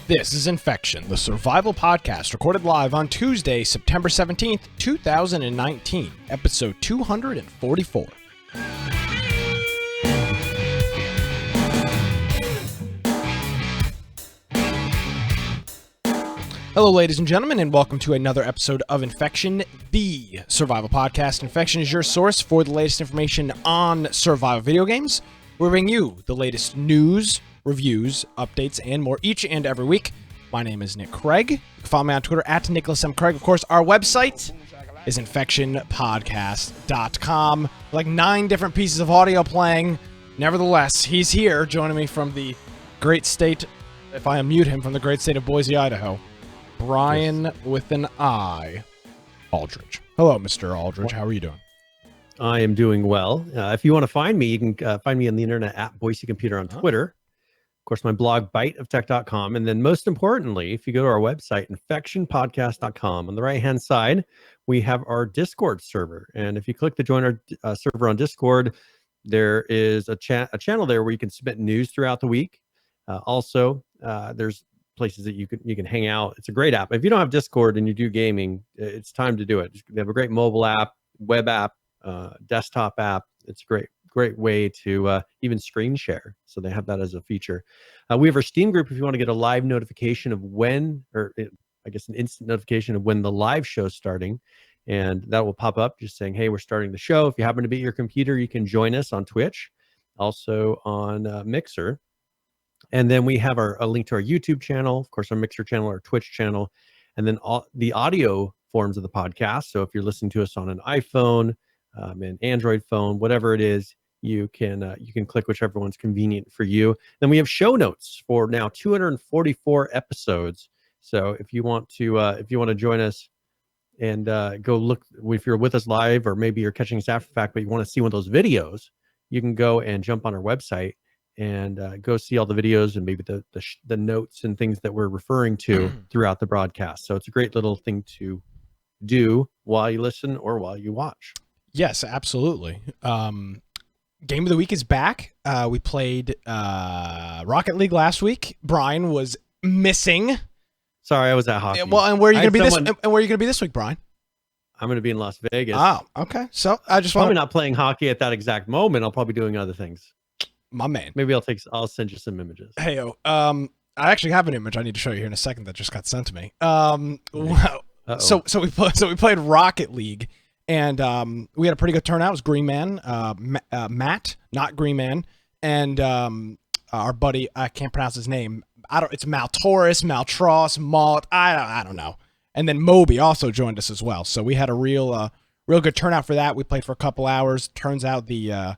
This is Infection, the survival podcast recorded live on Tuesday, September 17th, 2019, episode 244. Hello, ladies and gentlemen, and welcome to another episode of Infection, the survival podcast. Infection is your source for the latest information on survival video games. We bring you the latest news, reviews, updates, and more each and every week. My name is Nick Craig. You can follow me on Twitter at Nicholas M. Craig. Of course, our website is infectionpodcast.com. Like 9 different pieces of audio playing. Nevertheless, he's here joining me from the great state, if I unmute him, from the great state of Boise, Idaho. Brian with an I, Aldridge. Hello, Mr. Aldridge. How are you doing? I am doing well. If you want to find me, you can find me on the internet at Boise Computer on Twitter. Of course, my blog, biteoftech.com. And then most importantly, if you go to our website, infectionpodcast.com, on the right-hand side, we have our Discord server. And if you click to join our server on Discord, there is a channel there where you can submit news throughout the week. Also, there's places that you can hang out. It's a great app. If you don't have Discord and you do gaming, it's time to do it. They have a great mobile app, web app, desktop app. It's a great way to even screen share. So they have that as a feature. We have our Steam group if you want to get a live notification of when, or I guess an instant notification of when the live show's starting. And that will pop up just saying, hey, we're starting the show. If you happen to be at your computer, you can join us on Twitch, also on Mixer. And then we have a link to our YouTube channel, of course, our Mixer channel, our Twitch channel, and then all the audio forms of the podcast. So if you're listening to us on an iPhone, an Android phone, whatever it is, you can click whichever one's convenient for you. Then we have show notes for now 244 episodes. So if you want to join us and go look, if you're with us live, or maybe you're catching us after the fact, but you want to see one of those videos, you can go and jump on our website and go see all the videos and maybe the notes and things that we're referring to throughout the broadcast. So it's a great little thing to do while you listen or while you watch. Yes, absolutely. Game of the week is back. We played Rocket League last week. Brian was missing. Sorry, I was at hockey. Well, and where are you going to be where are you going to be this week, Brian? I'm going to be in Las Vegas. Oh, okay. So I just probably not playing hockey at that exact moment. I'll probably be doing other things. My man. Maybe I'll send you some images. Hey, I actually have an image I need to show you here in a second that just got sent to me. So we played Rocket League, and we had a pretty good turnout. It was Green Man, Matt, not Green Man, and our buddy, I can't pronounce his name. It's Maltaurus, Maltros, Malt. I don't know. And then Moby also joined us as well. So we had a real good turnout for that. We played for a couple hours. Turns out the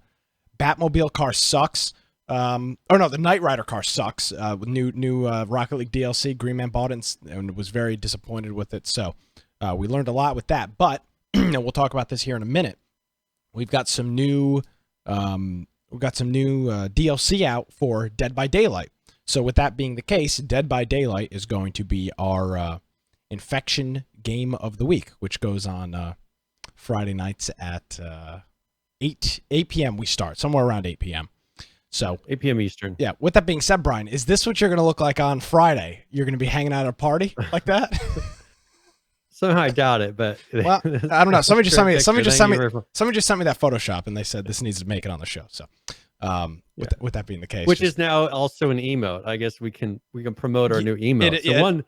Batmobile car sucks. The Knight Rider car sucks. With new Rocket League DLC, Green Man bought it and was very disappointed with it. So we learned a lot with that. But we'll talk about this here in a minute. We've got some new DLC out for Dead by Daylight. So with that being the case, Dead by Daylight is going to be our Infection game of the week, which goes on Friday nights at 8 p.m. we start, somewhere around 8 p.m. So 8 p.m. Eastern. Yeah. With that being said, Brian, is this what you're going to look like on Friday? You're going to be hanging out at a party like that? Somehow I doubt it, but well, I don't know. Somebody just sent me that Photoshop, and they said this needs to make it on the show. So, with that being the case, which is now also an emote. I guess we can promote our new emote. One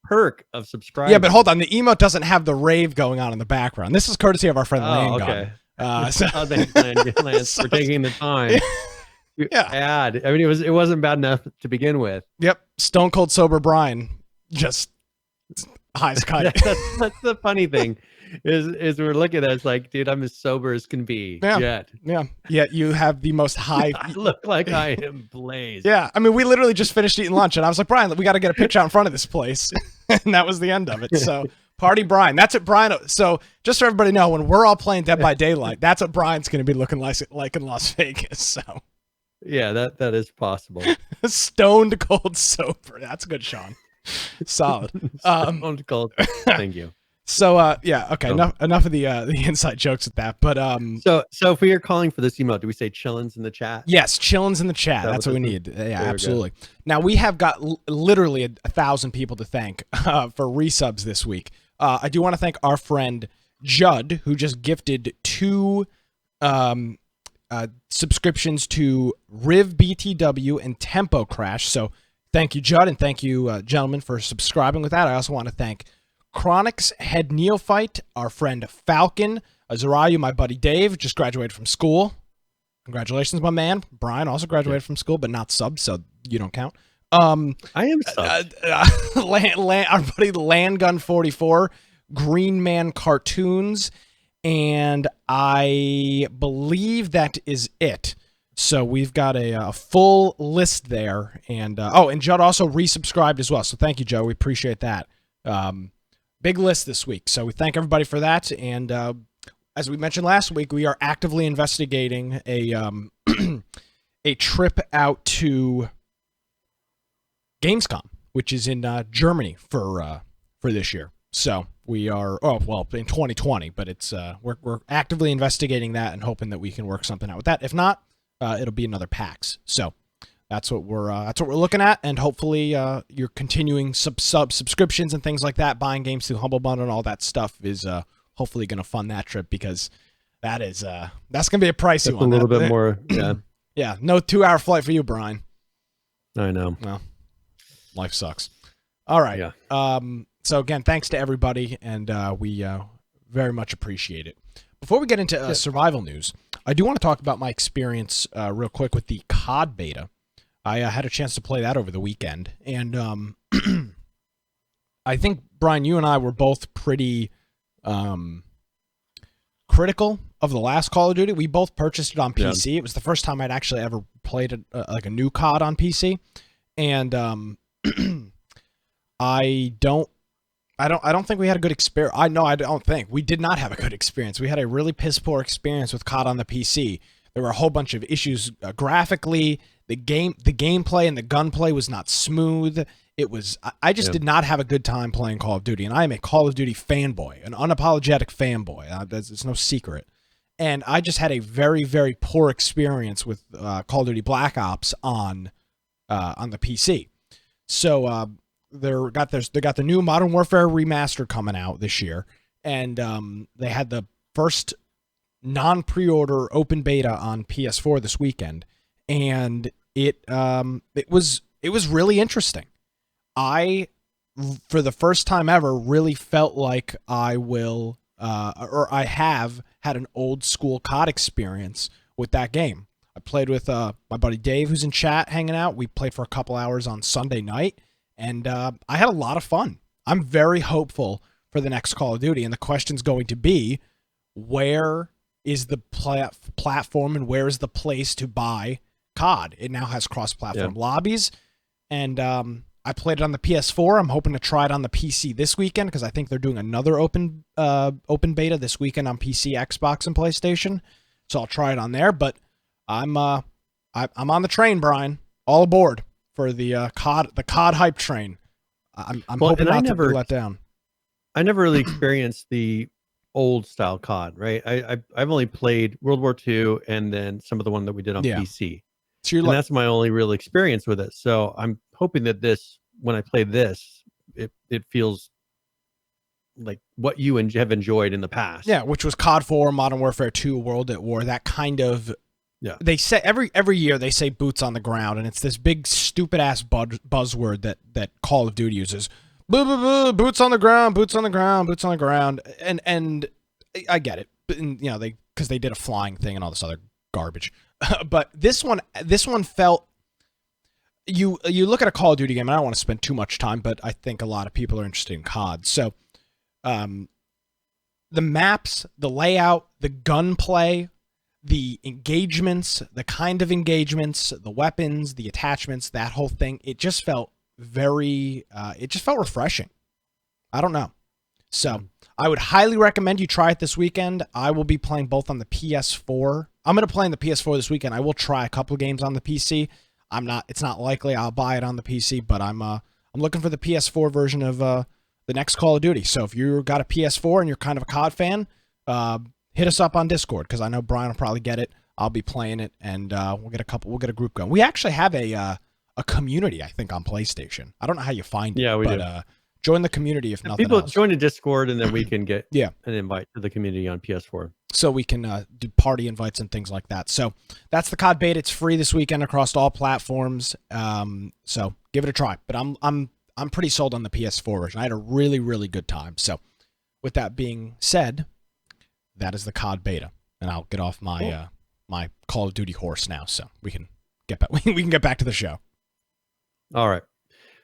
perk of subscribing. Yeah, but hold on, the emote doesn't have the rave going on in the background. This is courtesy of our friend Lane. Okay. Thanks for taking the time. Add. I mean, it wasn't bad enough to begin with. Yep. Stone cold sober Brian, just highs cut. That's the funny thing, is we're looking at it, it's like, dude, I'm as sober as can be. Yeah. You have the most high. I look like I am blazed. Yeah. I mean, we literally just finished eating lunch, and I was like, Brian, we got to get a picture out in front of this place, and that was the end of it. So. Party Brian. That's what Brian. So just so everybody know, when we're all playing Dead by Daylight, that's what Brian's going to be looking like in Las Vegas. So yeah, that is possible. Stoned cold sober. That's good, Sean. Solid. Stoned cold. Thank you. So yeah, okay. Enough of the inside jokes with that. But So if we are calling for this email, do we say chillins in the chat? yes, chillins in the chat. That's what we need. Yeah, absolutely. Now we have got literally 1,000 people to thank for resubs this week. I do want to thank our friend Judd, who just gifted 2 subscriptions to Riv BTW and Tempo Crash. So thank you, Judd, and thank you, gentlemen, for subscribing with that. I also want to thank Chronix Head Neophyte, our friend Falcon, Zarayu, my buddy Dave, just graduated from school. Congratulations, my man. Brian also graduated from school, but not sub, so you don't count. I am sub. Our buddy Landgun 44, Green Man Cartoons, and I believe that is it. So we've got a full list there, and and Judd also resubscribed as well. So thank you, Joe. We appreciate that. Big list this week. So we thank everybody for that. And as we mentioned last week, we are actively investigating a a trip out to Gamescom, which is in Germany for this year. So we are in 2020, but it's we're actively investigating that and hoping that we can work something out with that. If not, it'll be another PAX. So that's what we're looking at, and hopefully your continuing subscriptions and things like that, buying games through Humble Bundle and all that stuff is hopefully going to fund that trip, because that's going to be a pricey one. A little bit more, yeah. Yeah, no 2-hour flight for you, Brian. I know. Well, life sucks. All right. Yeah. So again, thanks to everybody, and we very much appreciate it. Before we get into survival news, I do want to talk about my experience real quick with the COD Beta. I had a chance to play that over the weekend, and I think, Brian, you and I were both pretty critical of the last Call of Duty. We both purchased it on PC. Yeah. It was the first time I'd actually ever played like a new COD on PC, and I don't think we had a good experience. I don't think we did not have a good experience. We had a really piss poor experience with COD on the PC. There were a whole bunch of issues graphically. The gameplay and the gunplay was not smooth. It was I just did not have a good time playing Call of Duty, and I am a Call of Duty fanboy, an unapologetic fanboy. It's no secret. And I just had a very, very poor experience with Call of Duty Black Ops on the PC. So they got the new Modern Warfare remaster coming out this year, and they had the first non-pre-order open beta on PS4 this weekend, and it was really interesting. I, for the first time ever, really felt like I have had an old school COD experience with that game. I played with my buddy Dave, who's in chat hanging out. We played for a couple hours on Sunday night, and I had a lot of fun. I'm very hopeful for the next Call of Duty, and the question's going to be, where is the platform and where is the place to buy COD? It now has cross-platform lobbies, and I played it on the PS4. I'm hoping to try it on the PC this weekend, because I think they're doing another open beta this weekend on PC, Xbox, and PlayStation. So I'll try it on there. But I'm on the train, Brian. All aboard for the COD hype train. I'm hoping not to be let down. I never really experienced the old style COD, right? I've only played World War II and then some of the one that we did on PC. So that's my only real experience with it. So I'm hoping that when I play this, it feels like what you have enjoyed in the past. Yeah, which was COD 4, Modern Warfare 2, World at War. That kind of. Yeah. They say every year they say boots on the ground, and it's this big stupid ass buzzword that Call of Duty uses. Boots on the ground, boots on the ground, boots on the ground, and I get it, because they did a flying thing and all this other garbage. But this one felt. You look at a Call of Duty game, and I don't want to spend too much time, but I think a lot of people are interested in COD. So, the maps, the layout, the gunplay, the engagements, the kind of engagements, the weapons, the attachments, that whole thing, it just felt refreshing. I don't know. So I would highly recommend you try it this weekend. I will be playing both on the PS4. I'm going to play on the PS4 this weekend. I will try a couple of games on the PC. It's not likely I'll buy it on the PC, but I'm looking for the PS4 version of the next Call of Duty. So if you've got a PS4 and you're kind of a COD fan, hit us up on Discord, because I know Brian will probably get it. I'll be playing it, and we'll get a group going. We actually have a community, I think, on PlayStation. I don't know how you find it. Yeah, we do. Join the community if nothing People else. join a Discord, and then we can get an invite to the community on PS4. So we can do party invites and things like that. So that's the COD Beta. It's free this weekend across all platforms. So give it a try. But I'm pretty sold on the PS4 version. I had a really, really good time. So with that being said, that is the COD Beta, and I'll get off my my Call of Duty horse now, so we can get back. We can get back to the show. All right.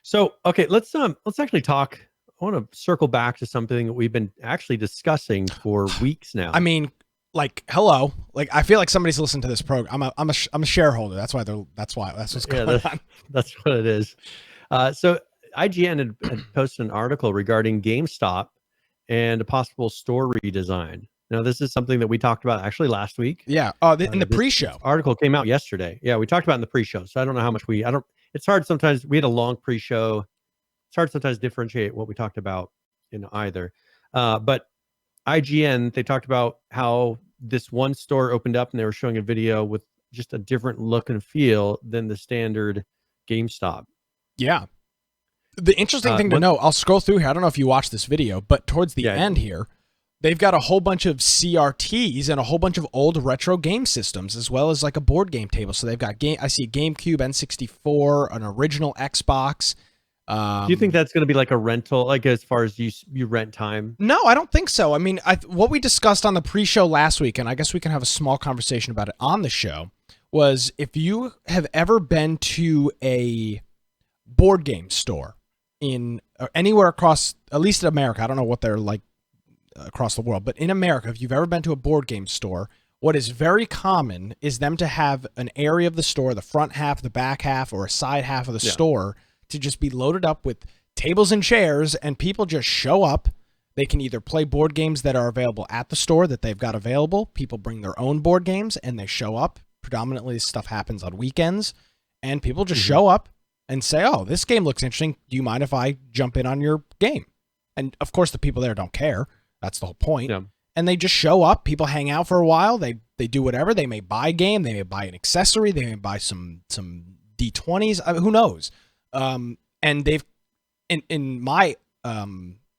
So okay, let's actually talk. I want to circle back to something that we've been actually discussing for weeks now. I mean, like, hello, like, I feel like somebody's listened to this program. I'm a shareholder. That's why that's what's going on. That's what it is. So IGN had posted an article regarding GameStop and a possible store redesign. Now, this is something that we talked about actually last week. Yeah. In the pre-show. Article came out yesterday. Yeah, we talked about it in the pre-show. So I don't know how much it's hard sometimes. We had a long pre-show. It's hard sometimes to differentiate what we talked about in either. But IGN, they talked about how this one store opened up and they were showing a video with just a different look and feel than the standard GameStop. Yeah. The interesting thing to know, I'll scroll through here. I don't know if you watched this video, but towards the end here, they've got a whole bunch of CRTs and a whole bunch of old retro game systems, as well as like a board game table. So they've got I see GameCube, N64, an original Xbox. Do you think that's going to be like a rental, like as far as you rent time? No, I don't think so. I mean, what we discussed on the pre-show last week, and I guess we can have a small conversation about it on the show, was if you have ever been to a board game store anywhere across, at least in America, I don't know what they're like across the world, but in America, if you've ever been to a board game store, what is very common is them to have an area of the store, the front half, the back half, or a side half of the store, to just be loaded up with tables and chairs, and people just show up. They can either play board games that are available at the store that they've got available. People bring their own board games and they show up. Predominantly, this stuff happens on weekends, and people just show up and say, "Oh, this game looks interesting. Do you mind if I jump in on your game?" And of course, the people there don't care. That's the whole point. Yeah. And they just show up. People hang out for a while. They do whatever. They may buy a game. They may buy an accessory. They may buy some D20s. I mean, who knows? And they've, in my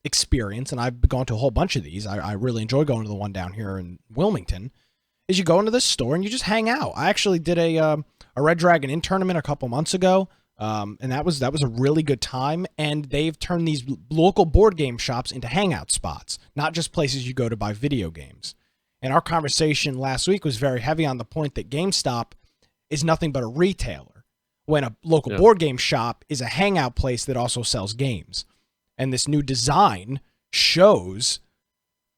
experience, and I've gone to a whole bunch of these. I really enjoy going to the one down here in Wilmington. Is you go into this store and you just hang out. I actually did a Red Dragon Inn tournament a couple months ago. And that was a really good time. And they've turned these local board game shops into hangout spots, not just places you go to buy video games. And our conversation last week was very heavy on the point that GameStop is nothing but a retailer, when a local board game shop is a hangout place that also sells games. And this new design shows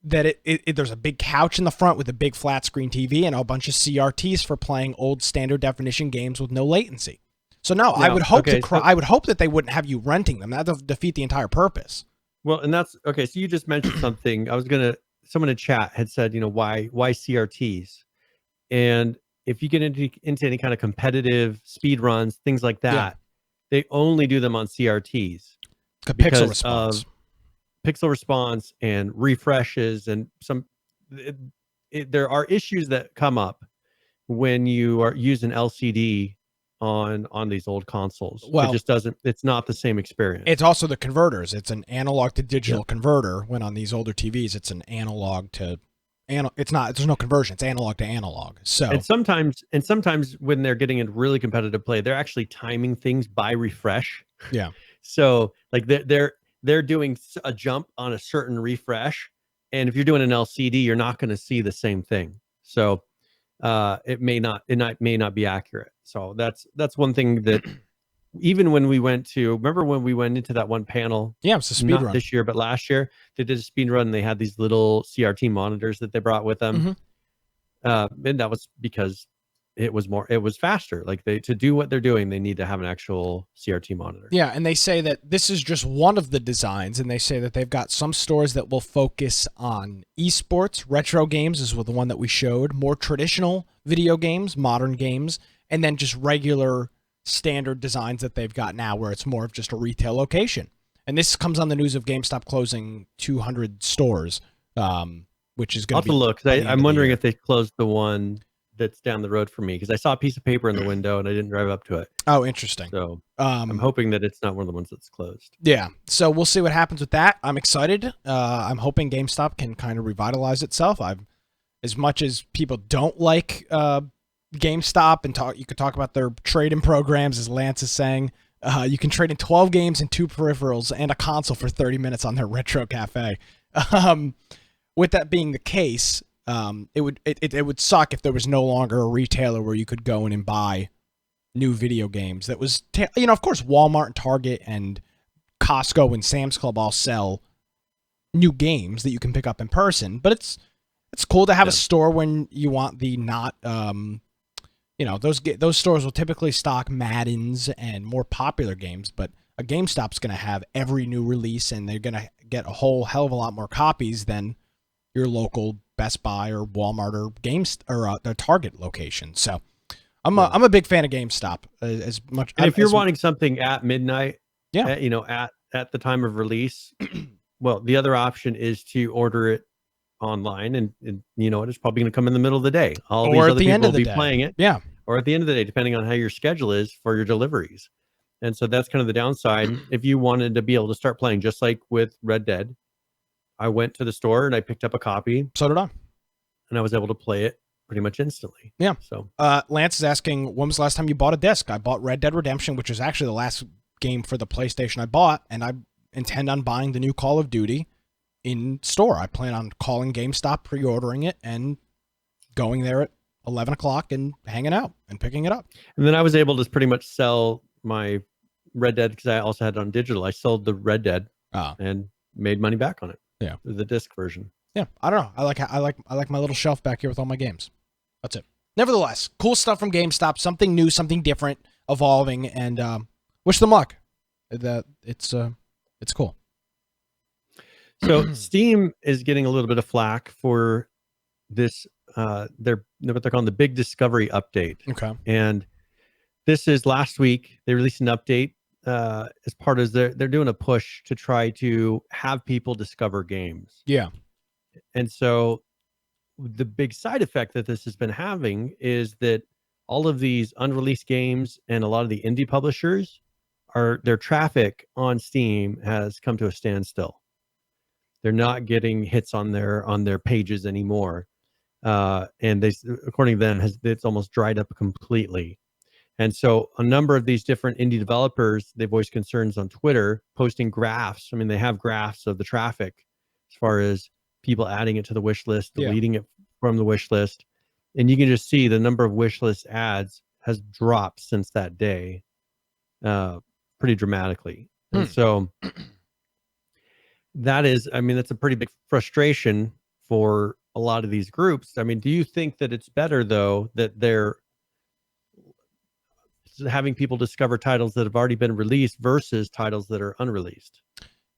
that there's a big couch in the front with a big flat screen TV and a bunch of CRTs for playing old standard definition games with no latency. So no, I would hope I would hope that they wouldn't have you renting them. That would defeat the entire purpose. Well, and that's okay. So you just mentioned something. Someone in chat had said, why CRTs? And if you get into any kind of competitive speed runs, things like that, they only do them on CRTs pixel response. Pixel response and refreshes, and there are issues that come up when you are using LCD on these old consoles. Well, it's not the same experience. It's also the converters. It's an analog to digital converter, when on these older TVs it's an analog to there's no conversion. It's analog to analog. So and sometimes when they're getting into really competitive play, they're actually timing things by refresh. Yeah. So like they're doing a jump on a certain refresh, and if you're doing an LCD, you're not going to see the same thing. So it may not be accurate. So that's one thing that even when we remember when we went into that one panel? Yeah, it was a speed run. This year, but last year they did a speed run. And they had these little CRT monitors that they brought with them, and that was because it was faster. Like to do what they're doing, they need to have an actual CRT monitor. Yeah, and they say that this is just one of the designs, and they say that they've got some stores that will focus on esports, retro games is the one that we showed, more traditional video games, modern games, and then just regular standard designs that they've got now, where it's more of just a retail location. And this comes on the news of GameStop closing 200 stores, which is going to be. I'll have to look, 'cause I'm wondering if they closed the one that's down the road from me, because I saw a piece of paper in the window and I didn't drive up to it. Oh, interesting. So I'm hoping that it's not one of the ones that's closed. Yeah. So we'll see what happens with that. I'm excited. I'm hoping GameStop can kind of revitalize itself. As much as people don't like GameStop and you could talk about their trade-in programs, as Lance is saying, you can trade in 12 games and 2 peripherals and a console for 30 minutes on their retro cafe. With that being the case, it would suck if there was no longer a retailer where you could go in and buy new video games. That was, of course, Walmart and Target and Costco and Sam's Club all sell new games that you can pick up in person, but it's cool to have a store when you want the not, those stores will typically stock Maddens and more popular games, but a GameStop's going to have every new release, and they're going to get a whole hell of a lot more copies than your local Best Buy or Walmart or the Target location. So I'm a big fan of GameStop as much. And if you're wanting something at midnight, yeah, at the time of release, well, the other option is to order it online, and you know what, it's probably going to come in the middle of the day. All these other people will be playing it, yeah, or at the end of the day, depending on how your schedule is for your deliveries. And so that's kind of the downside. If you wanted to be able to start playing, just like with Red Dead, I went to the store and I picked up a copy. So did I, and I was able to play it pretty much instantly. Yeah. So Lance is asking, when was the last time you bought a disc? I bought Red Dead Redemption, which is actually the last game for the PlayStation I bought, and I intend on buying the new Call of Duty in store. I plan on calling GameStop, pre-ordering it, and going there at 11 o'clock and hanging out and picking it up. And then I was able to pretty much sell my Red Dead, because I also had it on digital. I sold the Red Dead and made money back on it. Yeah, the disc version. Yeah, I don't know. I like my little shelf back here with all my games. That's it. Nevertheless, cool stuff from GameStop. Something new, something different, evolving, and wish them luck. It's cool. So Steam is getting a little bit of flack for this. What they're calling the Big Discovery Update. Okay. And this is last week. They released an update as part of they're doing a push to try to have people discover games. Yeah. And so the big side effect that this has been having is that all of these unreleased games and a lot of the indie publishers their traffic on Steam has come to a standstill. They're not getting hits on their pages anymore. And according to them, it's almost dried up completely. And so a number of these different indie developers, they voiced concerns on Twitter, posting graphs. I mean, they have graphs of the traffic as far as people adding it to the wish list, deleting it from the wish list. And you can just see the number of wish list ads has dropped since that day pretty dramatically. And so that's a pretty big frustration for a lot of these groups. I mean, do you think that it's better, though, that they're having people discover titles that have already been released versus titles that are unreleased?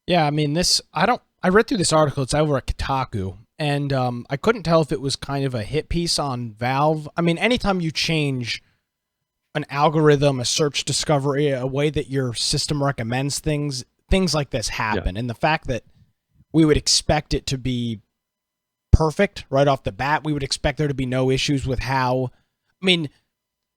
Yeah, I mean, I read through this article. It's over at Kotaku, and I couldn't tell if it was kind of a hit piece on Valve. I mean, anytime you change an algorithm, a search discovery, a way that your system recommends things like this happen. Yeah. And the fact that we would expect it to be perfect right off the bat, we would expect there to be no issues with how, I mean,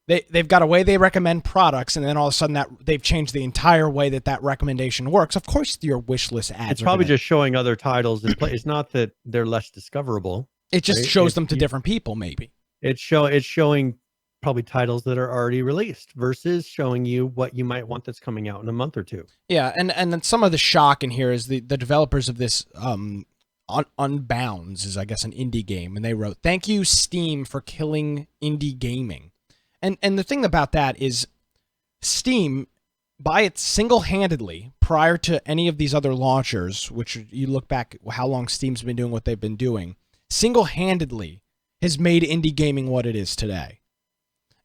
they've got a way they recommend products, and then all of a sudden that they've changed the entire way that recommendation works. Of course, your wish list ads. It's probably just showing other titles in play. It's not that they're less discoverable. It just shows them to different people, maybe. It's showing probably titles that are already released versus showing you what you might want that's coming out in a month or two. Yeah, and then some of the shock in here is the developers of this Unbounds is, I guess, an indie game, and they wrote, "Thank you, Steam, for killing indie gaming." And the thing about that is Steam, by it single-handedly, prior to any of these other launchers, which you look back how long Steam's been doing what they've been doing, single-handedly has made indie gaming what it is today.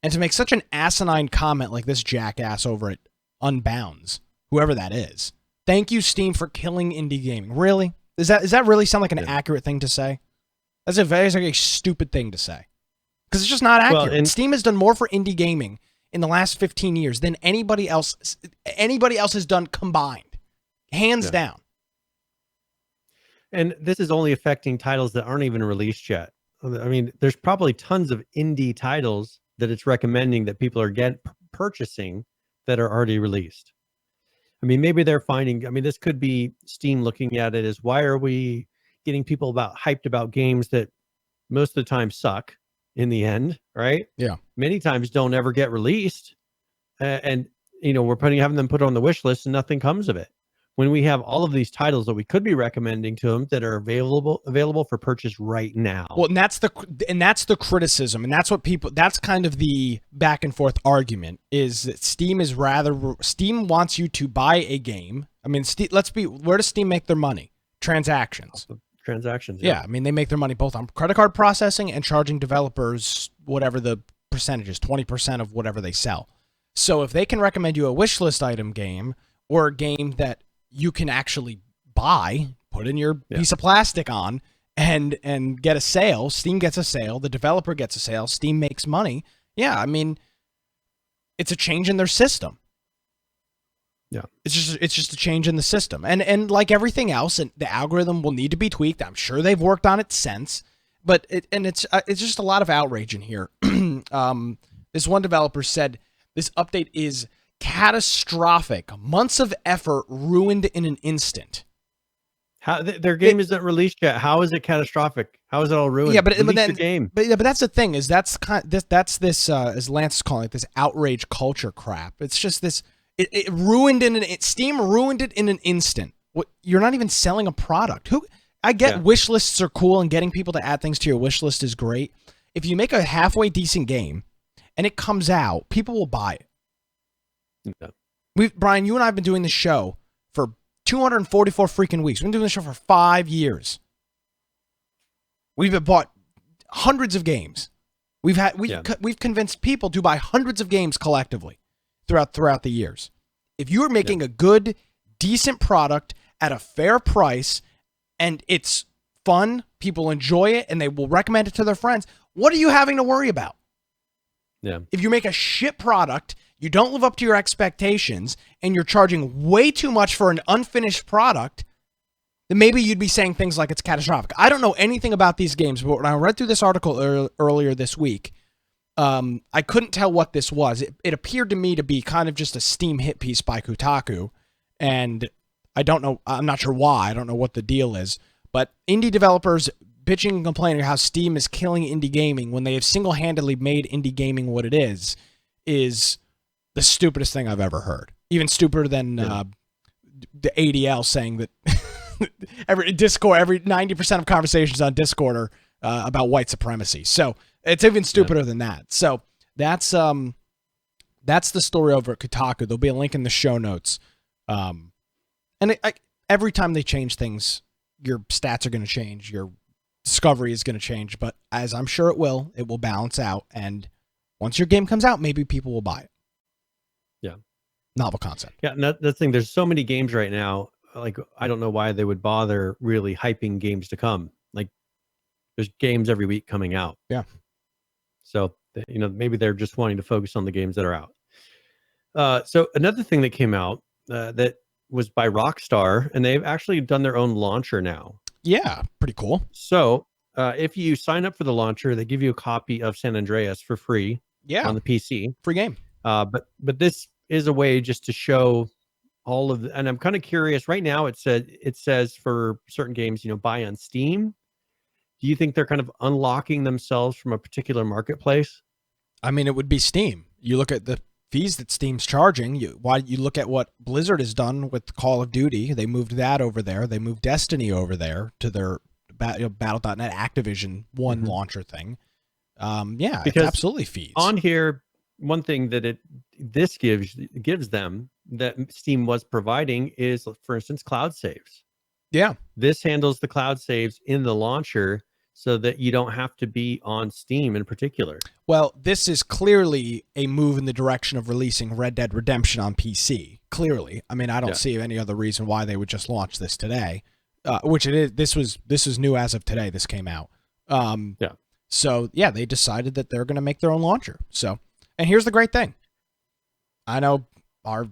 And to make such an asinine comment like this jackass over at Unbounds, whoever that is, thank you, Steam, for killing indie gaming. Really? Does that really sound like an accurate thing to say? That's a very stupid thing to say. Because it's just not accurate. Well, Steam has done more for indie gaming in the last 15 years than anybody else has done combined hands down. And this is only affecting titles that aren't even released yet. I mean, there's probably tons of indie titles that it's recommending that people are purchasing that are already released. I mean, maybe they're finding, I mean, this could be Steam looking at it as, why are we getting people hyped about games that most of the time suck in the end, right? Yeah. Many times don't ever get released. And, we're having them put on the wish list and nothing comes of it. When we have all of these titles that we could be recommending to them that are available for purchase right now. Well, and that's the criticism, and that's kind of the back and forth argument, is that Steam wants you to buy a game. I mean, where does Steam make their money? Transactions. Transactions. Yeah, I mean, they make their money both on credit card processing and charging developers whatever the percentage is, 20% of whatever they sell. So if they can recommend you a wish list item game or a game that you can actually buy, put in your piece of plastic on, and get a sale. Steam gets a sale. The developer gets a sale. Steam makes money. Yeah, I mean, it's a change in their system. Yeah, it's just a change in the system, and like everything else, and the algorithm will need to be tweaked. I'm sure they've worked on it since, but it's just a lot of outrage in here. This one developer said this update is catastrophic. Months of effort ruined in an instant. How their game isn't released yet? How is it catastrophic? How is it all ruined? Yeah, but then the game. But that's the thing, is that's this as Lance is calling it, this outrage culture crap. It's just this. It ruined Steam ruined it in an instant. You're not even selling a product. I get wish lists are cool and getting people to add things to your wish list is great. If you make a halfway decent game and it comes out, people will buy it. Yeah. Brian, you and I have been doing this show for 244 freaking weeks. We've been doing this show for 5 years. We've bought hundreds of games. We've convinced people to buy hundreds of games collectively throughout the years. If you are making a good, decent product at a fair price and it's fun, people enjoy it, and they will recommend it to their friends, what are you having to worry about? Yeah. If you make a shit product, you don't live up to your expectations, and you're charging way too much for an unfinished product, then maybe you'd be saying things like it's catastrophic. I don't know anything about these games, but when I read through this article earlier this week, I couldn't tell what this was. It appeared to me to be kind of just a Steam hit piece by Kotaku, and I don't know. I'm not sure why. I don't know what the deal is, but indie developers bitching and complaining how Steam is killing indie gaming when they have single-handedly made indie gaming what it is the stupidest thing I've ever heard. Even stupider than the ADL saying that every 90% of conversations on Discord are about white supremacy. So it's even stupider than that. So that's the story over at Kotaku. There'll be a link in the show notes. And every time they change things, your stats are going to change. Your discovery is going to change. But as I'm sure it will balance out. And once your game comes out, maybe people will buy it. Yeah. Novel concept. Yeah. And that's the thing. There's so many games right now. Like, I don't know why they would bother really hyping games to come. Like, there's games every week coming out. Yeah. So, maybe they're just wanting to focus on the games that are out. So another thing that came out that was by Rockstar, and they've actually done their own launcher now. Yeah, pretty cool. So if you sign up for the launcher, they give you a copy of San Andreas for free on the PC. Free game. But this is a way just to show all of and I'm kind of curious. Right now it says for certain games, buy on Steam. Do you think they're kind of unlocking themselves from a particular marketplace? I mean, it would be Steam. You look at the fees that Steam's charging. You look at what Blizzard has done with Call of Duty. They moved that over there. They moved Destiny over there to their Battle.net Activision One launcher thing. Yeah, because it's absolutely fees. On here, one thing that this gives them that Steam was providing is, for instance, cloud saves. Yeah. This handles the cloud saves in the launcher so that you don't have to be on Steam in particular. Well, this is clearly a move in the direction of releasing Red Dead Redemption on PC. Clearly. I mean, I don't see any other reason why they would just launch this today. Which it is. This is new as of today. This came out. So yeah, they decided that they're going to make their own launcher. So, and here's the great thing. I know our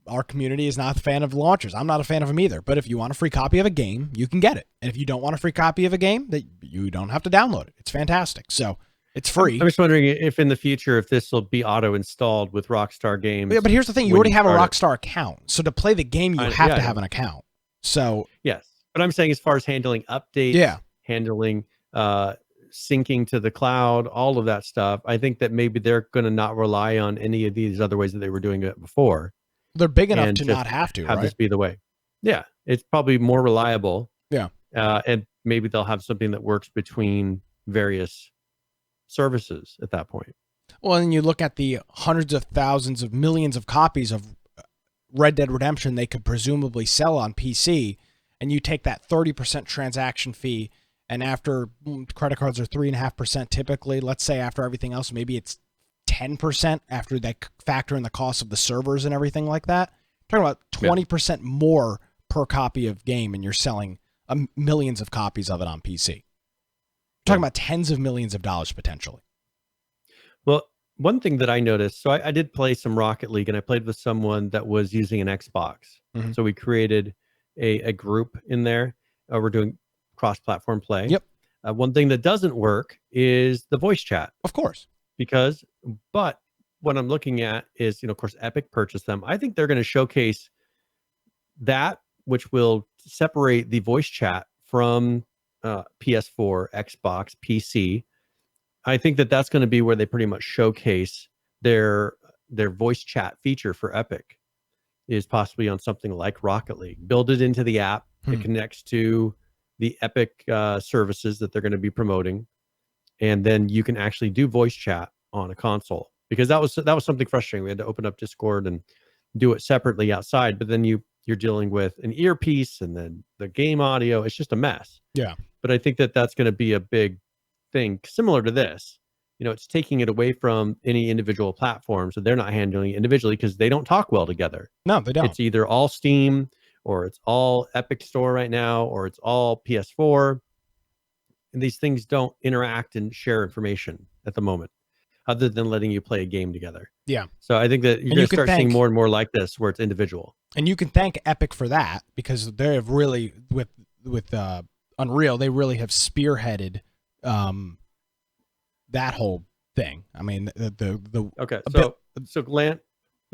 our community is not a fan of launchers. I'm not a fan of them either. But if you want a free copy of a game, you can get it. And if you don't want a free copy of a game, that you don't have to download it. It's fantastic. So it's free. I'm just wondering if in the future, if this will be auto-installed with Rockstar games. Yeah, but here's the thing. You already have a Rockstar account. So to play the game, you have to have an account. So yes. But I'm saying as far as handling updates, handling syncing to the cloud, all of that stuff, I think that maybe they're going to not rely on any of these other ways that they were doing it before. They're big enough to not have to, have this be the way. Yeah, it's probably more reliable. Yeah. And maybe they'll have something that works between various services at that point. Well, and you look at the hundreds of thousands of millions of copies of Red Dead Redemption they could presumably sell on PC, and you take that 30% transaction fee, and after credit cards are 3.5% typically, let's say after everything else, maybe it's 10% after they factor in the cost of the servers and everything like that. Talking about 20% more per copy of game, and you're selling millions of copies of it on PC. Talking about tens of millions of dollars potentially. Well, one thing that I noticed, so I did play some Rocket League, and I played with someone that was using an Xbox. Mm-hmm. So we created a group in there. We're doing cross-platform play. Yep. One thing that doesn't work is the voice chat. Of course. But what I'm looking at is, of course, Epic purchased them. I think they're going to showcase that, which will separate the voice chat from PS4, Xbox, PC. I think that that's going to be where they pretty much showcase their voice chat feature for Epic, is possibly on something like Rocket League. Build it into the app. It connects to the Epic services that they're going to be promoting, and then you can actually do voice chat on a console, because that was something frustrating. We had to open up Discord and do it separately outside, but then you're dealing with an earpiece and then the game audio. It's just a mess. Yeah. But I think that that's going to be a big thing similar to this. It's taking it away from any individual platform, so they're not handling it individually because they don't talk well together. No, they don't. It's either all Steam, or it's all Epic Store right now, or it's all PS4. And these things don't interact and share information at the moment, other than letting you play a game together. Yeah. So I think that you're going to start seeing more and more like this, where it's individual. And you can thank Epic for that, because they have really, with Unreal, they really have spearheaded that whole thing. I mean, okay. So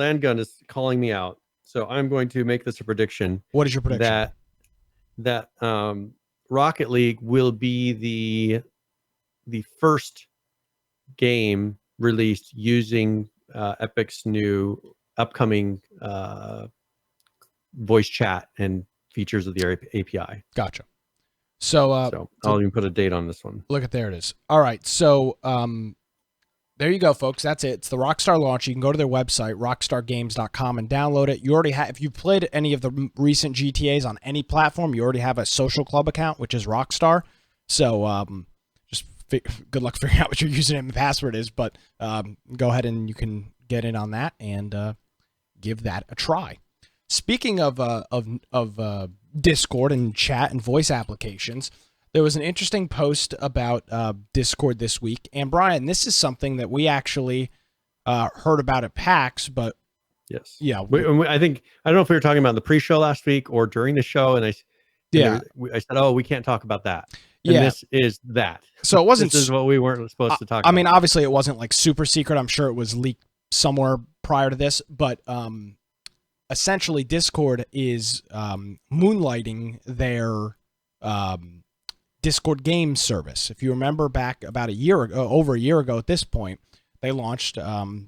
Landgun is calling me out. So I'm going to make this a prediction. What is your prediction? That Rocket League will be the first game released using Epic's new upcoming voice chat and features of the API. Gotcha. So I'll even put a date on this one. Look at, there it is. All right. So there you go, folks. That's it. It's the Rockstar Launcher. You can go to their website, rockstargames.com, and download it. You already have, if you've played any of the recent GTAs on any platform, you already have a social club account, which is Rockstar. So just good luck figuring out what your username and password is, but go ahead and you can get in on that and give that a try. Speaking of Discord and chat and voice applications, there was an interesting post about Discord this week. And Brian, this is something that we actually heard about at PAX, but yes, yeah, I think, I don't know if we were talking about the pre-show last week or during the show, and I said, oh, we can't talk about that. And this is that. So it wasn't. This is what we weren't supposed to talk about. I mean, obviously, it wasn't like super secret. I'm sure it was leaked somewhere prior to this, but essentially, Discord is moonlighting their Discord game service. If you remember back about over a year ago at this point, they launched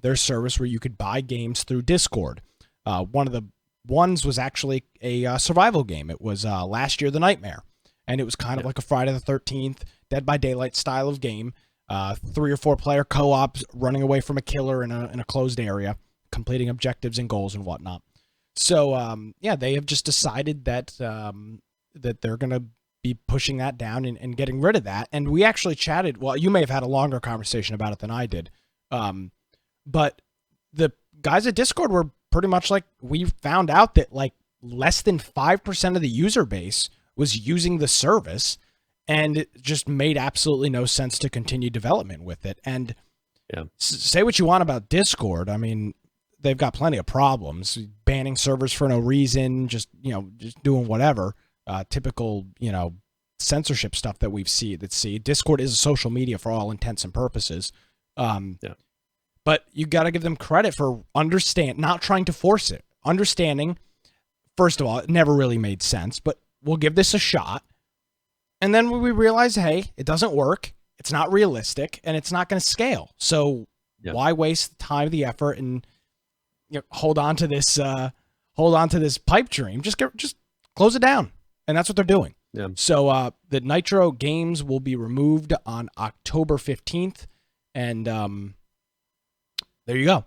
their service where you could buy games through Discord. One of the ones was actually a survival game. It was Last Year the Nightmare, and it was kind of like a Friday the 13th, Dead by Daylight style of game. 3 or 4 player co-ops running away from a killer in a closed area, completing objectives and goals and whatnot. So they have just decided that that they're going to be pushing that down and getting rid of that. And we actually chatted. Well, you may have had a longer conversation about it than I did. But the guys at Discord were pretty much like, we found out that like less than 5% of the user base was using the service, and it just made absolutely no sense to continue development with it. And say what you want about Discord. I mean, they've got plenty of problems, banning servers for no reason, just doing whatever, typical censorship stuff that we've seen. Discord is a social media for all intents and purposes. But you got to give them credit for not trying to force it, understanding. First of all, it never really made sense, but we'll give this a shot. And then we realize, hey, it doesn't work. It's not realistic, and it's not going to scale. So why waste the time, the effort, and hold on to this pipe dream? Just close it down, and that's what they're doing. Yeah. So the Nitro games will be removed on October 15th, and there you go.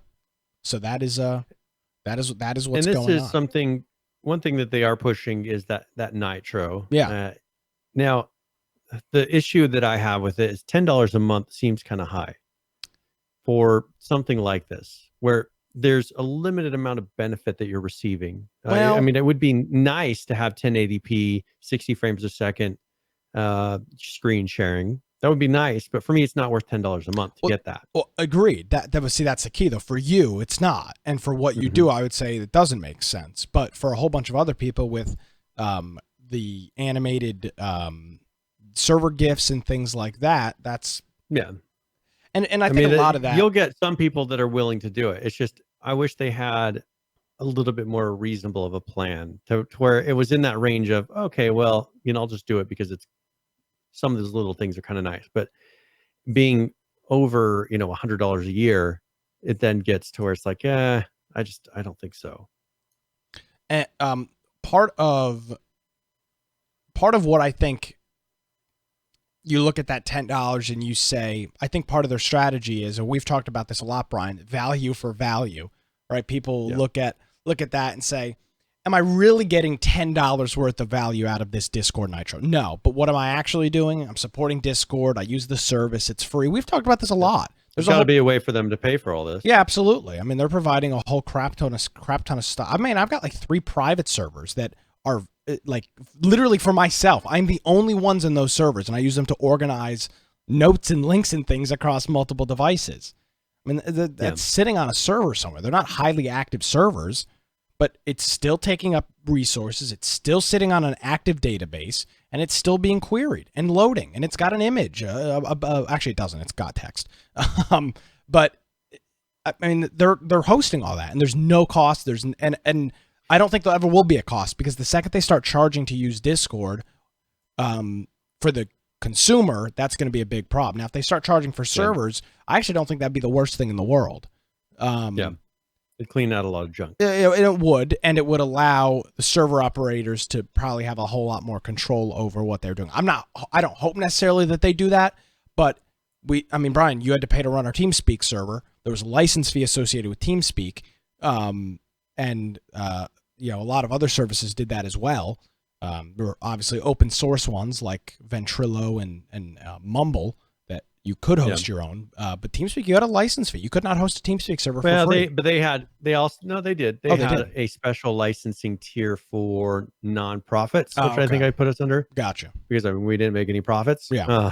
So that is what's going on. And this is something. One thing that they are pushing is that Nitro. Yeah. Now, the issue that I have with it is $10 a month seems kind of high for something like this, where there's a limited amount of benefit that you're receiving. Well, I mean, it would be nice to have 1080p, 60 frames a second screen sharing. That would be nice, but for me, it's not worth $10 a month to get that. Well, agreed. That's the key, though. For you, it's not, and for what you do, I would say it doesn't make sense. But for a whole bunch of other people with the animated server GIFs and things like that, that's And I think a lot of that, you'll get some people that are willing to do it. It's just I wish they had a little bit more reasonable of a plan to where it was in that range of, okay, well, I'll just do it because it's. Some of those little things are kind of nice, but being over, $100 a year, it then gets to where it's like, I don't think so. And part of what I think, you look at that $10 and you say, I think part of their strategy is, and we've talked about this a lot, Brian, value for value, right? People look at that and say, am I really getting $10 worth of value out of this Discord Nitro? No, but what am I actually doing? I'm supporting Discord. I use the service. It's free. We've talked about this a lot. There's got to be a way for them to pay for all this. Yeah, absolutely. I mean, they're providing a whole crap ton of stuff. I mean, I've got like 3 private servers that are like literally for myself. I'm the only ones in those servers, and I use them to organize notes and links and things across multiple devices. I mean, that's sitting on a server somewhere. They're not highly active servers, but it's still taking up resources. It's still sitting on an active database, and it's still being queried and loading, and it's got an image. Actually, it doesn't. It's got text. But I mean, they're hosting all that, and there's no cost. And I don't think there ever will be a cost, because the second they start charging to use Discord, for the consumer, that's going to be a big problem. Now, if they start charging for servers, I actually don't think that'd be the worst thing in the world. It'd clean out a lot of junk. It would, and it would allow the server operators to probably have a whole lot more control over what they're doing. I don't hope necessarily that they do that, but Brian, you had to pay to run our TeamSpeak server. There was a license fee associated with TeamSpeak, and a lot of other services did that as well. There were obviously open source ones like Ventrilo and Mumble that you could host your own, but TeamSpeak, you had a license fee. You could not host a TeamSpeak server for free. They had a special licensing tier for nonprofits, which I think I put us under. Gotcha. Because we didn't make any profits. Yeah.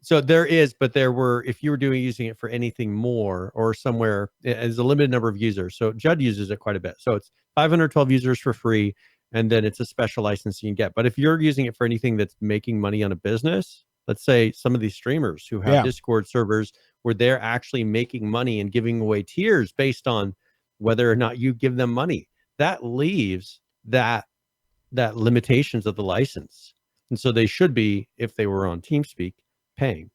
So there is, but there were, if you were using it for anything more or somewhere, it's a limited number of users. So Judd uses it quite a bit. So it's 512 users for free, and then it's a special license you can get. But if you're using it for anything that's making money on a business, let's say some of these streamers who have Discord servers where they're actually making money and giving away tiers based on whether or not you give them money, that leaves that limitations of the license. And so they should be, if they were on TeamSpeak, paying.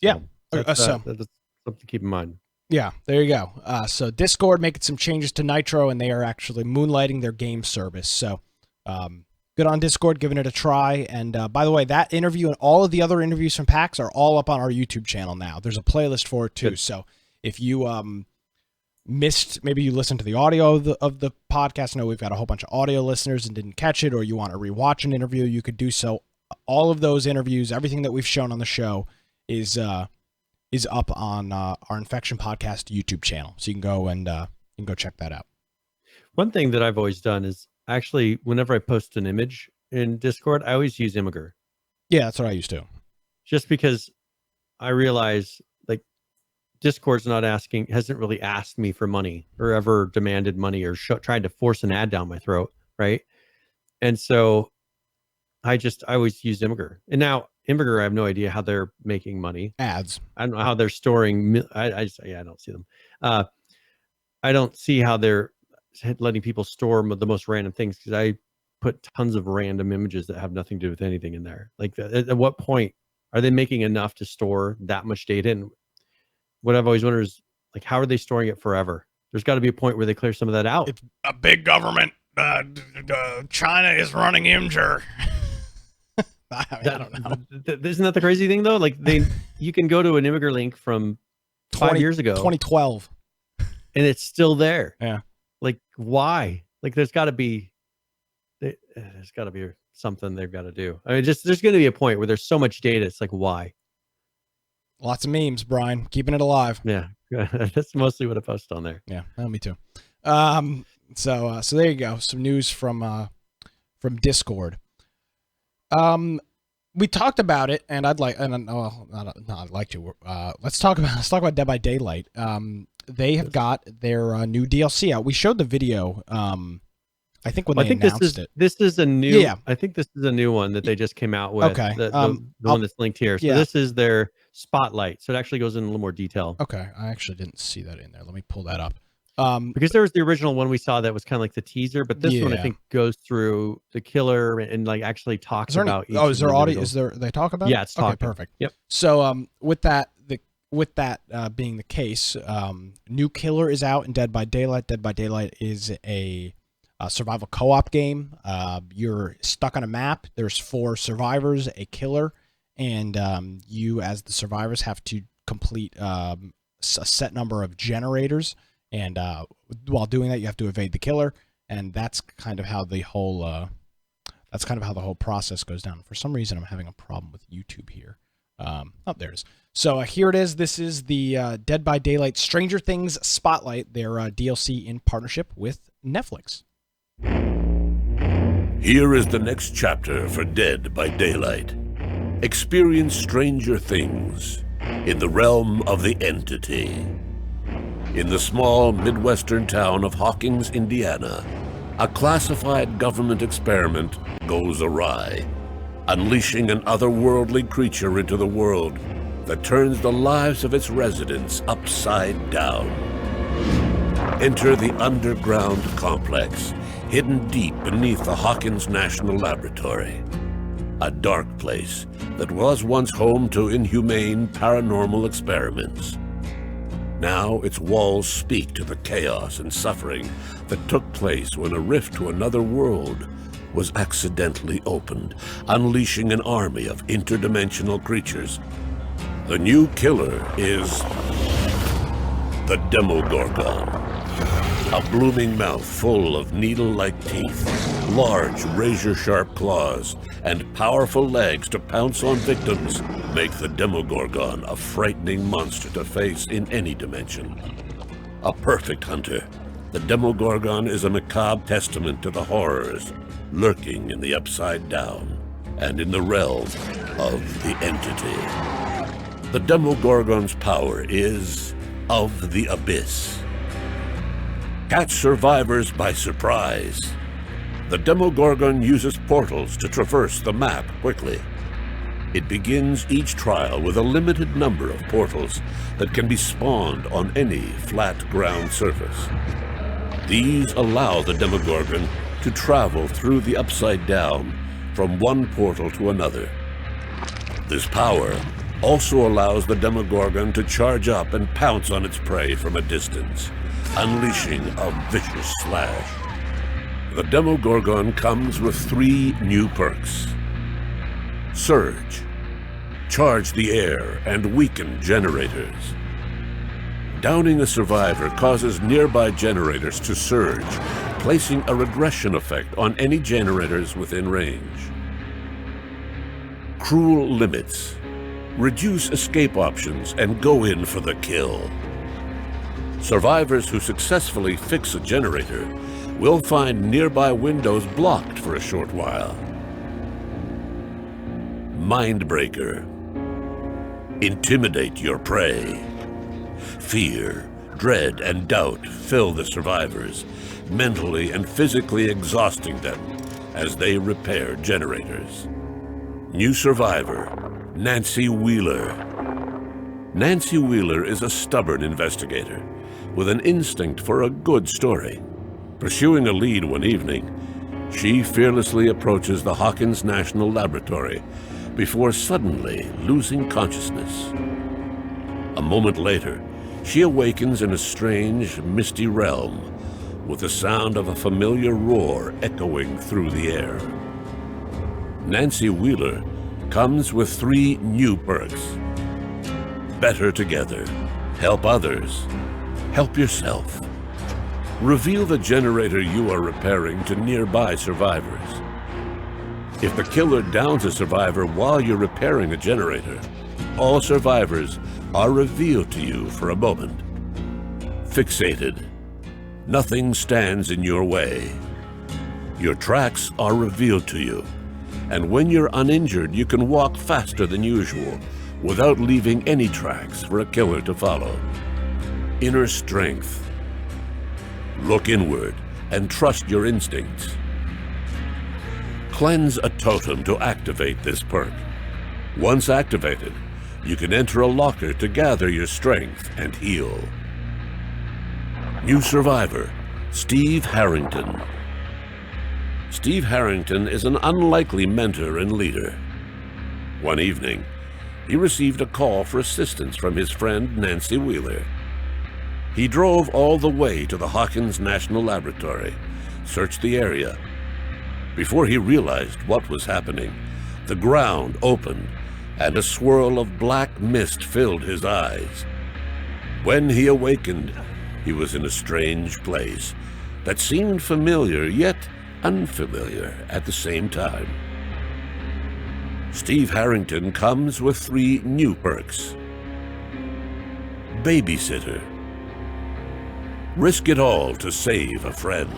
So that's something to keep in mind. Yeah, there you go. So Discord making some changes to Nitro, and they are actually moonlighting their game service. So good on Discord, giving it a try. And by the way, that interview and all of the other interviews from PAX are all up on our YouTube channel now. There's a playlist for it too. Good. So if you missed, maybe you listened to the audio of the podcast. I know we've got a whole bunch of audio listeners and didn't catch it, or you want to rewatch an interview, you could do so. All of those interviews, everything that we've shown on the show is up on our Infection Podcast YouTube channel. So you can go and check that out. One thing that I've always done is actually, whenever I post an image in Discord, I always use Imgur. Yeah, that's what I used to. Just because I realize, like, Discord's hasn't really asked me for money or ever demanded money or tried to force an ad down my throat, right? And so I always use Imgur. And now Imgur, I have no idea how they're making money. Ads. I don't know how they're storing. I don't see them. I don't see how they're letting people store the most random things, because I put tons of random images that have nothing to do with anything in there. Like, at what point are they making enough to store that much data? And what I've always wondered is, like, how are they storing it forever? There's got to be a point where they clear some of that out. It's a big government. China is running Imgur. I don't know. Isn't that the crazy thing, though? Like, you can go to an Imgur link from 5 years ago, 2012, and it's still there. Yeah. Like, why? Like, there's got to be something they've got to do. I mean, there's going to be a point where there's so much data. It's like, why? Lots of memes, Brian, keeping it alive. Yeah, that's mostly what I post on there. Yeah, me too. So there you go. Some news from Discord. We talked about it, and I'd like to. Let's talk about Dead by Daylight. They have got their new DLC out. We showed the video. I think when they announced it. This is a new. Yeah. I think this is a new one that they just came out with. Okay. The one that's linked here. So this is their spotlight. So it actually goes in a little more detail. Okay. I actually didn't see that in there. Let me pull that up. Because there was the original one we saw that was kind of like the teaser, but this one I think goes through the killer and like actually talks about. Is there audio? They talk about? Yeah, it's talking. Okay, perfect. Yep. So with that being the case, new killer is out in Dead by Daylight. Dead by Daylight is a survival co-op game. You're stuck on a map. There's 4 survivors, a killer, and you as the survivors have to complete a set number of generators. And while doing that, you have to evade the killer, and that's kind of how the whole process goes down. For some reason, I'm having a problem with YouTube here. There it is. So here it is. This is the Dead by Daylight Stranger Things Spotlight, their DLC in partnership with Netflix. Here is the next chapter for Dead by Daylight. Experience stranger things in the realm of the entity. In the small Midwestern town of Hawkins, Indiana, a classified government experiment goes awry, unleashing an otherworldly creature into the world that turns the lives of its residents upside down. Enter the underground complex, hidden deep beneath the Hawkins National Laboratory. A dark place that was once home to inhumane paranormal experiments. Now its walls speak to the chaos and suffering that took place when a rift to another world was accidentally opened, unleashing an army of interdimensional creatures. The new killer is the Demogorgon. A blooming mouth full of needle-like teeth, large razor-sharp claws, and powerful legs to pounce on victims make the Demogorgon a frightening monster to face in any dimension. A perfect hunter, the Demogorgon is a macabre testament to the horrors lurking in the Upside Down and in the realm of the entity. The Demogorgon's power is of the abyss. Catch survivors by surprise. The Demogorgon uses portals to traverse the map quickly. It begins each trial with a limited number of portals that can be spawned on any flat ground surface. These allow the Demogorgon to travel through the Upside Down from one portal to another. This power also allows the Demogorgon to charge up and pounce on its prey from a distance, unleashing a vicious slash. The Demogorgon comes with 3 new perks. Surge. Charge the air and weaken generators. Downing a survivor causes nearby generators to surge, placing a regression effect on any generators within range. Cruel limits. Reduce escape options and go in for the kill. Survivors who successfully fix a generator will find nearby windows blocked for a short while. Mindbreaker. Intimidate your prey. Fear, dread, and doubt fill the survivors, mentally and physically exhausting them as they repair generators. New survivor, Nancy Wheeler. Nancy Wheeler is a stubborn investigator with an instinct for a good story. Pursuing a lead one evening, she fearlessly approaches the Hawkins National Laboratory before suddenly losing consciousness. A moment later, she awakens in a strange, misty realm with the sound of a familiar roar echoing through the air. Nancy Wheeler comes with 3 new perks. Better together, help others, help yourself. Reveal the generator you are repairing to nearby survivors. If the killer downs a survivor while you're repairing a generator, all survivors are revealed to you for a moment. Fixated. Nothing stands in your way. Your tracks are revealed to you, and when you're uninjured, you can walk faster than usual without leaving any tracks for a killer to follow. Inner strength. Look inward and trust your instincts. Cleanse a totem to activate this perk. Once activated, you can enter a locker to gather your strength and heal. New survivor, Steve Harrington. Steve Harrington is an unlikely mentor and leader. One evening, he received a call for assistance from his friend Nancy Wheeler. He drove all the way to the Hawkins National Laboratory, searched the area. Before he realized what was happening, the ground opened and a swirl of black mist filled his eyes. When he awakened, he was in a strange place that seemed familiar yet unfamiliar at the same time. Steve Harrington comes with 3 new perks. Babysitter. Risk it all to save a friend.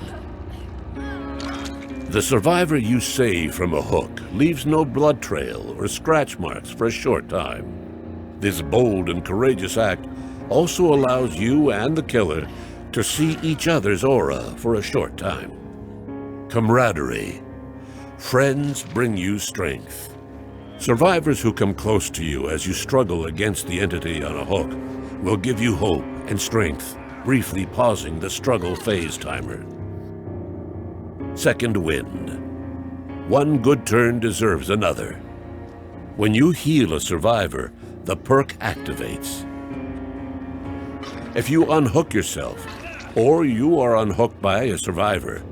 The survivor you save from a hook leaves no blood trail or scratch marks for a short time. This bold and courageous act also allows you and the killer to see each other's aura for a short time. Camaraderie. Friends bring you strength. Survivors who come close to you as you struggle against the entity on a hook will give you hope and strength, briefly pausing the struggle phase timer. Second wind. One good turn deserves another. When you heal a survivor, the perk activates. If you unhook yourself, or you are unhooked by a survivor,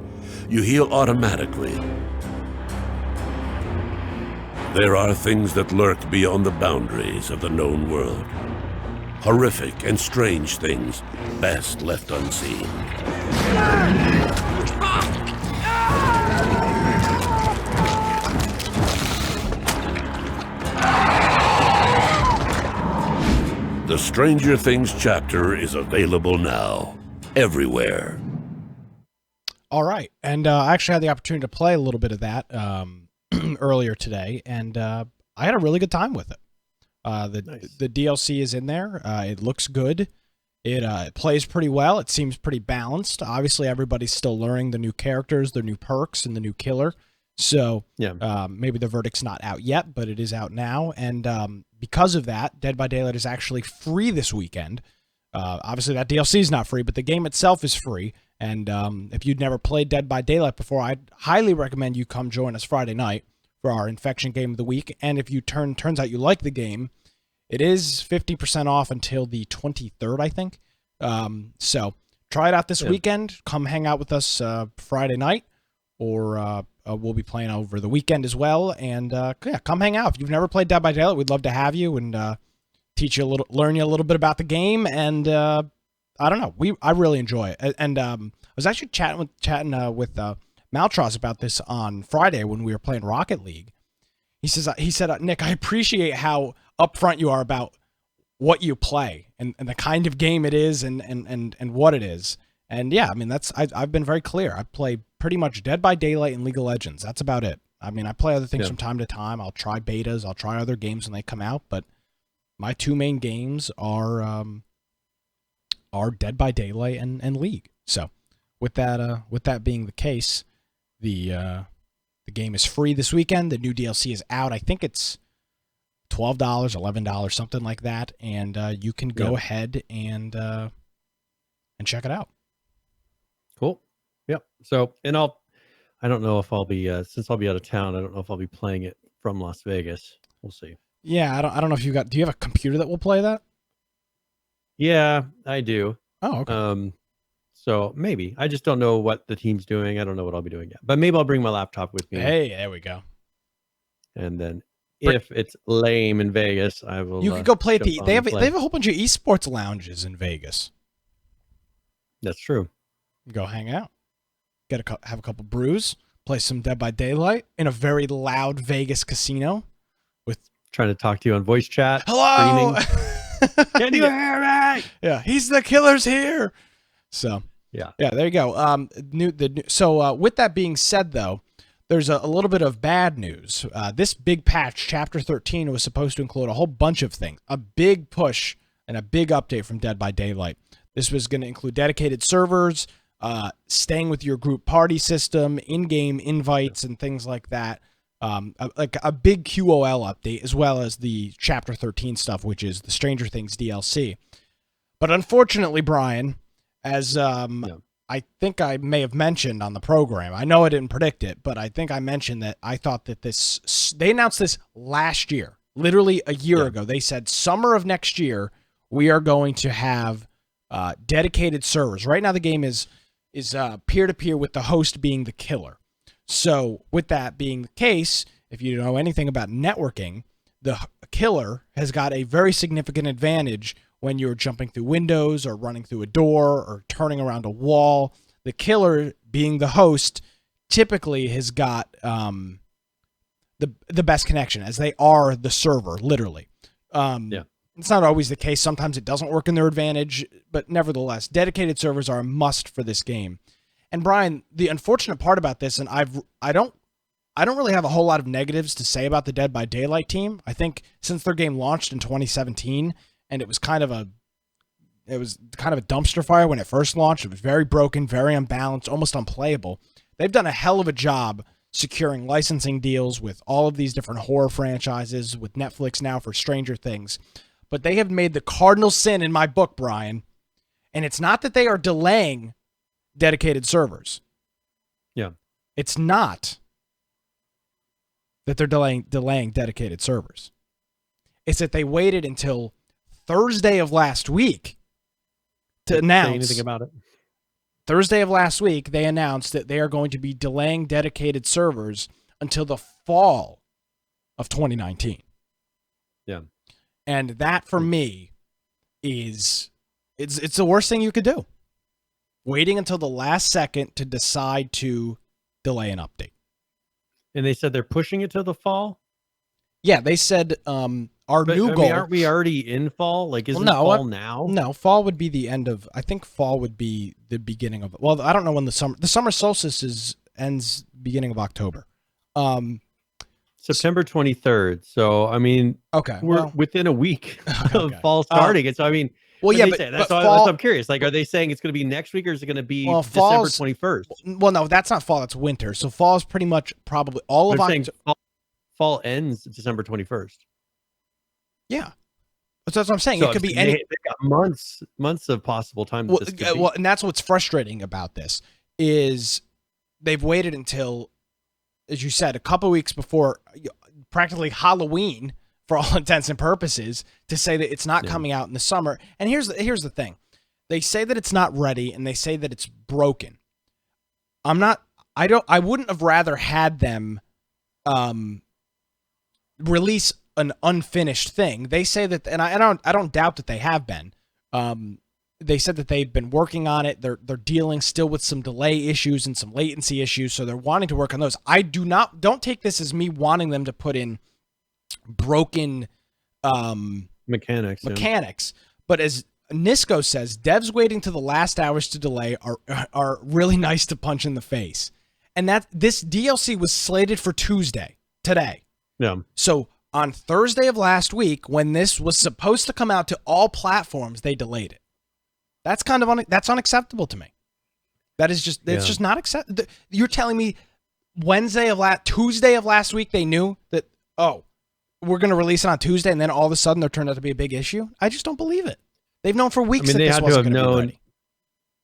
you heal automatically. There are things that lurk beyond the boundaries of the known world. Horrific and strange things, best left unseen. The Stranger Things chapter is available now, everywhere. All right, and I actually had the opportunity to play a little bit of that earlier today, and I had a really good time with it. The DLC is in there. It looks good. It plays pretty well. It seems pretty balanced. Obviously, everybody's still learning the new characters, the new perks, and the new killer. So maybe the verdict's not out yet, but it is out now. And because of that, Dead by Daylight is actually free this weekend. Obviously, that DLC is not free, but the game itself is free. And if you'd never played Dead by Daylight before, I'd highly recommend you come join us Friday night for our Infection Game of the Week. And if you turns out you like the game, it is 50% off until the 23rd, I think. So try it out this weekend. Come hang out with us Friday night, or we'll be playing over the weekend as well. And come hang out. If you've never played Dead by Daylight, we'd love to have you and teach you learn you a little bit about the game. And I don't know, I really enjoy it. And I was actually chatting with Maltros about this on Friday when we were playing Rocket League. He said, Nick, I appreciate how upfront you are about what you play and the kind of game it is and what it is. And yeah, I mean, I've been very clear. I play pretty much Dead by Daylight and League of Legends. That's about it. I mean, I play other things from time to time. I'll try betas. I'll try other games when they come out. But my 2 main games are are Dead by Daylight and League. So with that being the case, the game is free this weekend. The new DLC is out. I think it's $12, $11, something like that, and you can go ahead and check it out. Cool. Yep. So, and I don't know if I'll be since I'll be out of town. I don't know if I'll be playing it from Las Vegas. We'll see. Yeah, I don't know if do you have a computer that will play that? Yeah, I do. Oh, okay. So maybe. I just don't know what the team's doing. I don't know what I'll be doing yet. But maybe I'll bring my laptop with me. Hey, there we go. And then if it's lame in Vegas, I will. You could go play at they have a whole bunch of esports lounges in Vegas. That's true. Go hang out. Have a couple brews, play some Dead by Daylight in a very loud Vegas casino with trying to talk to you on voice chat. Hello. Can you hear me? Yeah, he's the killer's here. So yeah, there you go. So with that being said, though, there's a little bit of bad news. This big patch, Chapter 13, was supposed to include a whole bunch of things, a big push and a big update from Dead by Daylight. This was going to include dedicated servers, staying with your group party system, in-game invites, and things like that. Like a big QOL update, as well as the Chapter 13 stuff, which is the Stranger Things DLC. But unfortunately, Brian, as I think I may have mentioned on the program, I know I didn't predict it, but I think I mentioned that I thought that they announced this last year, literally a year ago. They said summer of next year, we are going to have dedicated servers. Right now, the game is peer-to-peer with the host being the killer. So with that being the case, if you know anything about networking, the killer has got a very significant advantage when you're jumping through windows or running through a door or turning around a wall. The killer, being the host, typically has got the best connection, as they are the server, literally. It's not always the case. Sometimes it doesn't work in their advantage, but nevertheless, dedicated servers are a must for this game. And Brian, the unfortunate part about this, and I don't really have a whole lot of negatives to say about the Dead by Daylight team. I think since their game launched in 2017, and it was kind of a dumpster fire when it first launched. It was very broken, very unbalanced, almost unplayable. They've done a hell of a job securing licensing deals with all of these different horror franchises, with Netflix now for Stranger Things. But they have made the cardinal sin in my book, Brian, and it's not that they are delaying dedicated servers. Yeah. It's not that they're delaying dedicated servers. It's that they waited until Thursday of last week to announce. Say anything about it? Thursday of last week, they announced that they are going to be delaying dedicated servers until the fall of 2019. Yeah. And that, for me, it's the worst thing you could do. Waiting until the last second to decide to delay an update. And they said they're pushing it to the fall? Yeah, they said our new goal. Aren't we already in fall? Like, isn't fall now? No, fall would be the end of. I think fall would be the beginning of. Well, I don't know when the summer solstice ends beginning of October. September 23rd. So I mean, okay, we're within a week of fall starting. And so I mean, well, yeah, that's why I'm curious. Like, are they saying it's going to be next week, or is it going to be December 21st? Well, no, that's not fall. That's winter. So fall is pretty much probably all of October. Fall ends December 21st. Yeah, that's what I'm saying. So it could be any. They've got months of possible time. Well, and that's what's frustrating about this is they've waited until, as you said, a couple weeks before practically Halloween, for all intents and purposes, to say that it's not coming out in the summer. And here's the thing: they say that it's not ready, and they say that it's broken. I wouldn't have rather had them release an unfinished thing. They say that, and I don't doubt that they have been. They said that they've been working on it. They're dealing still with some delay issues and some latency issues, so they're wanting to work on those. Don't take this as me wanting them to put in broken mechanics. But as Nisco says, devs waiting to the last hours to delay are really nice to punch in the face. And that this DLC was slated for today. Yeah. So on Thursday of last week, when this was supposed to come out to all platforms, they delayed it. That's that's unacceptable to me. That is just it's just not acceptable. You're telling me Tuesday of last week they knew that we're going to release it on Tuesday, and then all of a sudden there turned out to be a big issue? I just don't believe it. They've known for weeks that this wasn't going to be ready.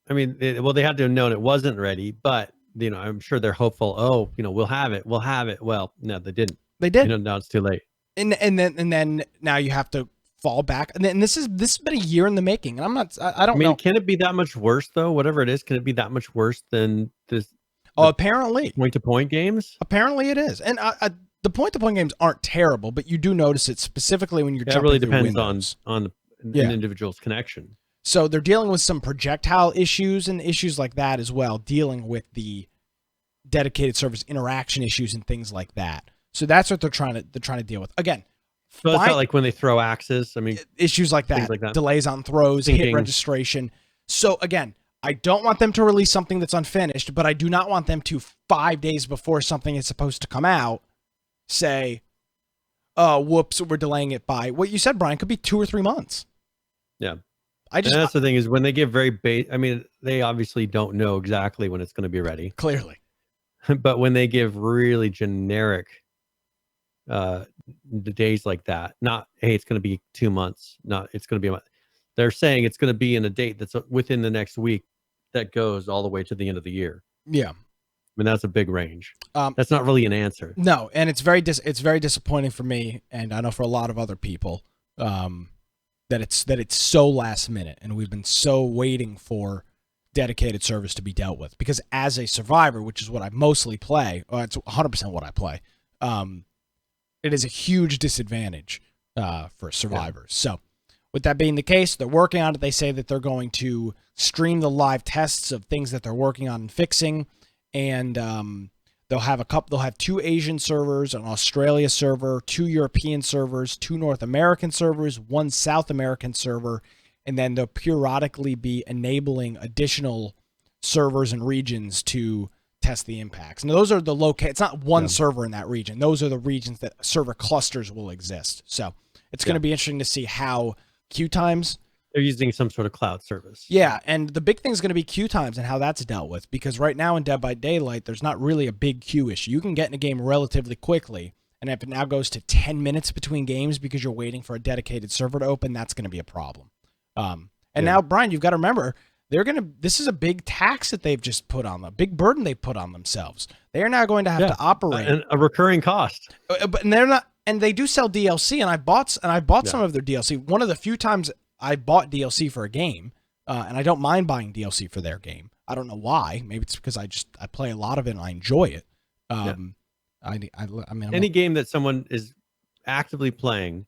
I mean, they had to have known it wasn't ready, but I'm sure they're hopeful. Oh, we'll have it. Well, no, they didn't. They did. Now it's too late. And then now you have to fall back. And then this has been a year in the making. And I don't know. Can it be that much worse though? Whatever it is, can it be that much worse than this? Oh, apparently. Point-to-point games? Apparently it is. And the point-to-point games aren't terrible, but you do notice it specifically when you're jumping through windows. It really depends on an individual's connection. So they're dealing with some projectile issues and issues like that as well, dealing with the dedicated service interaction issues and things like that. So that's what they're trying to deal with. Again, so it's not like when they throw axes. Issues like that, delays on throws, hit registration. So again, I don't want them to release something that's unfinished, but I do not want them to 5 days before something is supposed to come out say, "Oh, whoops, we're delaying it by," what you said, Brian, could be 2 or 3 months. Yeah. And that's the thing is when they give they obviously don't know exactly when it's going to be ready. Clearly. But when they give really generic days like that, not, hey, it's going to be 2 months, not it's going to be a month. They're saying it's going to be in a date that's within the next week that goes all the way to the end of the year. Yeah. That's a big range. That's not really an answer. No, and it's very disappointing for me, and I know for a lot of other people, that it's so last minute, and we've been so waiting for dedicated service to be dealt with. Because as a survivor, which is what I mostly play, it's 100% what I play, it is a huge disadvantage for survivors. So with that being the case, they're working on it. They say that they're going to stream the live tests of things that they're working on and fixing, and they'll have 2 Asian servers, an Australia server, 2 European servers, 2 North American servers, 1 South American server, and then they'll periodically be enabling additional servers and regions to test the impacts. Now, those are it's not one server in that region. Those are the regions that server clusters will exist. So it's going to be interesting to see how queue times. They're using some sort of cloud service. Yeah, and the big thing is going to be queue times and how that's dealt with, because right now in Dead by Daylight, there's not really a big queue issue. You can get in a game relatively quickly, and if it now goes to 10 minutes between games because you're waiting for a dedicated server to open, that's going to be a problem. Now, Brian, you've got to remember, this is a big tax that they've just put on them, a big burden they put on themselves. They are now going to have to operate. And a recurring cost. But they're not, and they do sell DLC, and I bought some of their DLC. One of the few times I bought DLC for a game, and I don't mind buying DLC for their game. I don't know why. Maybe it's because I play a lot of it and I enjoy it. Any game that someone is actively playing,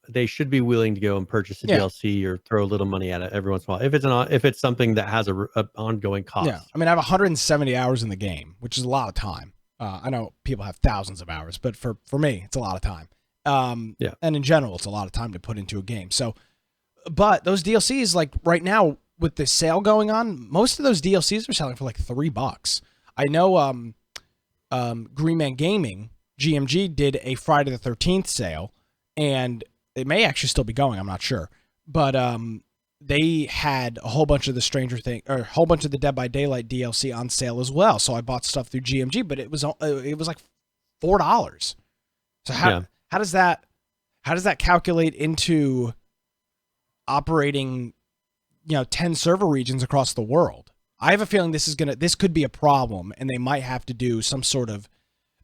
they should be willing to go and purchase a DLC or throw a little money at it every once in a while. If it's something that has a ongoing cost. Yeah, I have 170 hours in the game, which is a lot of time. I know people have thousands of hours, but for me, it's a lot of time. And in general, it's a lot of time to put into a game. So, but those DLCs, like right now with the sale going on, most of those DLCs are selling for like $3. I know Green Man Gaming, GMG, did a Friday the 13th sale, and it may actually still be going, I'm not sure. But they had a whole bunch of a whole bunch of the Dead by Daylight DLC on sale as well. So I bought stuff through GMG, but it was like $4. So how does that calculate into operating, 10 server regions across the world? I have a feeling this could be a problem, and they might have to do some sort of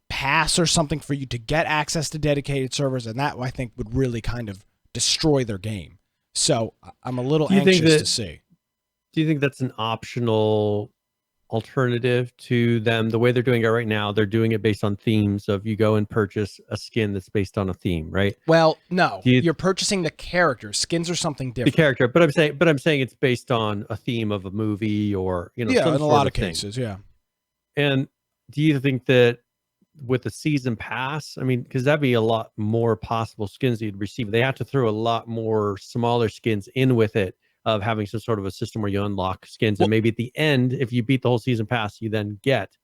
pass or something for you to get access to dedicated servers, and that I think would really kind of destroy their game. So I'm a little anxious to see. Do you think that's an optional alternative to them? The way they're doing it right now, they're doing it based on themes of you go and purchase a skin that's based on a theme, right? Well, no, you're purchasing the character. Skins are something different. The character, but I'm saying it's based on a theme of a movie or some in a lot of thing. cases, yeah. And do you think that with the season pass, because that'd be a lot more possible skins you'd receive. They have to throw a lot more smaller skins in with it, of having some sort of a system where you unlock skins, and maybe at the end, if you beat the whole season pass, you then get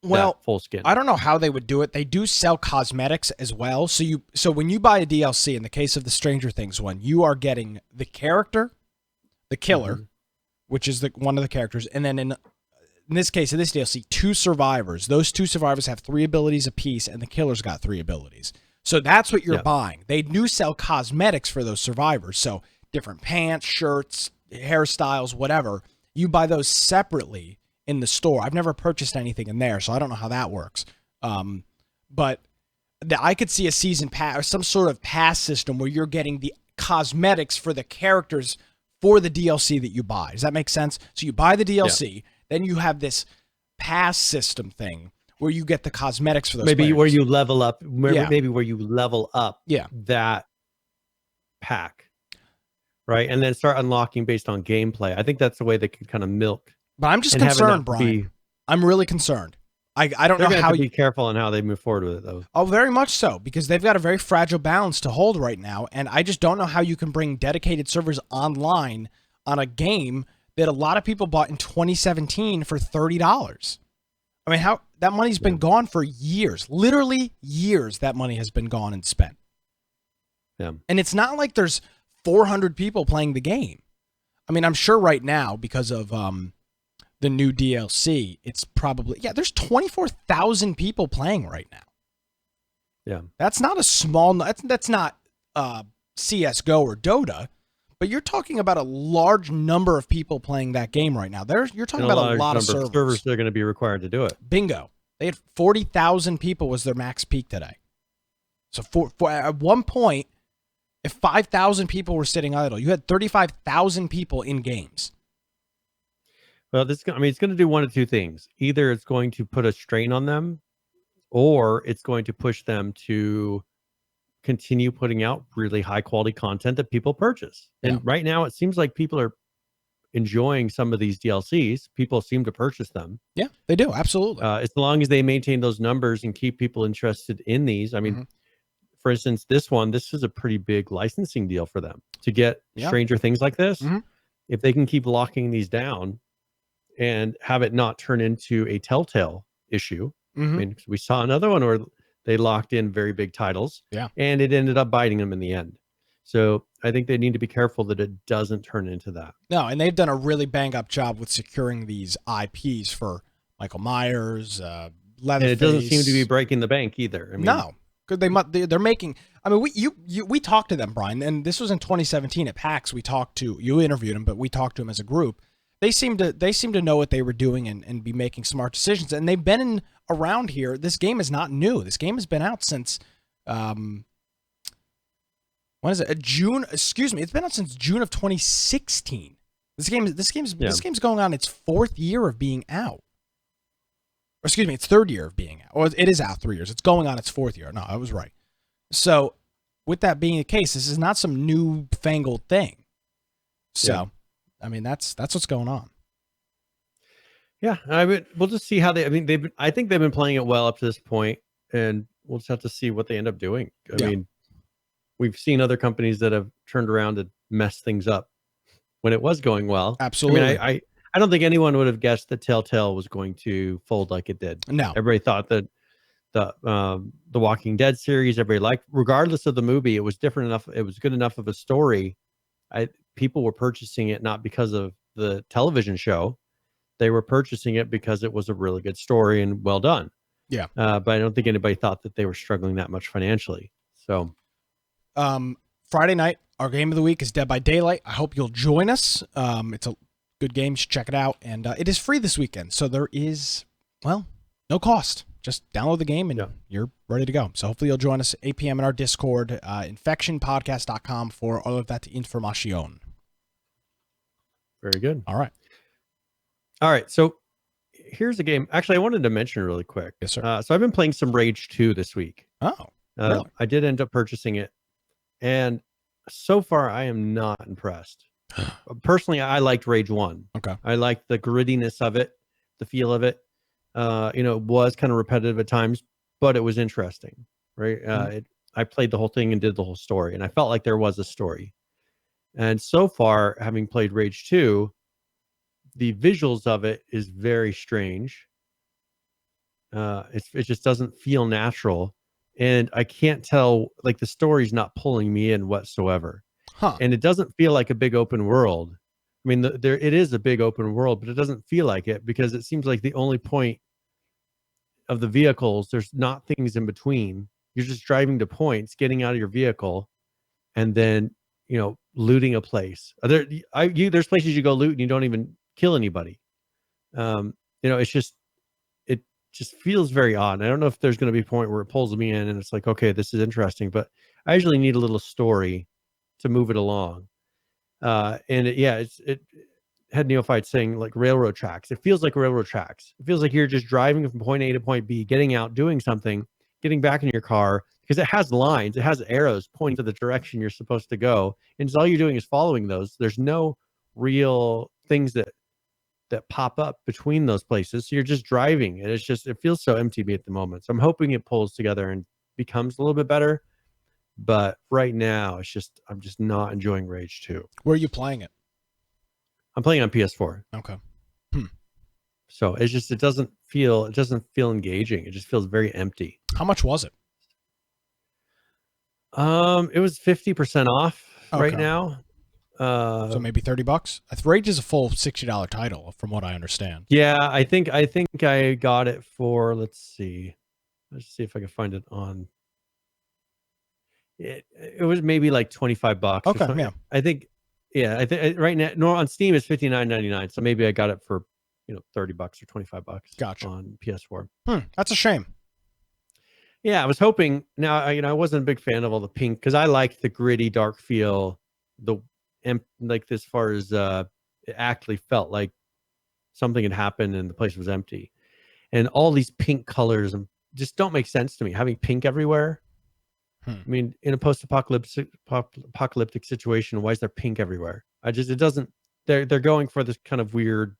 that full skin. I don't know how they would do it. They do sell cosmetics as well. So when you buy a DLC, in the case of the Stranger Things one, you are getting the character, the killer, which is one of the characters, and then in this case, in this DLC, 2 survivors. Those 2 survivors have 3 abilities apiece, and the killer's got 3 abilities. So that's what you're buying. They do sell cosmetics for those survivors. So different pants, shirts, hairstyles, whatever. You buy those separately in the store. I've never purchased anything in there, so I don't know how that works. But I could see a season pass or some sort of pass system where you're getting the cosmetics for the characters for the DLC that you buy. Does that make sense? So you buy the DLC, then you have this pass system thing where you get the cosmetics for those maybe players. where you level up, maybe where you level up that pack, right? And then start unlocking based on gameplay. I think that's the way they can kind of milk. But I'm just concerned, Brian. I'm really concerned. I don't know how you be careful on how they move forward with it, though. Oh, very much so, because they've got a very fragile balance to hold right now, and I just don't know how you can bring dedicated servers online on a game that a lot of people bought in 2017 for $30. I mean, how that money's been gone for years, literally years. That money has been gone and spent. Yeah, and it's not like there's 400 people playing the game. I mean, I'm sure right now because of the new DLC, it's probably there's 24,000 people playing right now. Yeah, that's not a small. That's not CS:GO or Dota, but you're talking about a large number of people playing that game right now. You're talking about a lot of servers. They're going to be required to do it. Bingo. They had 40,000 people was their max peak today. So for at one point, if 5,000 people were sitting idle, you had 35,000 people in games. Well, it's going to do one of 2 things. Either it's going to put a strain on them, or it's going to push them to continue putting out really high quality content that people purchase. And right now, it seems like people are enjoying some of these DLCs. People seem to purchase them. Yeah, they do. Absolutely. As long as they maintain those numbers and keep people interested in these. I mean, for instance, this is a pretty big licensing deal for them to get Stranger Things like this. If they can keep locking these down and have it not turn into a Telltale issue. I mean, we saw another one where they locked in very big titles, and it ended up biting them in the end. So I think they need to be careful that it doesn't turn into that. No, and they've done a really bang-up job with securing these IPs for Michael Myers, Leatherface. And it doesn't seem to be breaking the bank either. I mean, no, because they're making. I mean, we talked to them, Brian, and this was in 2017 at PAX. You interviewed them, but we talked to them as a group. They seem to know what they were doing and be making smart decisions. And they've been around here. This game is not new. This game has been out since when is it? June. Excuse me. It's been out since June of 2016. This game's going on its 4th year of being out. Or excuse me, its 3rd year of being out. Or it is out 3 years. It's going on its 4th year. No, I was right. So, with that being the case, this is not some new-fangled thing. So, I mean, that's what's going on. Yeah, we'll just see how they. I mean, I think they've been playing it well up to this point, and we'll just have to see what they end up doing. I mean, we've seen other companies that have turned around and messed things up when it was going well. Absolutely. I mean, I don't think anyone would have guessed that Telltale was going to fold like it did. No, everybody thought that the Walking Dead series, everybody liked, regardless of the movie, it was different enough. It was good enough of a story. People were purchasing it not because of the television show. They were purchasing it because it was a really good story and well done. Yeah. But I don't think anybody thought that they were struggling that much financially. So, Friday night, our game of the week is Dead by Daylight. I hope you'll join us. It's a good game. You should check it out. And it is free this weekend. So there is, no cost. Just download the game and you're ready to go. So hopefully you'll join us at 8 p.m. in our Discord, infectionpodcast.com for all of that information. Very good. All right. So here's a game. Actually, I wanted to mention really quick. Yes, sir. So I've been playing some Rage 2 this week. Oh, really? I did end up purchasing it. And so far, I am not impressed. Personally, I liked Rage 1. Okay. I liked the grittiness of it, the feel of it. It was kind of repetitive at times, but it was interesting, right? I played the whole thing and did the whole story, and I felt like there was a story. And so far, having played Rage 2, the visuals of it is very strange. It just doesn't feel natural, and I can't tell, like, the story's not pulling me in whatsoever. Huh. And it doesn't feel like a big open world. I mean, it is a big open world, but it doesn't feel like it because it seems like the only point of the vehicles, there's not things in between. You're just driving to points, getting out of your vehicle, and then looting a place. There's places you go loot and you don't even kill anybody. It's just it just feels very odd. I don't know if there's going to be a point where it pulls me in and it's like, okay, this is interesting, but I usually need a little story to move it along. It had Neophyte saying like railroad tracks. It feels like railroad tracks. It feels like you're just driving from point A to point B, getting out, doing something, getting back in your car, because it has lines, it has arrows pointing to the direction you're supposed to go. And so all you're doing is following those. There's no real things that pop up between those places. So you're just driving. And it feels so empty to me at the moment. So I'm hoping it pulls together and becomes a little bit better. But right now, I'm just not enjoying Rage 2. Where are you playing it? I'm playing on PS4. Okay. So it doesn't feel engaging. It just feels very empty. How much was it? It was 50% off right now. So maybe $30. Rage is a full $60 title, from what I understand. Yeah, I think I got it for. Let's see if I can find it on. It was maybe like $25. Okay, yeah. I think right now, no, on Steam it's $59.99. So maybe I got it for $30 or $25. Gotcha. On PS4. That's a shame. Yeah, I was hoping. Now, I wasn't a big fan of all the pink because I liked the gritty, dark feel. Like as far as it actually felt like something had happened and the place was empty, and all these pink colors just don't make sense to me. Having pink everywhere. I mean, in a post-apocalyptic situation, why is there pink everywhere? It doesn't. They're going for this kind of weird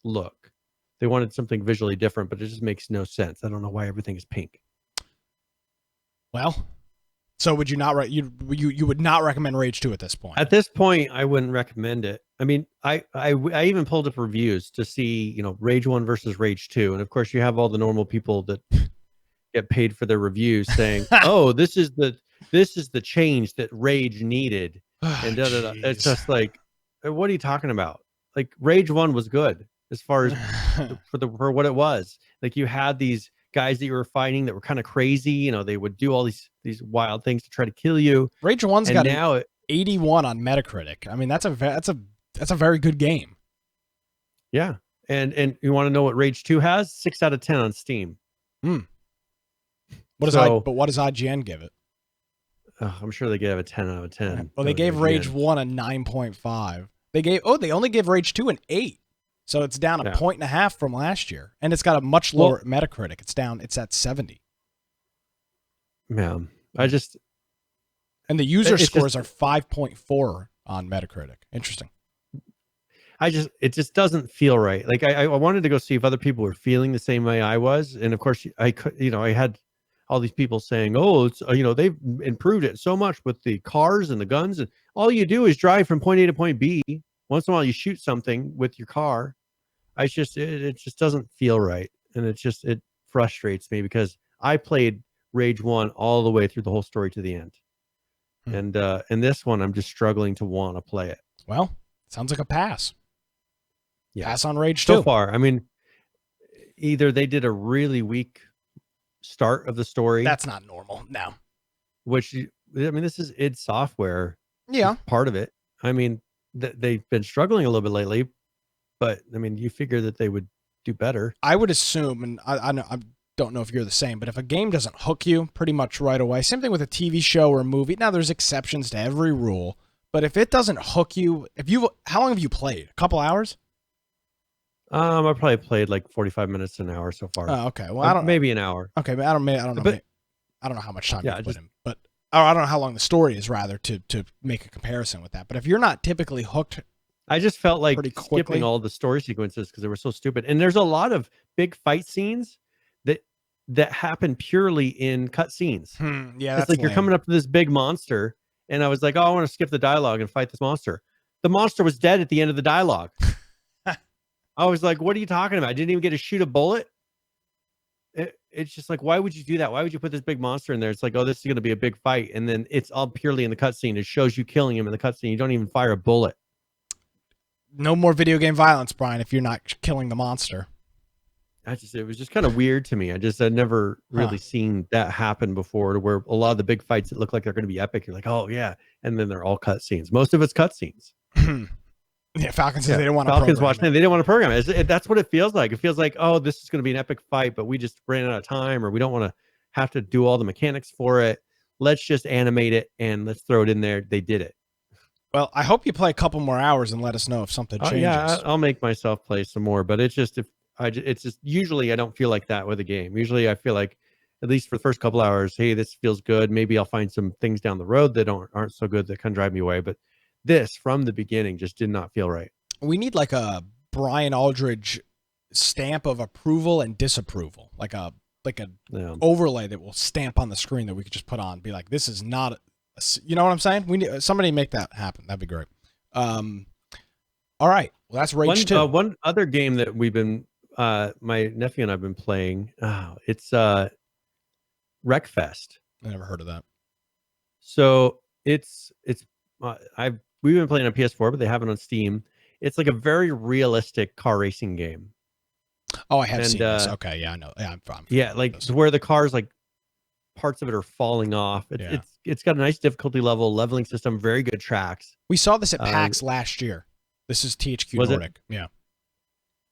look. They wanted something visually different, but it just makes no sense. I don't know why everything is pink. Well, so would you not you would not recommend Rage 2 at this point? At this point, I wouldn't recommend it. I mean, I even pulled up reviews to see, Rage 1 versus Rage 2, and of course, you have all the normal people that get paid for their reviews saying, "Oh, this is the change that Rage needed," and da, da, da. It's just like, what are you talking about? Like, Rage 1 was good as far as for what it was. Like, you had these guys that you were fighting that were kind of crazy. They would do all these wild things to try to kill you. Rage 1's got now 81 on Metacritic. I mean, that's a very good game. Yeah, and you want to know what Rage 2 has? 6 out of 10 on Steam. What does IGN give it? I'm sure they gave a 10 out of 10. Well, they gave Rage 1 a 9.5. They only gave Rage 2 an 8. So it's down a point and a half from last year. And it's got a much lower Metacritic. It's at 70. Yeah. And the user scores are 5.4 on Metacritic. Interesting. It just doesn't feel right. Like I wanted to go see if other people were feeling the same way I was. And of course I had all these people saying, "Oh, it's they've improved it so much with the cars and the guns, and all you do is drive from point A to point B. Once in a while you shoot something with your car." It just doesn't feel right, and it frustrates me because I played Rage 1 all the way through the whole story to the end, and this one I'm just struggling to want to play it. Well, sounds like a pass. Yeah. Pass on Rage 2. So far, I mean, either they did a really weak start of the story. That's not normal. No. This is id Software. Yeah. Part of it. I mean, they've been struggling a little bit lately, but I mean, you figure that they would do better. I would assume, and I don't know if you're the same, but if a game doesn't hook you pretty much right away, same thing with a TV show or a movie. Now, there's exceptions to every rule, but if it doesn't hook you, how long have you played? A couple hours? I probably played like 45 minutes to an hour so far. Oh, okay. Well, I don't maybe an hour. Okay, but I don't know. But, I don't know how much time you've put in, but I don't know how long the story is, rather, to make a comparison with that. But if you're not typically hooked, I just felt like skipping all the story sequences because they were so stupid. And there's a lot of big fight scenes that happen purely in cutscenes. Yeah, it's like lame. You're coming up to this big monster, and I was like, "Oh, I want to skip the dialogue and fight this monster." The monster was dead at the end of the dialogue. I was like, "What are you talking about? I didn't even get to shoot a bullet." It's just like, why would you do that? Why would you put this big monster in there? It's like, oh, this is going to be a big fight, and then it's all purely in the cutscene. It shows you killing him in the cutscene. You don't even fire a bullet. no more video game violence, Brian, if you're not killing the monster. It was just kind of weird to me. I'd never really seen that happen before, to where a lot of the big fights that look like they're going to be epic, you're like, oh yeah, and then they're all cutscenes. Most of it's cutscenes. Yeah, Falcon says they didn't want to Falcons program watching it. They didn't want to program it. That's what it feels like. It feels like, oh, this is going to be an epic fight, but we just ran out of time, or we don't want to have to do all the mechanics for it. Let's just animate it and let's throw it in there. They did it. Well, I hope you play a couple more hours and let us know if something changes. Yeah, I'll make myself play some more, but it's just usually I don't feel like that with a game. Usually I feel like, at least for the first couple hours, hey, this feels good. Maybe I'll find some things down the road that aren't so good that can drive me away. But this from the beginning just did not feel right. We need like a Brian Aldridge stamp of approval and disapproval, like a overlay that will stamp on the screen that we could just put on, be like, this is not, you know what I'm saying? We need somebody to make that happen. That'd be great. All right. Well, that's Rage 2. One other game that we've been, my nephew and I've been playing. It's Wreckfest. I never heard of that. So we've been playing on PS4, but they have it on Steam. It's like a very realistic car racing game. Oh, I have seen this. Okay, yeah, I know. Yeah, I'm fine. Yeah, like where the cars, like parts of it are falling off. It's got a nice difficulty level, leveling system, very good tracks. We saw this at PAX last year. This is THQ Nordic. Yeah.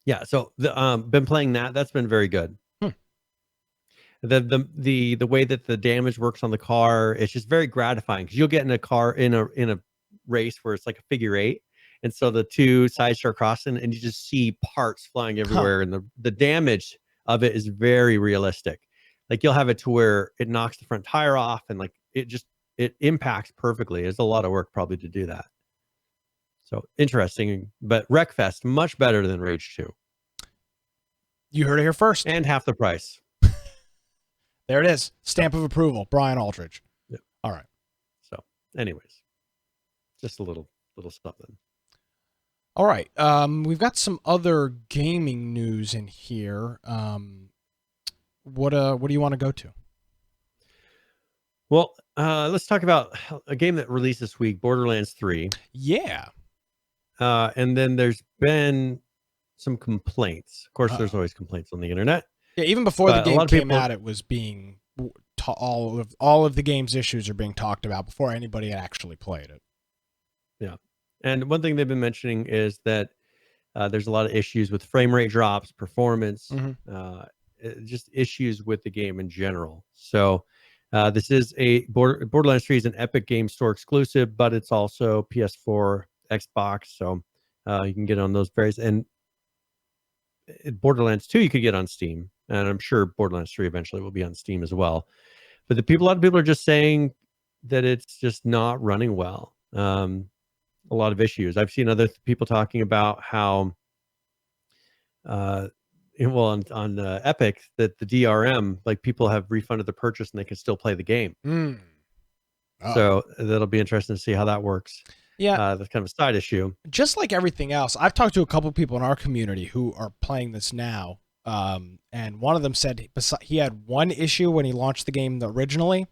Yeah, so been playing that. That's been very good. The way that the damage works on the car, it's just very gratifying, because you'll get in a car in a race where it's like a figure 8, and so the two sides start crossing and you just see parts flying everywhere, and the damage of it is very realistic. Like you'll have it to where it knocks the front tire off, and like it impacts perfectly. It's a lot of work probably to do that. So interesting, but Wreckfest much better than Rage 2. You heard it here first, and half the price. There it is. Stamp of approval, Brian Aldridge. Yep. All right. So, anyways, just a little something. All right. We've got some other gaming news in here. What do you want to go to? Well, let's talk about a game that released this week, Borderlands 3. Yeah. And then there's been some complaints. Of course, there's always complaints on the internet. Yeah, even before the game came out, it was being all of the game's issues are being talked about before anybody had actually played it. Yeah, and one thing they've been mentioning is that there's a lot of issues with frame rate drops, performance, just issues with the game in general. So this is Borderlands 3 is an Epic Game Store exclusive, but it's also PS4, Xbox, so you can get on those various. And Borderlands 2 you could get on Steam, and I'm sure Borderlands 3 eventually will be on Steam as well. But a lot of people are just saying that it's just not running well. A lot of issues. I've seen other people talking about how, on Epic, that the DRM, like people have refunded the purchase and they can still play the game. So that'll be interesting to see how that works. Yeah, that's kind of a side issue. Just like everything else, I've talked to a couple people in our community who are playing this now, and one of them said he had one issue when he launched the game originally,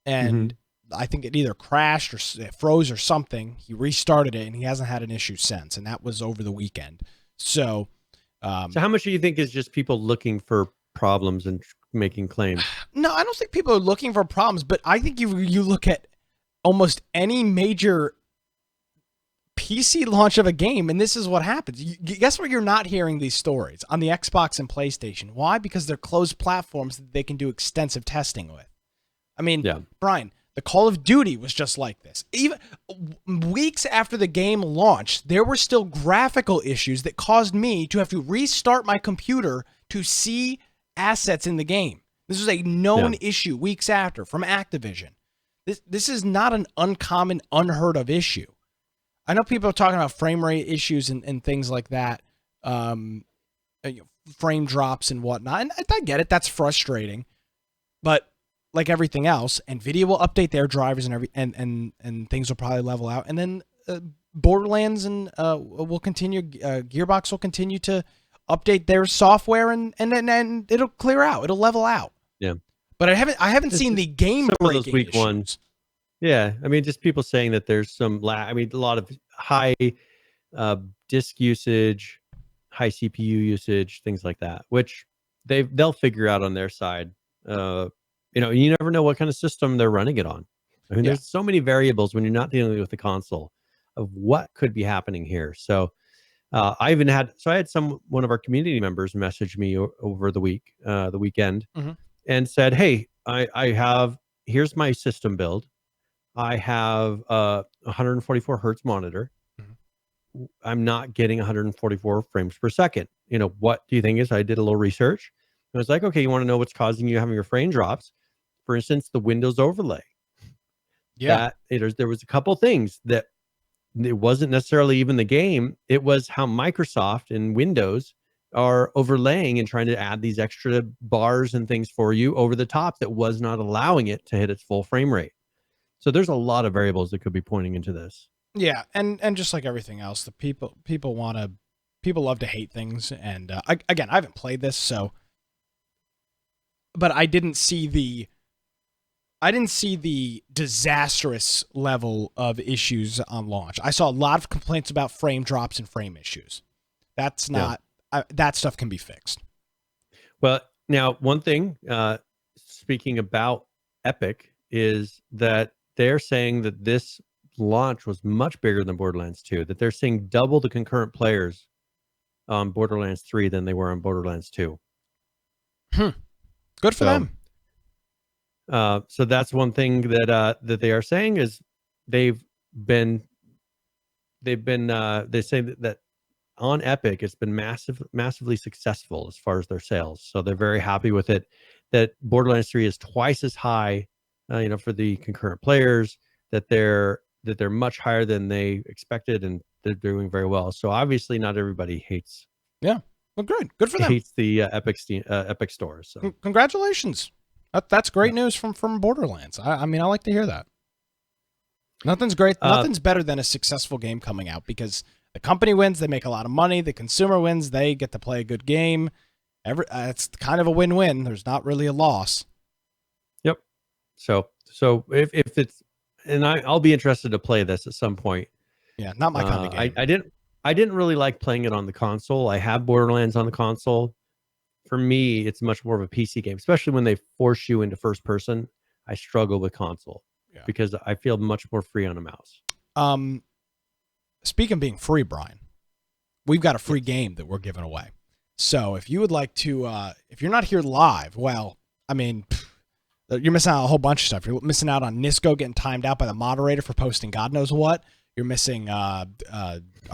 and I think it either crashed or it froze or something. He restarted it, and he hasn't had an issue since, and that was over the weekend. So how much do you think is just people looking for problems and making claims? No, I don't think people are looking for problems, but I think you look at almost any major PC launch of a game, and this is what happens. Guess where you're not hearing these stories? On the Xbox and PlayStation. Why? Because they're closed platforms that they can do extensive testing with. I mean, Brian, the Call of Duty was just like this. Even weeks after the game launched, there were still graphical issues that caused me to have to restart my computer to see assets in the game. This was a known issue weeks after from Activision. This is not an uncommon, unheard of issue. I know people are talking about frame rate issues and things like that, frame drops and whatnot. And I get it. That's frustrating. But like everything else, NVIDIA will update their drivers and things will probably level out. And then Borderlands and will continue. Gearbox will continue to update their software and it'll clear out. It'll level out. Yeah. But I haven't seen the game breaking week ones. Yeah, I mean, just people saying that there's some a lot of high disk usage, high CPU usage, things like that, which they'll figure out on their side. You never know what kind of system they're running it on. I mean, there's so many variables when you're not dealing with the console of what could be happening here. So I had one of our community members message me over the weekend, and said, "Hey, here's my system build. I have a 144 hertz monitor. I'm not getting 144 frames per second. What do you think is?" I did a little research. I was like, "Okay, you want to know what's causing you having your frame drops? For instance, the Windows overlay." Yeah, there was a couple things that it wasn't necessarily even the game. It was how Microsoft and Windows are overlaying and trying to add these extra bars and things for you over the top that was not allowing it to hit its full frame rate. So there's a lot of variables that could be pointing into this. Yeah, and just like everything else, the people love to hate things, and again, I haven't played this, but I didn't see the disastrous level of issues on launch. I saw a lot of complaints about frame drops and frame issues. That's not that stuff can be fixed. Well, now one thing, speaking about Epic, is that they're saying that this launch was much bigger than Borderlands 2, that they're seeing double the concurrent players on Borderlands 3 than they were on Borderlands 2. Good for them. So that's one thing that they are saying is they say that on Epic it's been massively successful as far as their sales. So they're very happy with it. That Borderlands 3 is twice as high, for the concurrent players. That they're much higher than they expected, and they're doing very well. So obviously, not everybody hates. Yeah, well, good for them. Hates the Epic Store. So congratulations. That's great news from Borderlands. I mean, I like to hear that. Nothing's great. Nothing's better than a successful game coming out, because the company wins, they make a lot of money. The consumer wins, they get to play a good game. It's kind of a win-win. There's not really a loss. Yep. So if it's, and I'll be interested to play this at some point. Yeah, not my kind of game. I didn't really like playing it on the console. I have Borderlands on the console. For me, it's much more of a PC game, especially when they force you into first person. I struggle with console because I feel much more free on a mouse. Speaking of being free, Brian, we've got a free game that we're giving away. So if you would like to, if you're not here live, well, I mean, you're missing out on a whole bunch of stuff. You're missing out on Nisco getting timed out by the moderator for posting God knows what. You're missing our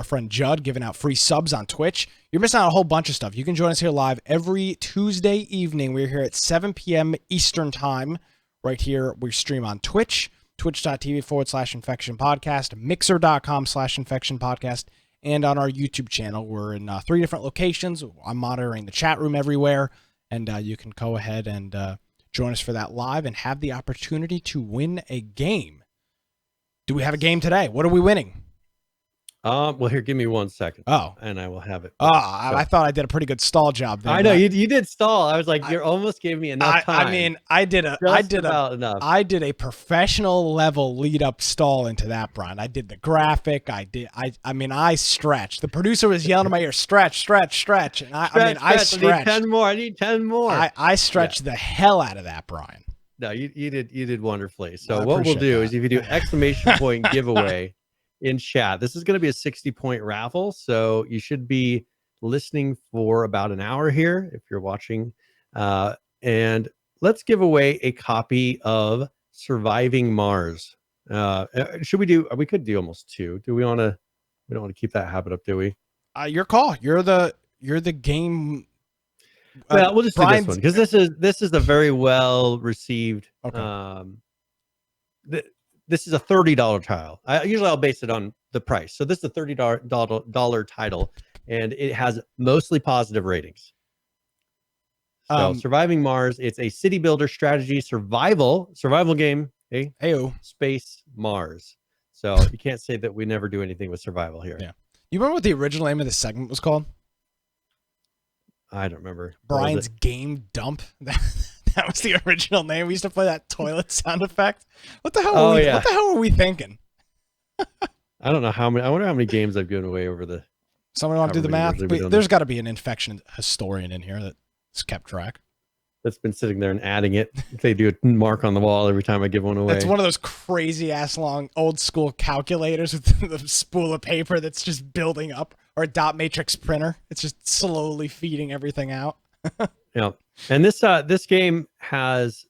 friend Judd giving out free subs on Twitch. You're missing out on a whole bunch of stuff. You can join us here live every Tuesday evening. We're here at 7 p.m. Eastern time. Right here, we stream on Twitch, twitch.tv/Infection Podcast, mixer.com/Infection Podcast, and on our YouTube channel. We're in 3 different locations. I'm monitoring the chat room everywhere, and you can go ahead and join us for that live and have the opportunity to win a game. Do we have a game today? What are we winning? Well, here, give me 1 second. Oh. And I will have it. I thought I did a pretty good stall job there. I know you did stall. I was like, you almost gave me enough time. I mean, I did a professional level lead up stall into that, Brian. I did the graphic. I stretched. The producer was yelling in my ear, stretch. And I stretched. I need 10 more. I stretched the hell out of that, Brian. No, you did wonderfully. So what we'll do is if you do exclamation point giveaway in chat, this is going to be a 60-point raffle. So you should be listening for about an hour here if you're watching. And let's give away a copy of Surviving Mars. We could do almost 2. We don't want to keep that habit up, do we? Your call. You're the game. Well, we'll just do this one because this is a very well received. Okay. This is a $30 title. Usually I'll base it on the price. So this is a $30 title, and it has mostly positive ratings. So Surviving Mars, it's a city builder strategy survival game. Hey, Space Mars. So you can't say that we never do anything with survival here. Yeah. You remember what the original name of this segment was called? I don't remember. Brian's Game Dump. That was the original name. We used to play that toilet sound effect. What the hell? What the hell were we thinking? I don't know how many. I wonder how many games I've given away over the. Somebody want to do the math? However many years we've been doing There's got to be an infection historian in here that's kept track. That's been sitting there and adding it. They do a mark on the wall every time I give one away. That's one of those crazy ass long old school calculators with the spool of paper that's just building up, or a dot matrix printer. It's just slowly feeding everything out. Yeah, and this game has,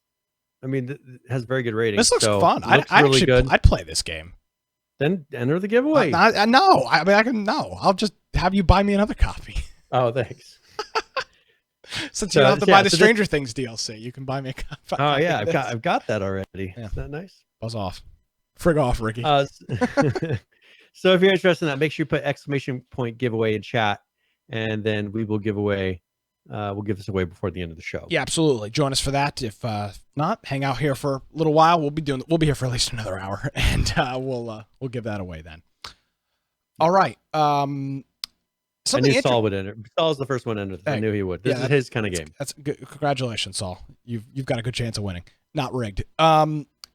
I mean, has very good ratings. This looks so fun. It looks really good. I'd play this game. Then enter the giveaway. No, I mean I can no. I'll just have you buy me another copy. Oh, thanks. Since you don't have to buy the Stranger Things DLC, you can buy me a copy. Oh yeah, I've got that already. Yeah. Is that nice? Buzz off. Frig off, Ricky. So if you're interested in that, make sure you put ! giveaway in chat, and then we will give away. We'll give this away before the end of the show. Yeah, absolutely. Join us for that. If not, hang out here for a little while. We'll be here for at least another hour, and we'll give that away then. All right. I knew Saul would enter. Saul's the first one to enter. I knew he would. This is his kind of game. That's good. Congratulations, Saul. You've got a good chance of winning. Not rigged.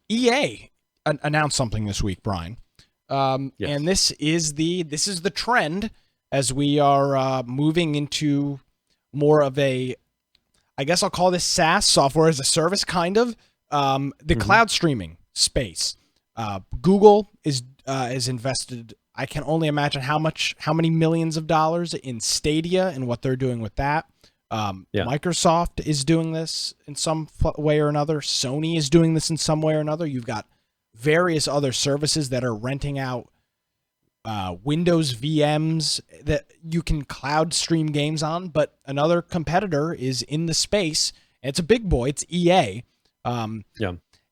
EA announced something this week, Brian. Yes. And this is the trend as we are moving into more of a, I guess I'll call this SaaS, software as a service, kind of the cloud streaming space. Google is invested. I can only imagine how many millions of dollars in Stadia and what they're doing with that. Microsoft is doing this in some way or another. Sony is doing this in some way or another. You've got various other services that are renting out Windows VMs that you can cloud stream games on, but another competitor is in the space. It's a big boy. It's EA.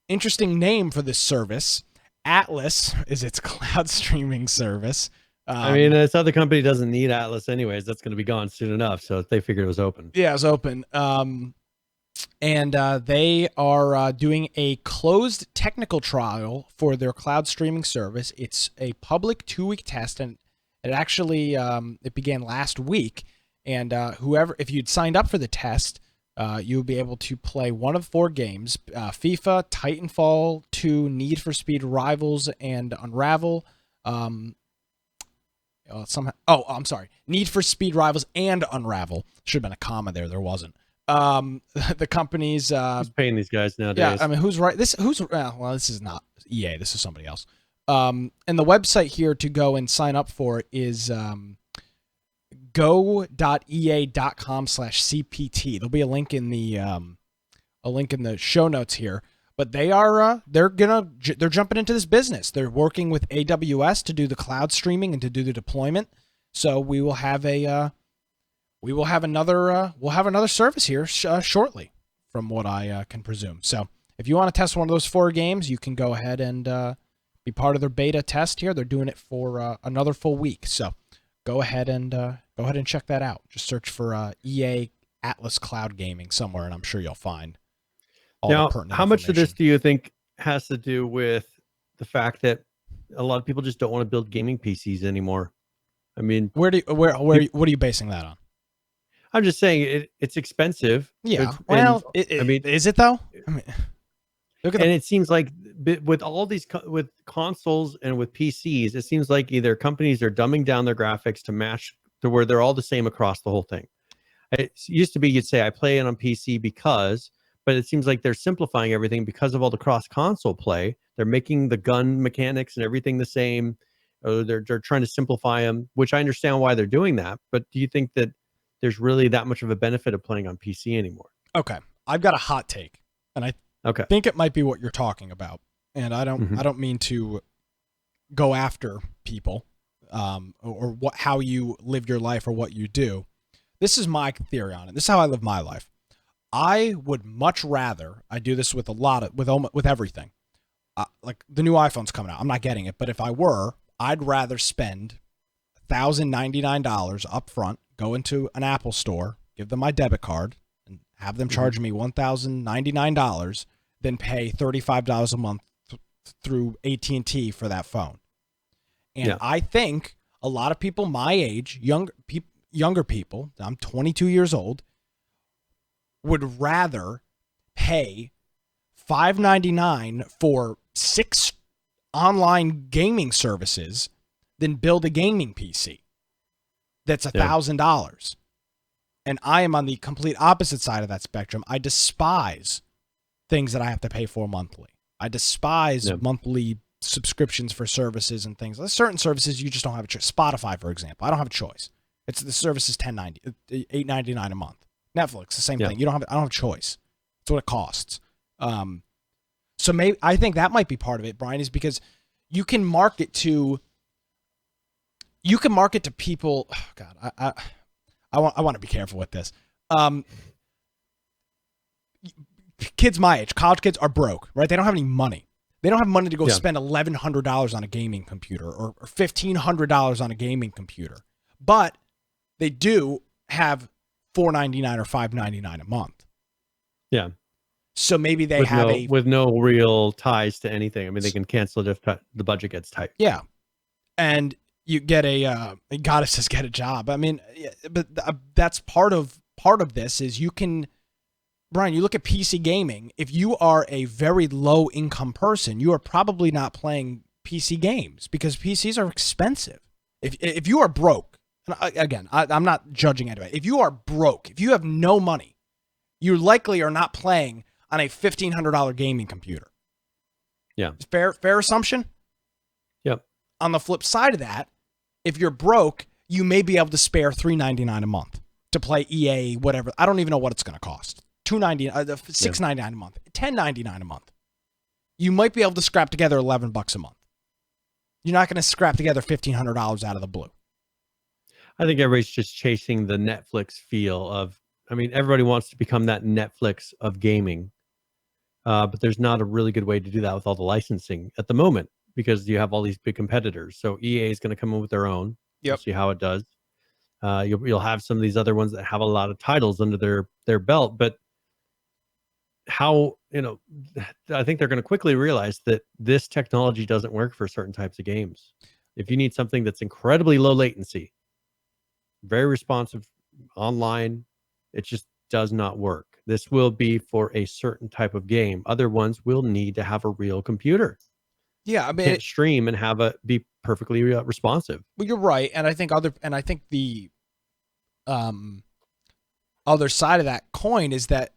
Interesting name for this service. Atlas is its cloud streaming service. I mean, this other company doesn't need Atlas anyways. That's going to be gone soon enough. So they figured it was open. Yeah, it was open. And they are doing a closed technical trial for their cloud streaming service. It's a public 2-week test, and it actually it began last week. And if you'd signed up for the test, you'll be able to play one of 4 games: FIFA, Titanfall 2, Need for Speed Rivals, and Unravel. I'm sorry. Need for Speed Rivals and Unravel. Should have been a comma there. There wasn't. The company's who's paying these guys nowadays? Yeah, I mean, who's right? This is not EA. This is somebody else. And the website here to go and sign up for is go.ea.com/CPT. There'll be a link in the show notes here. But they're jumping into this business. They're working with AWS to do the cloud streaming and to do the deployment. So we will have another service here shortly, from what I can presume. So if you want to test one of those 4 games, you can go ahead and be part of their beta test here. They're doing it for another full week. So go ahead and check that out. Just search for EA Atlas Cloud Gaming somewhere, and I'm sure you'll find all the pertinent how much of this do you think has to do with the fact that a lot of people just don't want to build gaming PCs anymore? I mean, what are you basing that on? I'm just saying it's expensive. Yeah. Is it though? I mean, it seems like with all these with consoles and with PCs, it seems like either companies are dumbing down their graphics to match to where they're all the same across the whole thing. It used to be you'd say I play it on PC because, but it seems like they're simplifying everything because of all the cross console play. They're making the gun mechanics and everything the same. Or they're trying to simplify them, which I understand why they're doing that. But do you think that there's really that much of a benefit of playing on PC anymore? Okay, I've got a hot take, and I think it might be what you're talking about. And I don't mean to go after people or how you live your life or what you do. This is my theory on it. This is how I live my life. I would much rather, I do this with with everything. Like the new iPhone's coming out. I'm not getting it, but if I were, I'd rather spend $1,099 up front, go into an Apple store, give them my debit card, and have them charge me $1,099 than pay $35 a month through AT&T for that phone. And I think a lot of people my age, younger people, I'm 22 years old, would rather pay $5.99 for 6 online gaming services than build a gaming PC that's $1,000. And I am on the complete opposite side of that spectrum. I despise things that I have to pay for monthly. I despise monthly subscriptions for services and things. There's certain services you just don't have a choice. Spotify, for example, I don't have a choice. The service is $8.99 a month. Netflix, the same thing. I don't have a choice. It's what it costs. So maybe I think that might be part of it, Brian, is because you can market to people. Oh God, I want to be careful with this. Kids my age, college kids, are broke, right? They don't have any money. They don't have money to go spend $1,100 on a gaming computer or $1,500 on a gaming computer, but they do have $4.99 or $5.99 a month. Yeah. So maybe they with no real ties to anything. I mean, they can cancel it if the budget gets tight. Yeah, and you get a goddess says get a job. I mean, but that's part of this is you can, Brian. You look at PC gaming. If you are a very low income person, you are probably not playing PC games because PCs are expensive. If you are broke, again, I'm not judging anybody. If you are broke, if you have no money, you likely are not playing on a $1,500 gaming computer. Yeah. Fair assumption? Yep. On the flip side of that, if you're broke, you may be able to spare $3.99 a month to play EA, whatever. I don't even know what it's going to cost. $6.99 a month, $10.99 a month. You might be able to scrap together $11 a month. You're not going to scrap together $1,500 out of the blue. I think everybody's just chasing the Netflix feel of, I mean, everybody wants to become that Netflix of gaming. But there's not a really good way to do that with all the licensing at the moment because you have all these big competitors. So EA is going to come in with their own. Yep. We'll see how it does. You'll have some of these other ones that have a lot of titles under their belt, but how, I think they're going to quickly realize that this technology doesn't work for certain types of games. If you need something that's incredibly low latency, very responsive online, it just does not work. This will be for a certain type of game. Other ones will need to have a real computer. Yeah, I mean, can't stream and have it be perfectly responsive. Well, you're right, and I think the other side of that coin is that,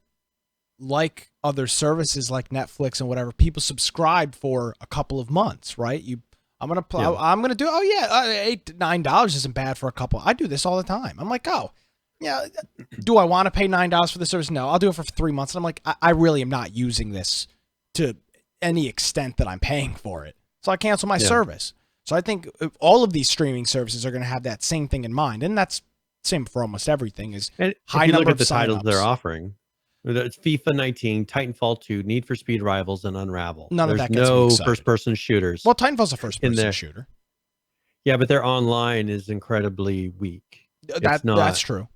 like other services like Netflix and whatever, people subscribe for a couple of months, right? I'm gonna do. Oh yeah, $8-9 isn't bad for a couple. I do this all the time. I'm like, oh. Yeah, do I want to pay $9 for the service? No, I'll do it for 3 months. And I'm like, I really am not using this to any extent that I'm paying for it. So I cancel my service. So I think all of these streaming services are going to have that same thing in mind. And that's same for almost everything is high number of signups. If you look at the titles they're offering, it's FIFA 19, Titanfall 2, Need for Speed Rivals, and Unravel. None of that gets me excited. First-person shooters. Well, Titanfall's a first-person shooter. Yeah, but their online is incredibly weak. That's true.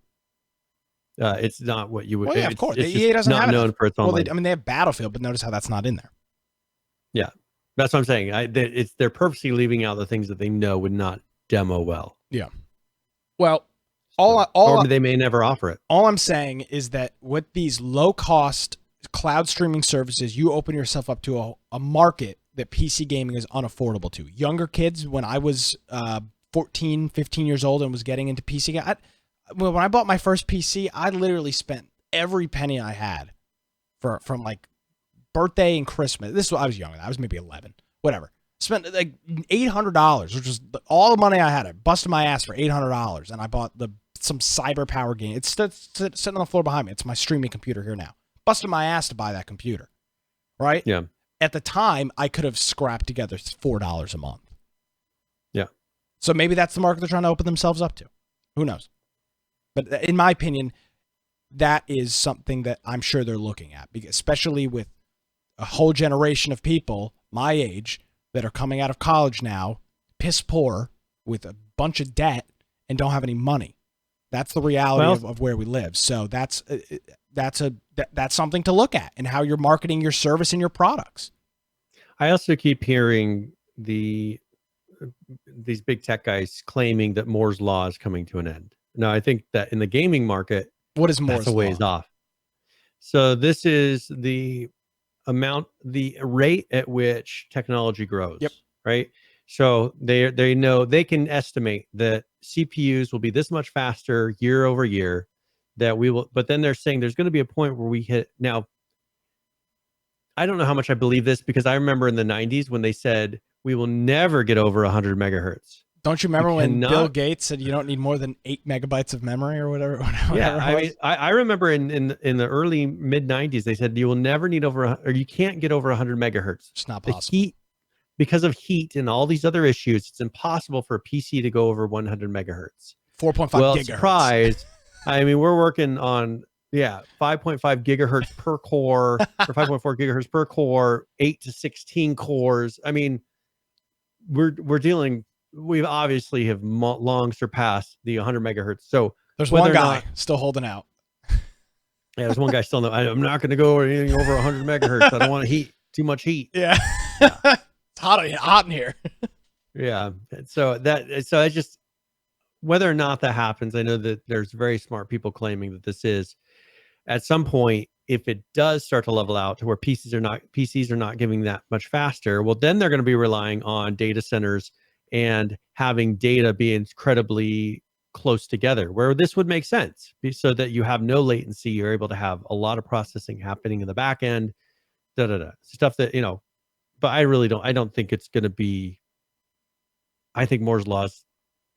It's not what you would. Well, yeah, of course. EA doesn't have known for its online. They have Battlefield, but notice how that's not in there. Yeah, that's what I'm saying. They're purposely leaving out the things that they know would not demo well. Yeah. Well, they may never offer it. All I'm saying is that with these low-cost cloud streaming services, you open yourself up to a market that PC gaming is unaffordable to. Younger kids, when I was 14, 15 years old and was getting into PC gaming, when I bought my first PC, I literally spent every penny I had from like birthday and Christmas. I was young. I was maybe 11, whatever. Spent like $800, which was all the money I had. I busted my ass for $800, and I bought some cyber power game. It's sitting on the floor behind me. It's my streaming computer here now. Busted my ass to buy that computer, right? Yeah. At the time, I could have scrapped together $4 a month. Yeah. So maybe that's the market they're trying to open themselves up to. Who knows? But in my opinion, that is something that I'm sure they're looking at, especially with a whole generation of people my age that are coming out of college now, piss poor, with a bunch of debt and don't have any money. That's the reality of where we live. So that's something to look at in how you're marketing your service and your products. I also keep hearing these big tech guys claiming that Moore's Law is coming to an end. No, I think that in the gaming market, what is Moore's Law? That's a ways off. So this is the rate at which technology grows. Yep. Right. So they know, they can estimate that CPUs will be this much faster year over year, that we will, but then they're saying there's going to be a point where we hit. Now, I don't know how much I believe this, because I remember in the 90s when they said we will never get over 100 megahertz. Don't you remember when Bill Gates said you don't need more than 8 megabytes of memory or whatever? Yeah, I mean, I remember in the early mid 90s they said you will never need or you can't get over 100 megahertz. It's not the possible. Heat, because of heat and all these other issues, it's impossible for a PC to go over 100 megahertz. 4.5 well, gigahertz. Surprise! I mean, we're working on 5.5 gigahertz per core, or 5.4 gigahertz per core, 8 to 16 cores. I mean, we're dealing. We obviously have long surpassed the 100 megahertz. So there's one guy still holding out. Yeah, there's one guy still. I'm not going to go anything over 100 megahertz. I don't want too much heat. Yeah, it's hot in here. Yeah. So I just, whether or not that happens, I know that there's very smart people claiming that this is at some point, if it does start to level out to where PCs are not giving that much faster, well, then they're going to be relying on data centers and having data be incredibly close together, where this would make sense, so that you have no latency. You're able to have a lot of processing happening in the back end, stuff that, but I don't think it's going to be, I think Moore's Law is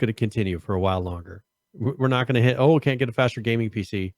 going to continue for a while longer. We're not going to hit, can't get a faster gaming PC.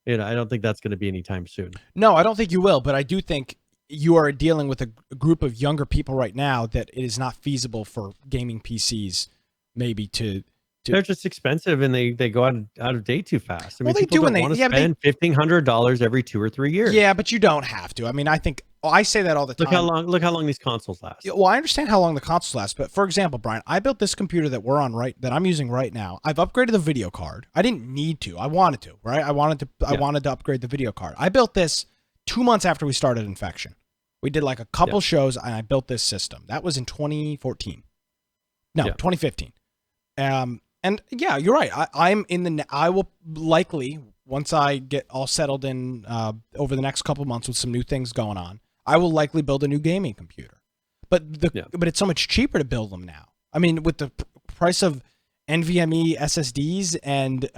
I don't think that's going to be anytime soon. No, I don't think you will, but I do think you are dealing with a group of younger people right now that it is not feasible for gaming PCs maybe to they're just expensive, and they go out of date too fast. I mean, well, they do when they want to spend $1,500 every 2 or 3 years. Yeah, but you don't have to. I mean, I think I say that all the time. Look how long these consoles last. Well, I understand how long the consoles last, but for example, Brian, I built this computer that I'm using right now. I've upgraded the video card. I didn't need to. I wanted to, right? I wanted to upgrade the video card. I built this 2 months after we started Infection. We did like a couple shows, and I built this system. That was in 2014. No, 2015. And yeah, you're right. I will likely, once I get all settled in over the next couple months with some new things going on, I will likely build a new gaming computer. But it's so much cheaper to build them now. I mean, with the price of NVMe SSDs and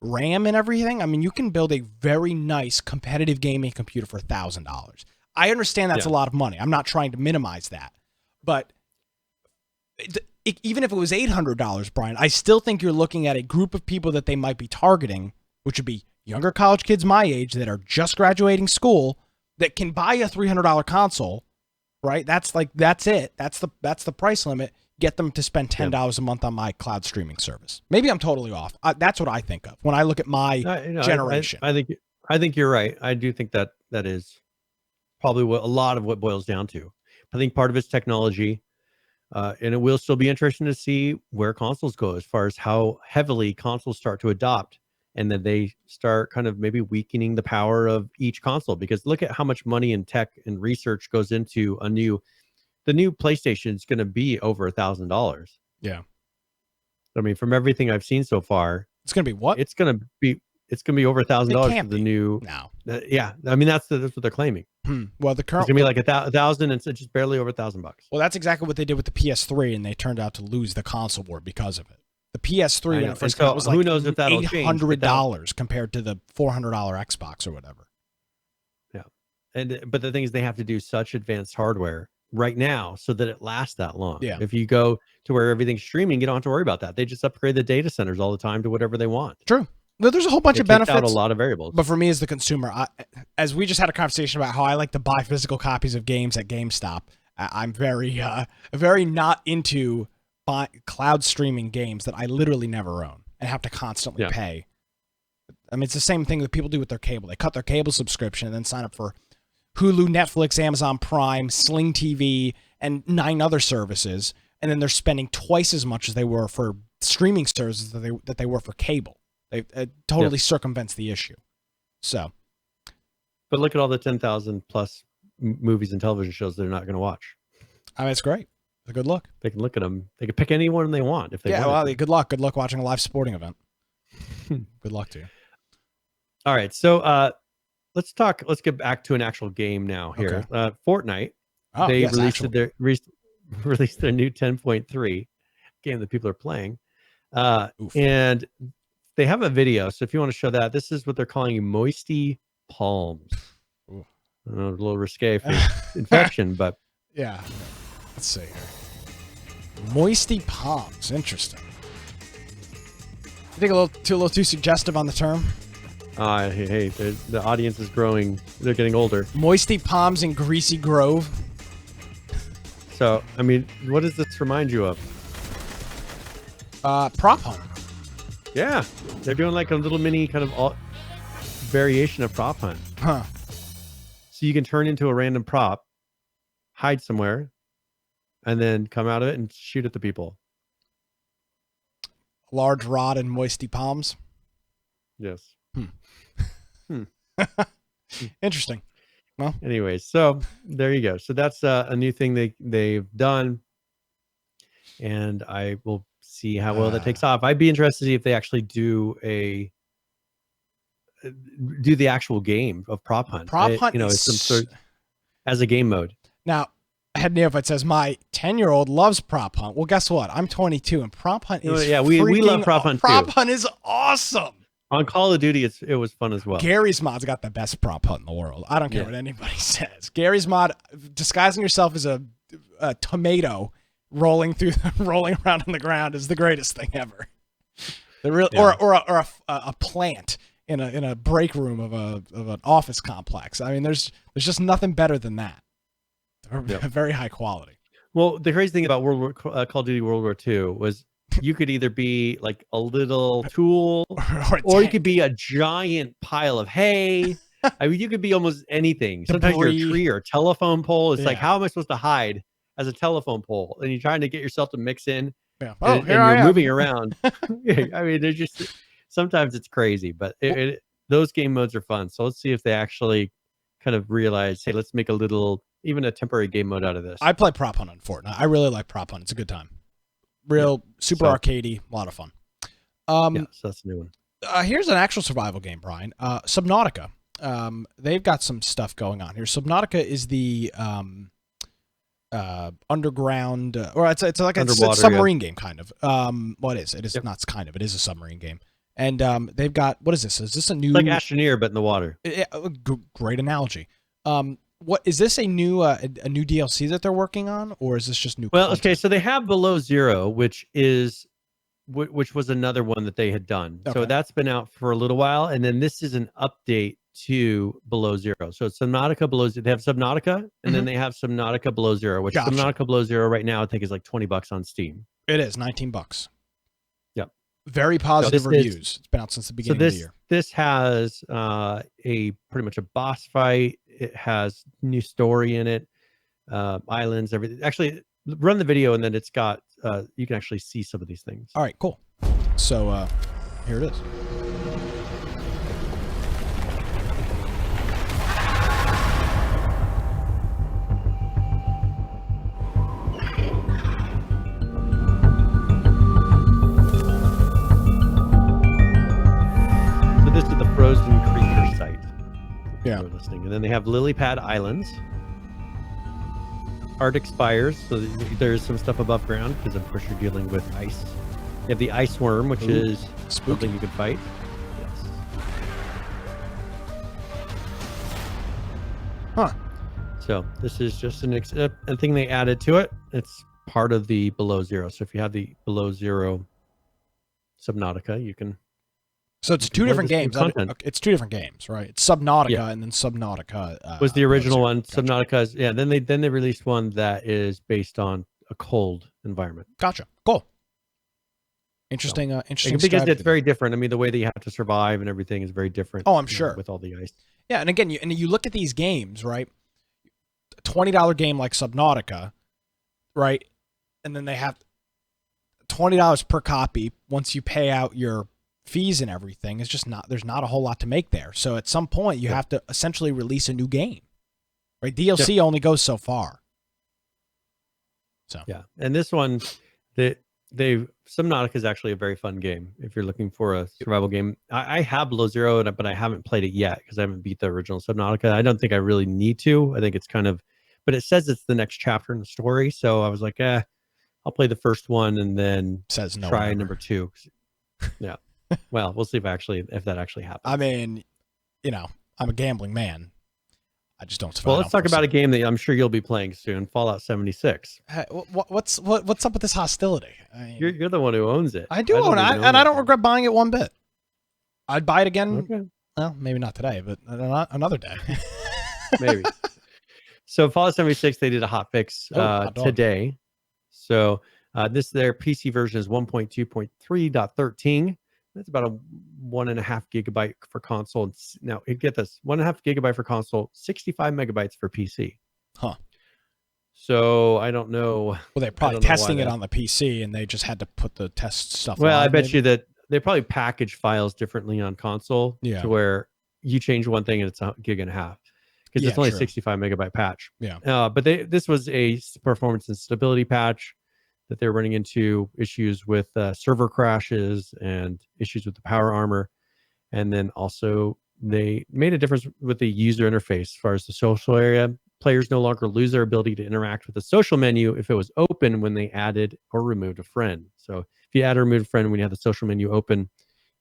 RAM and everything, I mean, you can build a very nice competitive gaming computer for $1,000. I understand that's a lot of money. I'm not trying to minimize that. But even if it was $800, Brian, I still think you're looking at a group of people that they might be targeting, which would be younger college kids my age that are just graduating school that can buy a $300 console, right? That's it. That's the price limit. Get them to spend $10 a month on my cloud streaming service. Maybe I'm totally off. That's what I think of when I look at my generation. I think you're right. I do think that is probably a lot of what boils down to. I think part of it's technology. And it will still be interesting to see where consoles go, as far as how heavily consoles start to adopt, and then they start kind of maybe weakening the power of each console. Because look at how much money and tech and research goes into the new PlayStation is going to be over $1,000. Yeah. I mean, from everything I've seen so far, it's going to be what? It's going to be over $1,000 for the new. No. Yeah. I mean, that's what they're claiming. Well, the current it's gonna be like 1,000, and it's just barely over $1,000. Well, that's exactly what they did with the PS3, and they turned out to lose the console war because of it. The PS3 when it first came out was like $800 compared to the $400 Xbox or whatever. Yeah, but the thing is, they have to do such advanced hardware right now so that it lasts that long. Yeah. If you go to where everything's streaming, you don't have to worry about that. They just upgrade the data centers all the time to whatever they want. True. There's a whole bunch of benefits. Out a lot of variables. But for me as the consumer, as we just had a conversation about how I like to buy physical copies of games at GameStop, I'm very not into cloud streaming games that I literally never own and have to constantly pay. I mean, it's the same thing that people do with their cable. They cut their cable subscription and then sign up for Hulu, Netflix, Amazon Prime, Sling TV, and 9 other services, and then they're spending twice as much as they were for streaming services that they were for cable. It totally circumvents the issue. So, but look at all the 10,000 plus movies and television shows they're not going to watch. I mean, it's great. It's a good look. They can look at them. They can pick anyone they want if they want. Yeah, well, good luck. Good luck watching a live sporting event. Good luck to you. All right, so let's get back to an actual game now here. Okay. Fortnite. They released their new 10.3 game that people are playing. Oof. And they have a video. So if you want to show that, this is what they're calling moisty palms. Ooh. I know, a little risque for infection, but yeah. Let's see here. Moisty palms. Interesting. You think a little too suggestive on the term? Hey, the audience is growing. They're getting older. Moisty palms in greasy grove. So, I mean, what does this remind you of? Prop hunt. Yeah, they're doing like a little mini kind of variation of prop hunt. Huh. So you can turn into a random prop, hide somewhere, and then come out of it and shoot at the people. Large rod and moisty palms. Yes. Interesting. Well, anyways, so there you go. So that's a new thing they've done, and I will see how well that takes off. I'd be interested to see if they actually do the actual game of prop hunt. Prop hunt, you know, some sort as a game mode. Now, head neophyte says my 10-year-old loves prop hunt. Well, guess what? I'm 22, and prop hunt is we love prop hunt. Prop hunt is awesome. On Call of Duty, it was fun as well. Gary's mod's got the best prop hunt in the world. I don't care what anybody says. Gary's mod, disguising yourself as a tomato rolling around on the ground is the greatest thing ever. Or a plant in a break room of an office complex. I mean, there's just nothing better than that. Very high quality. Well, the crazy thing about Call of Duty World War II was you could either be like a little tool or you could be a giant pile of hay. I mean, you could be almost anything. Sometimes you're a tree or a telephone pole. It's like, how am I supposed to hide as a telephone pole? And you're trying to get yourself to mix in. Yeah. And you're moving around. I mean, there's just sometimes it's crazy, but those game modes are fun. So let's see if they actually kind of realize, hey, let's make even a temporary game mode out of this. I play prop hunt on Fortnite. I really like prop hunt. It's a good time. Super arcadey, a lot of fun. So that's a new one. Here's an actual survival game, Brian. Subnautica. They've got some stuff going on here. Subnautica is the underground, or it's like a submarine game, kind of. What is it? It is not kind of. It is a submarine game. And they've got, what is this? Is this a new? Like Astroneer, but in the water. Great analogy. What is this a new DLC that they're working on, or is this just new? Well, okay, so they have Below Zero, which was another one that they had done. Okay. So that's been out for a little while, and then this is an update to Below Zero. So Subnautica Below Zero, they have Subnautica, and then they have Subnautica Below Zero, which Subnautica Below Zero right now I think is like $20 on Steam. It is $19. Yep. Very positive reviews. It's been out since the beginning of the year. This has pretty much a boss fight. It has new story in it, islands, everything. Actually, run the video, and then it's got you can actually see some of these things. All right, cool. So here it is. So this is the frozen creature site. Yeah. Listening. And then they have Lily Pad Islands, Arctic Spires, so there's some stuff above ground because of course you're dealing with ice. You have the ice worm, which is something you can fight. Yes. Huh. So this is just a thing they added to it. It's part of the Below Zero. So if you have the Below Zero Subnautica, you can. So it's two different games. It's two different games, right? It's Subnautica and then Subnautica was the original one. Gotcha. Subnautica is, Then they released one that is based on a cold environment. Gotcha. Cool. Interesting. Interesting. Because it's very different. I mean, the way that you have to survive and everything is very different. Oh, I'm sure. With all the ice. Yeah, and again, you look at these games, right? A $20 game like Subnautica, right? And then they have $20 per copy once you pay out your fees and everything. It's just there's not a whole lot to make there. So at some point you have to essentially release a new game, right? DLC only goes so far. So and this one, Subnautica is actually a very fun game if you're looking for a survival game. I have Below Zero, but I haven't played it yet because I haven't beat the original Subnautica. I don't think I really need to. I think it's kind of, but it says it's the next chapter in the story. So I was like, I'll play the first one and then Says no try one ever. number 2. Yeah. Well, we'll see if that actually happens. I mean, I'm a gambling man. I just don't. Well, let's talk about a game that I'm sure you'll be playing soon, Fallout 76. Hey, what's up with this hostility? I mean, You're the one who owns it. I do own it, and I don't regret buying it one bit. I'd buy it again. Okay. Well, maybe not today, but another day. Maybe. So Fallout 76, they did a hot fix today. So their PC version is 1.2.3.13. That's about a 1.5 gigabyte for console. Now, get this, 1.5 gigabyte for console, 65 megabytes for PC. Huh. So I don't know. Well, they're probably testing it on the PC, and they just had to put the test stuff. Well, I bet you that they probably package files differently on console to where you change one thing and it's 1.5 gigs because it's only a 65 megabyte patch. Yeah. But this was a performance and stability patch that they're running into issues with server crashes and issues with the power armor. And then also they made a difference with the user interface as far as the social area. Players no longer lose their ability to interact with the social menu if it was open when they added or removed a friend. So if you add or remove a friend when you have the social menu open,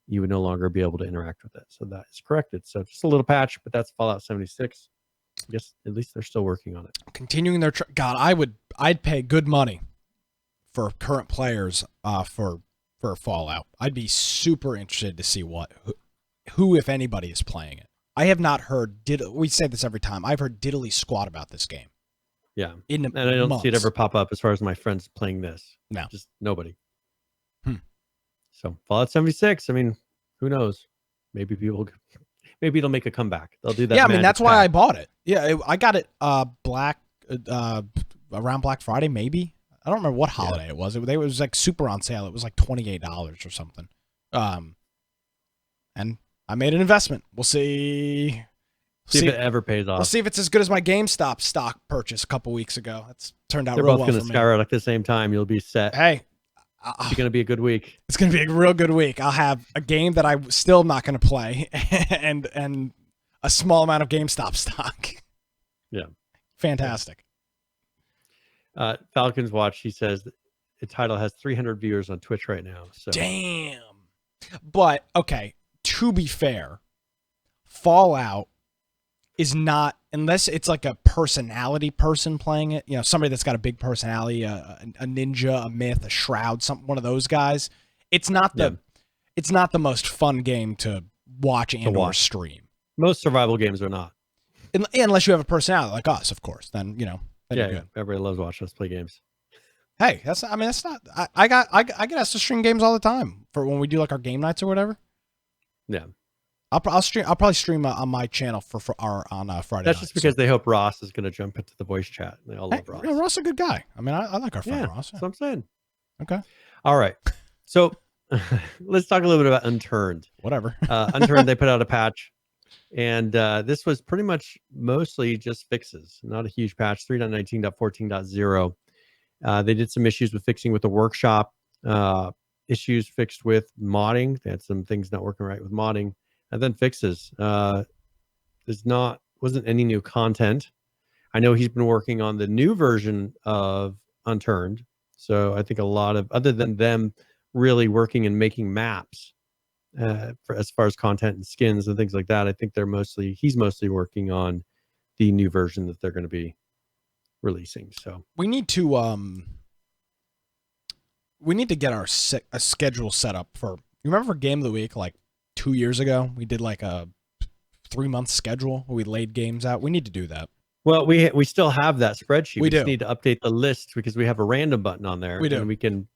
you would no longer be able to interact with it. So that is corrected. So just a little patch, but that's Fallout 76. I guess at least they're still working on it. Continuing their I'd pay good money for current players for Fallout. I'd be super interested to see who if anybody is playing it. I have not heard we say this every time. I've heard diddly squat about this game. Yeah. And I don't see it ever pop up as far as my friends playing this. No. Just nobody. So Fallout 76, I mean, who knows? Maybe it'll make a comeback. They'll do that. Yeah, I mean, that's why I bought it. Yeah, I got it around Black Friday, maybe. I don't remember what holiday it was. It was like super on sale. It was like $28 or something. And I made an investment. We'll see. See if it ever pays off. We'll see if it's as good as my GameStop stock purchase a couple weeks ago. That's turned out They're real both well going to skyrocket at the same time. You'll be set. Hey. It's going to be a good week. It's going to be a real good week. I'll have a game that I still not going to play and a small amount of GameStop stock. Yeah. Fantastic. Falcons Watch, he says the title has 300 viewers on Twitch right now. So damn. But, okay, to be fair, Fallout is not, unless it's like a personality person playing it, somebody that's got a big personality, a ninja, a myth, a shroud, one of those guys. It's not the most fun game to watch or stream. Most survival games are not. Unless you have a personality like us, of course. Then you're good. Everybody loves watching us play games. Hey, that's not. I get asked to stream games all the time for when we do like our game nights or whatever. Yeah. I'll probably stream on my channel on Friday. That's just because they hope Ross is going to jump into the voice chat. They all love Ross. Ross is a good guy. I mean, I like our friend Ross. That's what I'm saying. Okay. All right. So let's talk a little bit about Unturned. Whatever. Unturned, they put out a patch, and this was pretty much mostly just fixes, not a huge patch. 3.19.14.0. They did some issues with fixing with the workshop, issues fixed with modding. They had some things not working right with modding. And then fixes. Wasn't any new content. I know he's been working on the new version of Unturned. So I think a lot of, other than them really working and making maps as far as content and skins and things like that, I think he's mostly working on the new version that they're going to be releasing. So we need to get a schedule set up for. You remember for Game of the Week, like 2 years ago, we did like a 3-month schedule where we laid games out. We need to do that. Well, we still have that spreadsheet. We do. Just need to update the list because we have a random button on there. We do. And we can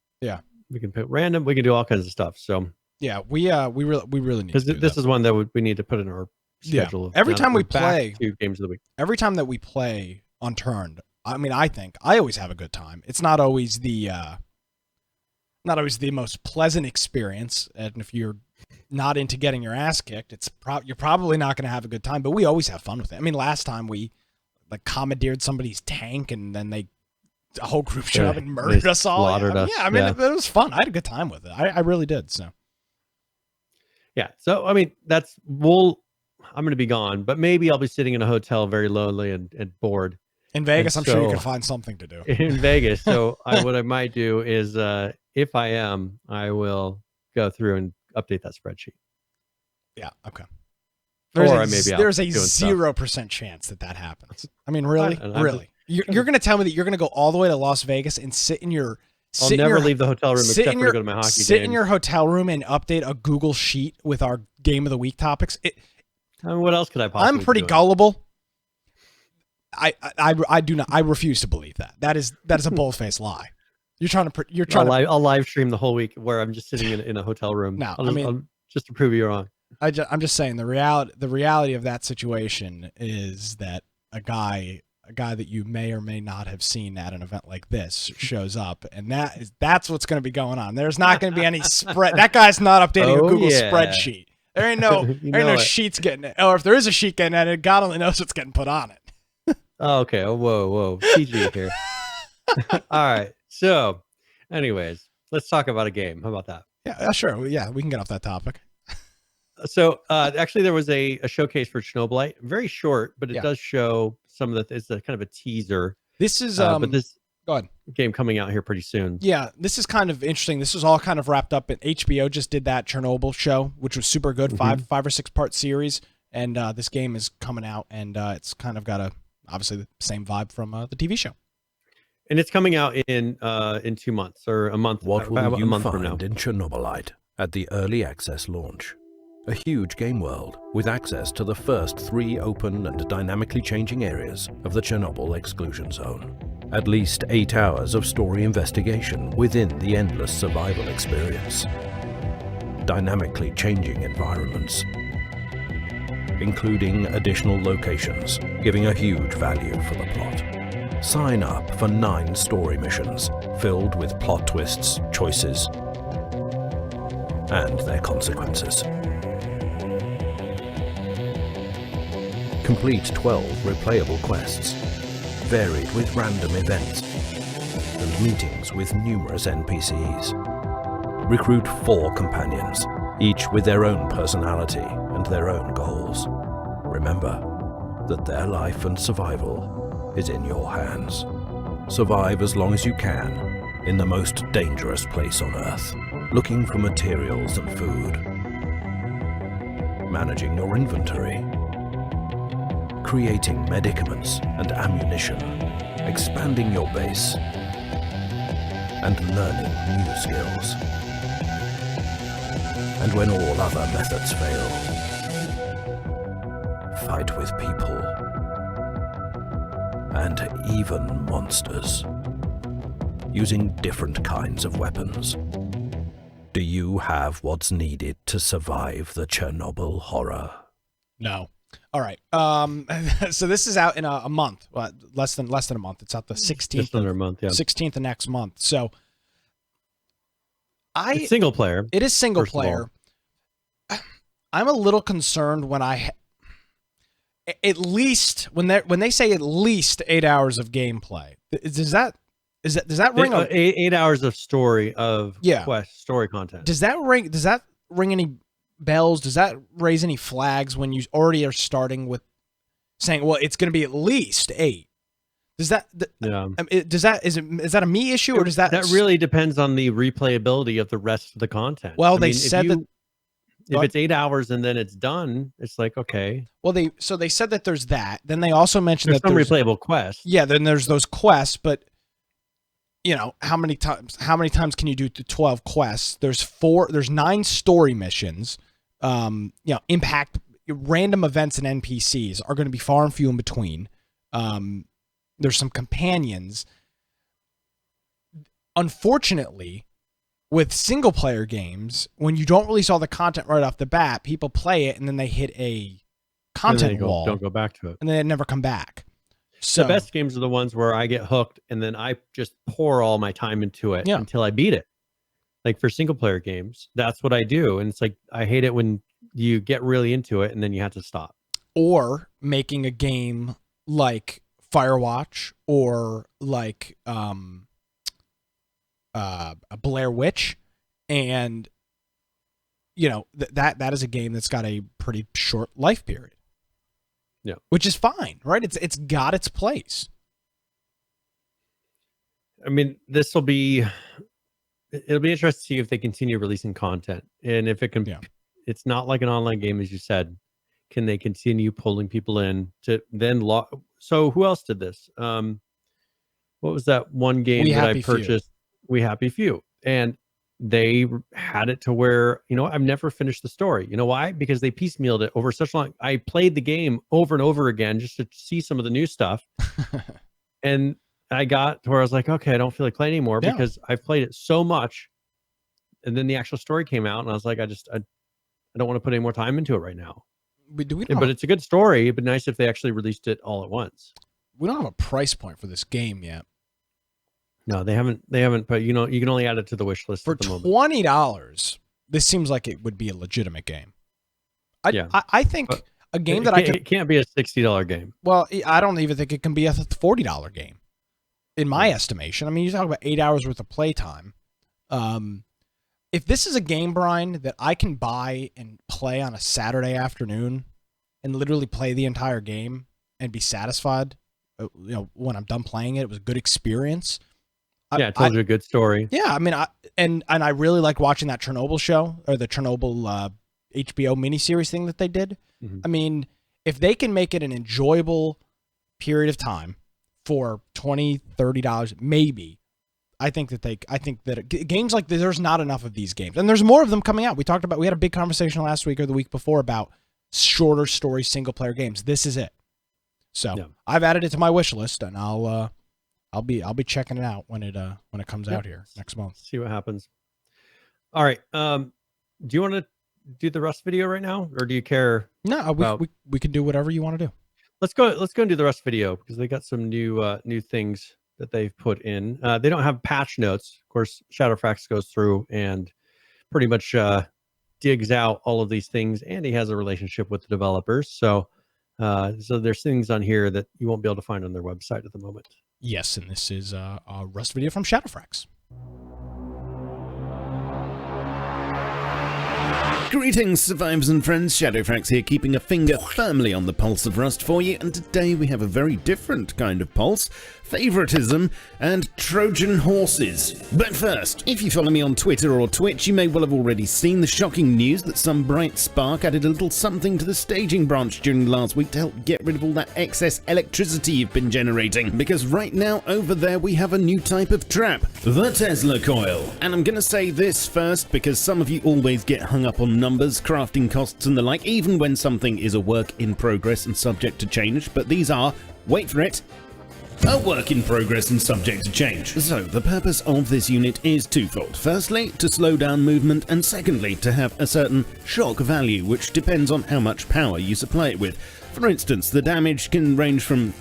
put random. We can do all kinds of stuff. So yeah, we really need to do this is one that we need to put in our schedule. Yeah. Every time we play 2 games of the week. Every time that we play Unturned, I mean, I think I always have a good time. It's not always the most pleasant experience, and if you're not into getting your ass kicked, you're probably not going to have a good time. But we always have fun with it. I mean, last time we commandeered somebody's tank, and then a whole group showed up and murdered us all. Yeah, I mean, it was fun. I had a good time with it. I really did. So yeah. So I mean, I'm going to be gone, but maybe I'll be sitting in a hotel very lonely and bored. In Vegas, I'm sure you can find something to do. In Vegas. So what I might do is, if I am, I will go through and update that spreadsheet. Yeah. Okay. There's a 0% chance that happens. I mean, really? Really? You're going to tell me that you're going to go all the way to Las Vegas and sit in your... I'll never leave the hotel room except for to go to my hockey games. Sit in your hotel room and update a Google Sheet with our Game of the Week topics. I mean, what else could I possibly I'm pretty gullible. I do not. I refuse to believe that. That is a bold-faced lie. You're trying to. I'll live stream the whole week where I'm just sitting in a hotel room. No, I'll just to prove you wrong. I'm just saying the reality of that situation is that a guy that you may or may not have seen at an event like this shows up, and that's what's going to be going on. There's not going to be any spread. That guy's not updating a Google spreadsheet. There ain't no sheets getting it. Or if there is a sheet getting it, God only knows what's getting put on it. Oh, okay. Oh, whoa. PG here. All right. So, anyways, let's talk about a game. How about that? Yeah, sure. Yeah, we can get off that topic. So, actually, there was a showcase for Chernobylite. Very short, but it does show some of it's a kind of a teaser. This is but this go ahead. Game coming out here pretty soon. Yeah, this is kind of interesting. This was all kind of wrapped up. HBO just did that Chernobyl show, which was super good, five or six part series, and this game is coming out, and it's kind of got obviously the same vibe from the TV show. And it's coming out in 2 months or a month. What will you find find in Chernobylite at the early access launch? A huge game world with access to the first 3 open and dynamically changing areas of the Chernobyl exclusion zone. At least 8 hours of story investigation within the endless survival experience. Dynamically changing environments, including additional locations, giving a huge value for the plot. Sign up for 9 story missions filled with plot twists, choices, and their consequences. Complete 12 replayable quests, varied with random events and meetings with numerous NPCs. Recruit 4 companions, each with their own personality and their own goals. Remember that their life and survival is in your hands. Survive as long as you can in the most dangerous place on Earth, looking for materials and food, managing your inventory, creating medicaments and ammunition, expanding your base, and learning new skills. And when all other methods fail, fight with people, and even monsters, using different kinds of weapons. Do you have what's needed to survive the Chernobyl horror? No. All right. So this is out in a month, less than a month. It's out the 16th. Just under a month, yeah. 16th of next month. So it's single player. It is single player. I'm a little concerned when at least when they say at least 8 hours of gameplay. Does that ring 8 hours of story story content? Does that ring any bells? Does that raise any flags when you already are starting with saying, well, it's going to be at least 8? Is that a me issue, or does that really depends on the replayability of the rest of the content? Well, they said that if it's 8 hours and then it's done, it's like, okay. Well, they said that there's that. Then they also mentioned that there's some replayable quests. Yeah, then there's those quests, but you know, how many times can you do 12 quests? There's 9 story missions. Impact random events and NPCs are going to be far and few in between. There's some companions. Unfortunately, with single player games, when you don't release all the content right off the bat, people play it and then they hit a content wall. Don't go back to it. And then they never come back. So the best games are the ones where I get hooked and then I just pour all my time into it until I beat it. Like for single player games, that's what I do. And it's like, I hate it when you get really into it and then you have to stop. Or making a game like Firewatch or like a Blair Witch, and you know that is a game that's got a pretty short life period. Yeah, which is fine, right? It's got its place. I mean, this will be. It'll be interesting to see if they continue releasing content, and if it can. Yeah. It's not like an online game, as you said. Can they continue pulling people in to then So who else did this? What was that one game that I purchased? We Happy Few, and they had it to where, I've never finished the story. You know why? Because they piecemealed it over such long. I played the game over and over again just to see some of the new stuff, and I got to where I was like, okay, I don't feel like playing anymore because I've played it so much. And then the actual story came out, and I was like, I don't want to put any more time into it right now. But it's a good story. It'd be nice if they actually released it all at once. We don't have a price point for this game yet. No, they haven't. But you can only add it to the wish list for at the moment. $20. This seems like it would be a legitimate game. I think a game it can't be a $60 game. Well, I don't even think it can be a $40 game, in my estimation. I mean, you talk about 8 hours worth of playtime. If this is a game, Brian, that I can buy and play on a Saturday afternoon and literally play the entire game and be satisfied, when I'm done playing it, it was a good experience. It tells you a good story. Yeah, I mean, I really like watching that Chernobyl show, or the Chernobyl HBO miniseries thing that they did. Mm-hmm. I mean, if they can make it an enjoyable period of time for $20, $30, maybe. I think that games like this, there's not enough of these games, and there's more of them coming out. We had a big conversation last week or the week before about shorter story single player games. This is it. So I've added it to my wish list, and I'll be checking it out when it comes out here next month. See what happens. All right. Do you want to do the Rust video right now, or do you care? No, we can do whatever you want to do. Let's go and do the Rust video, because they got some new things that they've put in. They don't have patch notes. Of course, Shadowfrax goes through and pretty much digs out all of these things, and he has a relationship with the developers. So there's things on here that you won't be able to find on their website at the moment. Yes, and this is a Rust video from Shadowfrax. Greetings, survivors and friends. Shadowfrax here, keeping a finger firmly on the pulse of Rust for you, and today we have a very different kind of pulse: favoritism and Trojan horses. But first, if you follow me on Twitter or Twitch, you may well have already seen the shocking news that some bright spark added a little something to the staging branch during last week to help get rid of all that excess electricity you've been generating. Because right now, over there, we have a new type of trap, the Tesla coil. And I'm gonna say this first, because some of you always get hung up on numbers, crafting costs and the like, even when something is a work in progress and subject to change. But these are, wait for it, a work in progress and subject to change. So the purpose of this unit is twofold. Firstly, to slow down movement, and secondly, to have a certain shock value, which depends on how much power you supply it with. For instance, the damage can range from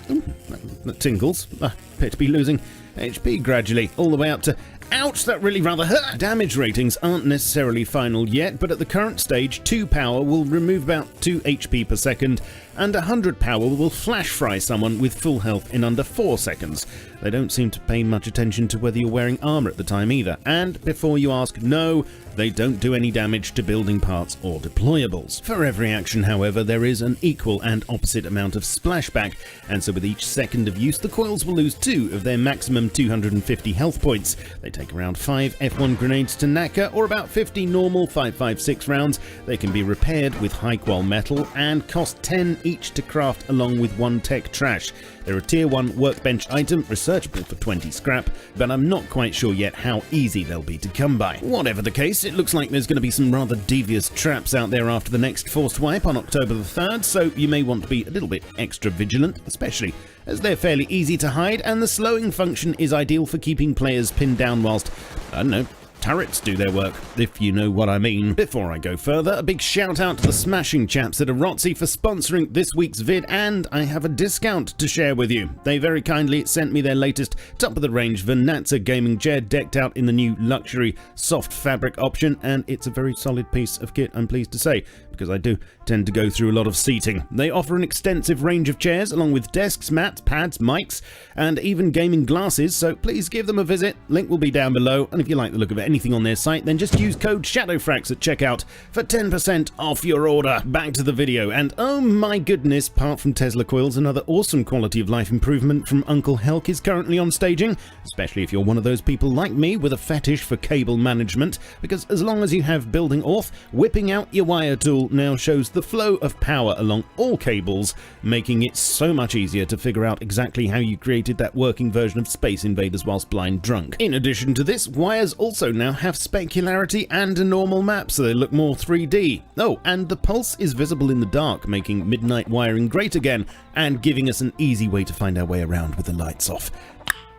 tingles, appear to be losing HP gradually, all the way up to ouch, that really rather hurt. Damage ratings aren't necessarily final yet, but at the current stage, 2 power will remove about 2 HP per second, and 100 power will flash fry someone with full health in under 4 seconds. They don't seem to pay much attention to whether you're wearing armor at the time either. And before you ask, no, they don't do any damage to building parts or deployables. For every action, however, there is an equal and opposite amount of splashback, and so with each second of use, the coils will lose 2 of their maximum 250 health points. They take around 5 F1 grenades to knacker, or about 50 normal 5.56 rounds. They can be repaired with high-qual metal, and cost 10 each to craft along with 1 tech trash. They're a tier 1 workbench item, researchable for 20 scrap, but I'm not quite sure yet how easy they'll be to come by. Whatever the case, it looks like there's going to be some rather devious traps out there after the next forced wipe on October the 3rd, so you may want to be a little bit extra vigilant, especially as they're fairly easy to hide, and the slowing function is ideal for keeping players pinned down whilst, I don't know, turrets do their work, if you know what I mean. Before I go further, a big shout out to the smashing chaps at Arotzi for sponsoring this week's vid, and I have a discount to share with you. They very kindly sent me their latest top-of-the-range Venatza gaming chair decked out in the new luxury soft fabric option, and it's a very solid piece of kit, I'm pleased to say. because I do tend to go through a lot of seating. They offer an extensive range of chairs, along with desks, mats, pads, mics, and even gaming glasses, so please give them a visit. Link will be down below, and if you like the look of anything on their site, then just use code SHADOWFRAX at checkout for 10% off your order. Back to the video, and oh my goodness, apart from Tesla coils, another awesome quality of life improvement from Uncle Helk is currently on staging, especially if you're one of those people like me with a fetish for cable management, because as long as you have building auth, whipping out your wire tool now shows the flow of power along all cables, making it so much easier to figure out exactly how you created that working version of Space Invaders whilst blind drunk. In addition to this, wires also now have specularity and a normal map, so they look more 3D. Oh, and the pulse is visible in the dark, making midnight wiring great again, and giving us an easy way to find our way around with the lights off.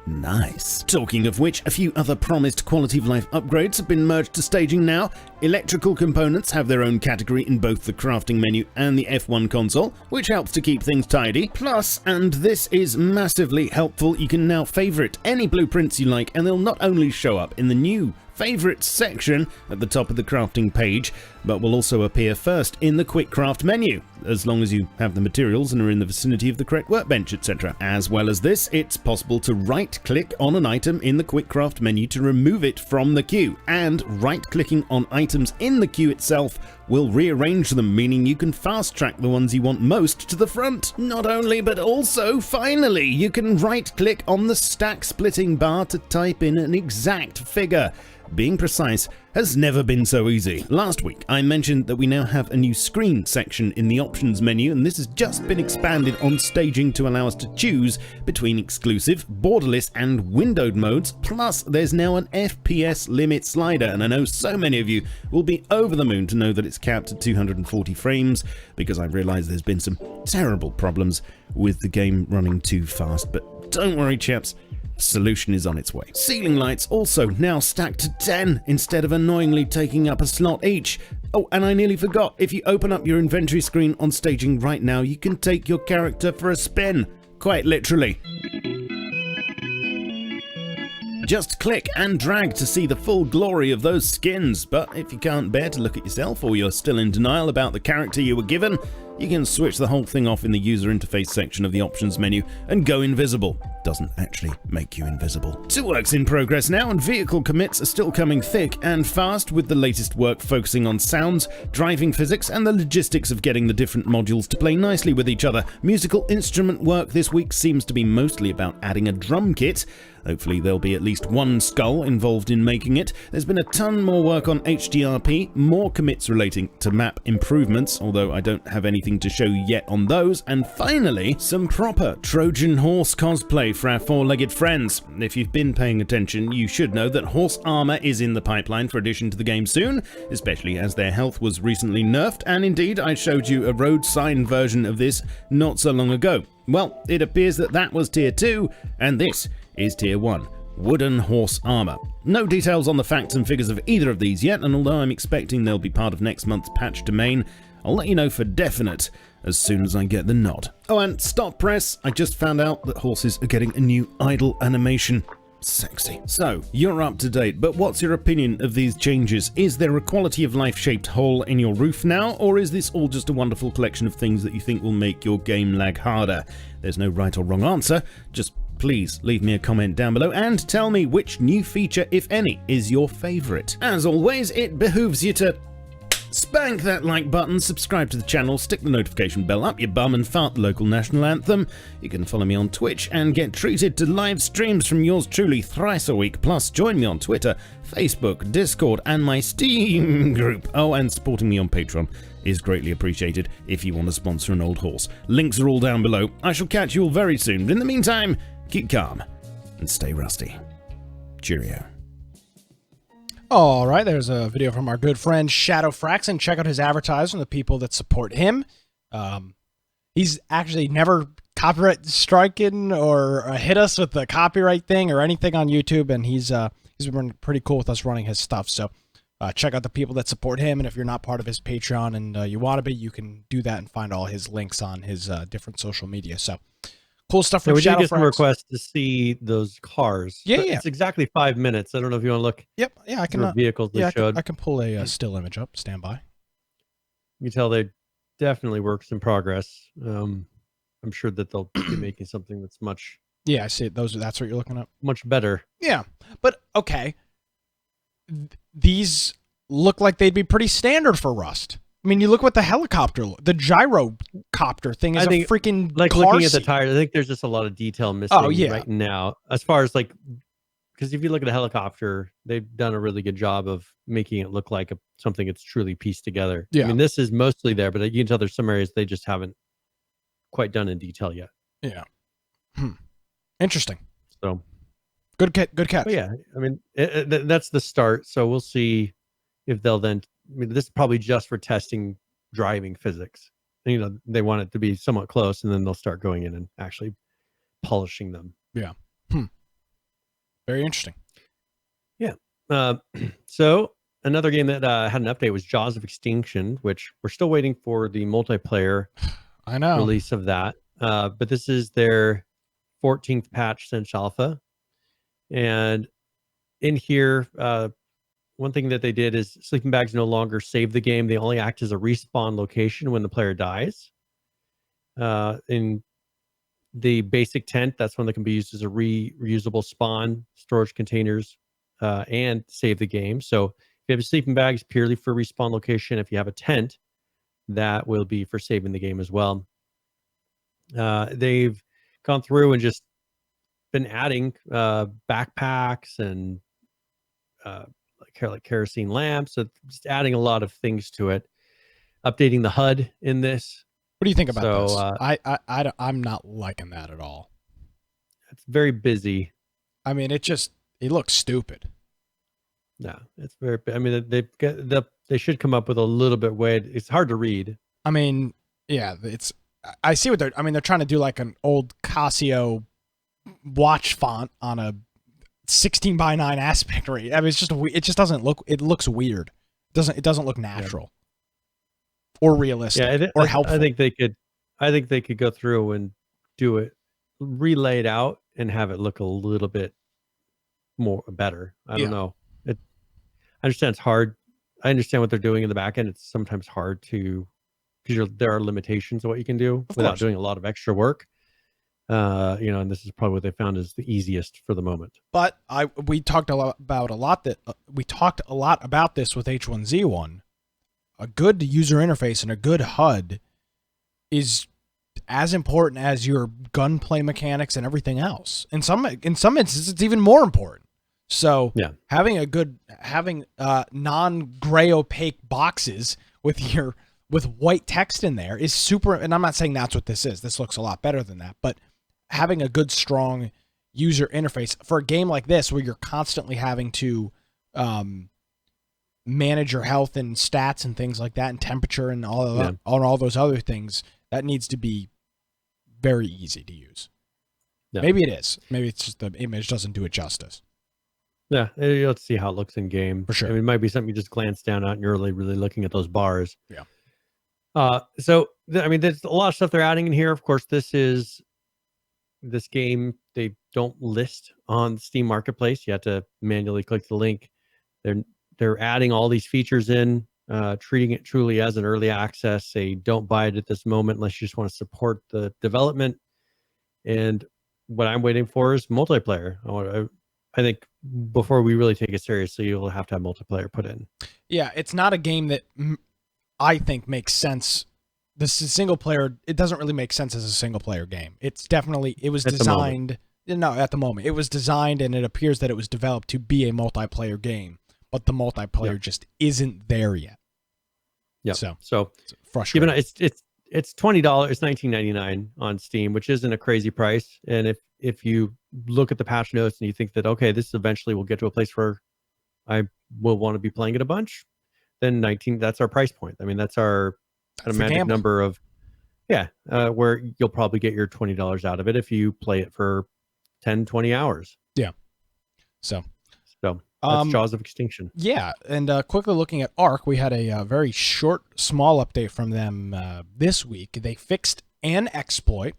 Nice. Talking of which, a few other promised quality of life upgrades have been merged to staging now. Electrical components have their own category in both the crafting menu and the F1 console, which helps to keep things tidy. Plus, and this is massively helpful, you can now favorite any blueprints you like, and they'll not only show up in the new Favorites section at the top of the crafting page, but will also appear first in the Quick Craft menu, as long as you have the materials and are in the vicinity of the correct workbench, etc. As well as this, it's possible to right-click on an item in the Quick Craft menu to remove it from the queue, and right-clicking on items in the queue itself will rearrange them, meaning you can fast-track the ones you want most to the front. Not only, but also, finally, you can right-click on the stack-splitting bar to type in an exact figure. Being precise has never been so easy. Last week, I mentioned that we now have a new screen section in the options menu, and this has just been expanded on staging to allow us to choose between exclusive, borderless, and windowed modes, plus there's now an FPS limit slider, and I know so many of you will be over the moon to know that it's capped at 240 frames, because I realise there's been some terrible problems with the game running too fast, but don't worry chaps, solution is on its way. Ceiling lights also now stacked to 10 instead of annoyingly taking up a slot each. Oh, and I nearly forgot, if you open up your inventory screen on staging right now, you can take your character for a spin. Quite literally. Just click and drag to see the full glory of those skins, but if you can't bear to look at yourself or you're still in denial about the character you were given, you can switch the whole thing off in the user interface section of the options menu and go invisible. Doesn't actually make you invisible. Two works in progress now, and vehicle commits are still coming thick and fast, with the latest work focusing on sounds, driving physics, and the logistics of getting the different modules to play nicely with each other. Musical instrument work this week seems to be mostly about adding a drum kit. Hopefully there'll be at least one skull involved in making it. There's been a ton more work on HDRP, more commits relating to map improvements, although I don't have anything to show yet on those, and finally, some proper Trojan horse cosplay for our four-legged friends. If you've been paying attention, you should know that horse armor is in the pipeline for addition to the game soon, especially as their health was recently nerfed, and indeed I showed you a road sign version of this not so long ago. Well, it appears that that was tier 2, and this is tier 1. Wooden horse armor. No details on the facts and figures of either of these yet, and although I'm expecting they'll be part of next month's patch to main, I'll let you know for definite as soon as I get the nod. Oh, and stop press, I just found out that horses are getting a new idle animation. Sexy. So, you're up to date, but what's your opinion of these changes? Is there a quality of life shaped hole in your roof now, or is this all just a wonderful collection of things that you think will make your game lag harder? There's no right or wrong answer, just please leave me a comment down below and tell me which new feature, if any, is your favourite. As always, it behooves you to spank that like button, subscribe to the channel, stick the notification bell up your bum and fart the local national anthem. You can follow me on Twitch and get treated to live streams from yours truly thrice a week, plus join me on Twitter, Facebook, Discord and my Steam group. Oh, and supporting me on Patreon is greatly appreciated if you want to sponsor an old horse. Links are all down below. I shall catch you all very soon, but in the meantime, keep calm and stay rusty. Cheerio. All right, there's a video from our good friend ShadowFrax, and check out his advertisement, the people that support him. He's actually never copyright striken or hit us with the copyright thing or anything on YouTube, and he's been pretty cool with us running his stuff. So check out the people that support him, and if you're not part of his Patreon and you want to be, you can do that and find all his links on his different social media. So cool stuff from we did ShadowFrax. Get some requests to see those cars. Yeah, but yeah. It's exactly 5 minutes. I don't know if you want to look. Yep. Yeah, I can. Vehicles they showed. I can pull a still image up. Stand by. You can tell they definitely works in progress. I'm sure that they'll be making something that's much Yeah, I see it. That's what you're looking at. much better. Yeah, but okay. These look like they'd be pretty standard for Rust. I mean, you look what the gyrocopter thing is, a freaking like car looking at the seat. tires. I think there's just a lot of detail missing right now. As far as like, because if you look at a helicopter, they've done a really good job of making it look like something that's truly pieced together. Yeah. I mean, this is mostly there, but you can tell there's some areas they just haven't quite done in detail yet. Yeah. Interesting. So good catch. but yeah, I mean, that's the start. So we'll see if they'll then. I mean, this is probably just for testing driving physics. You know, they want it to be somewhat close, and then they'll start going in and actually polishing them. Yeah. Very interesting. Yeah. So another game that had an update was Jaws of Extinction, which we're still waiting for the multiplayer I know. release of that. But this is their 14th patch since alpha. And in here, one thing that they did is sleeping bags no longer save the game. They only act as a respawn location when the player dies. In the basic tent, that's one that can be used as a reusable spawn, storage containers, and save the game. So if you have a sleeping bag, it's purely for respawn location. If you have a tent, that will be for saving the game as well. They've gone through and just been adding backpacks and like kerosene lamps. So just adding a lot of things to it. Updating the HUD in this. What do you think about this? I'm not liking that at all. It's very busy. I mean, it looks stupid. No, it's very. I mean, they should come up with a little bit way. It's hard to read. I mean, yeah, I see what they're trying to do, like an old Casio watch font on a 16:9 aspect rate. I mean, it just doesn't look. It looks weird. It doesn't look natural. Yeah. Or realistic, or helpful. I think they could go through and do it, relay it out, and have it look a little bit better. I don't know. I understand it's hard. I understand what they're doing in the back end. It's sometimes hard to, because there are limitations of what you can do without doing a lot of extra work. And this is probably what they found is the easiest for the moment. But we talked a lot about this with H1Z1. A good user interface and a good HUD is as important as your gunplay mechanics and everything else. In some instances, it's even more important. So having non-gray opaque boxes with white text in there is super. And I'm not saying that's what this is. This looks a lot better than that. But having a good, strong user interface for a game like this, where you're constantly having to manage your health and stats and things like that, and temperature and all of that, all those other things, that needs to be very easy to use. Maybe it is. Maybe it's just the image doesn't do it justice. Yeah, let's see how it looks in game. For sure. I mean, it might be something you just glance down at and you're really looking at those bars. Yeah. So I mean, there's a lot of stuff they're adding in here. Of course, this game they don't list on Steam Marketplace. You have to manually click the link. They're adding all these features in, treating it truly as an early access. They don't buy it at this moment unless you just want to support the development. And what I'm waiting for is multiplayer. I think before we really take it seriously, you'll have to have multiplayer put in. Yeah, it's not a game that I think makes sense. This is single player. It doesn't really make sense as a single player game. It was designed. No, at the moment, it was designed, and it appears that it was developed to be a multiplayer game. But the multiplayer just isn't there yet. Yeah. So it's frustrating. It's $20. It's $19.99 on Steam, which isn't a crazy price. And if you look at the patch notes and you think that, okay, this eventually will get to a place where I will want to be playing it a bunch, then that's our price point. I mean, that's our kind of magic number of, where you'll probably get your $20 out of it if you play it for 10, 20 hours. Yeah. So that's Jaws of Extinction. Yeah, and quickly looking at Arc, we had a very short, small update from them this week. They fixed an exploit.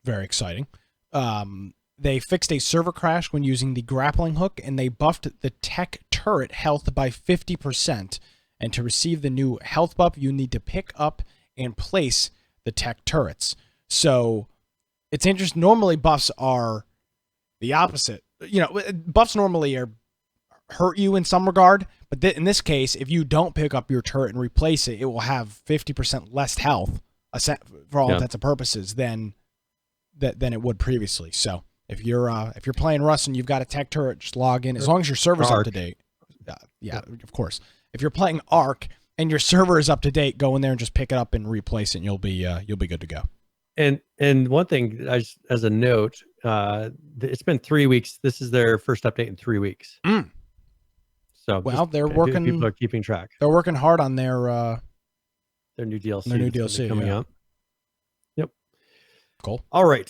Very exciting. They fixed a server crash when using the grappling hook, and they buffed the tech turret health by 50%. And to receive the new health buff, you need to pick up and place the tech turrets. So it's interesting. Normally buffs are the opposite. Buffs normally hurt you in some regard, but in this case, if you don't pick up your turret and replace it, it will have 50% less health for all intents and purposes than it would previously. So if you're playing Rust and you've got a tech turret, just log in as long as your server's up to date. Of course. If you're playing Ark and your server is up to date, go in there and just pick it up and replace it, and you'll be good to go. And one thing, as a note, it's been 3 weeks. This is their first update in 3 weeks. So they're working. People are keeping track. They're working hard on their new DLC. Their new DLC coming up. Yep. Cool. All right.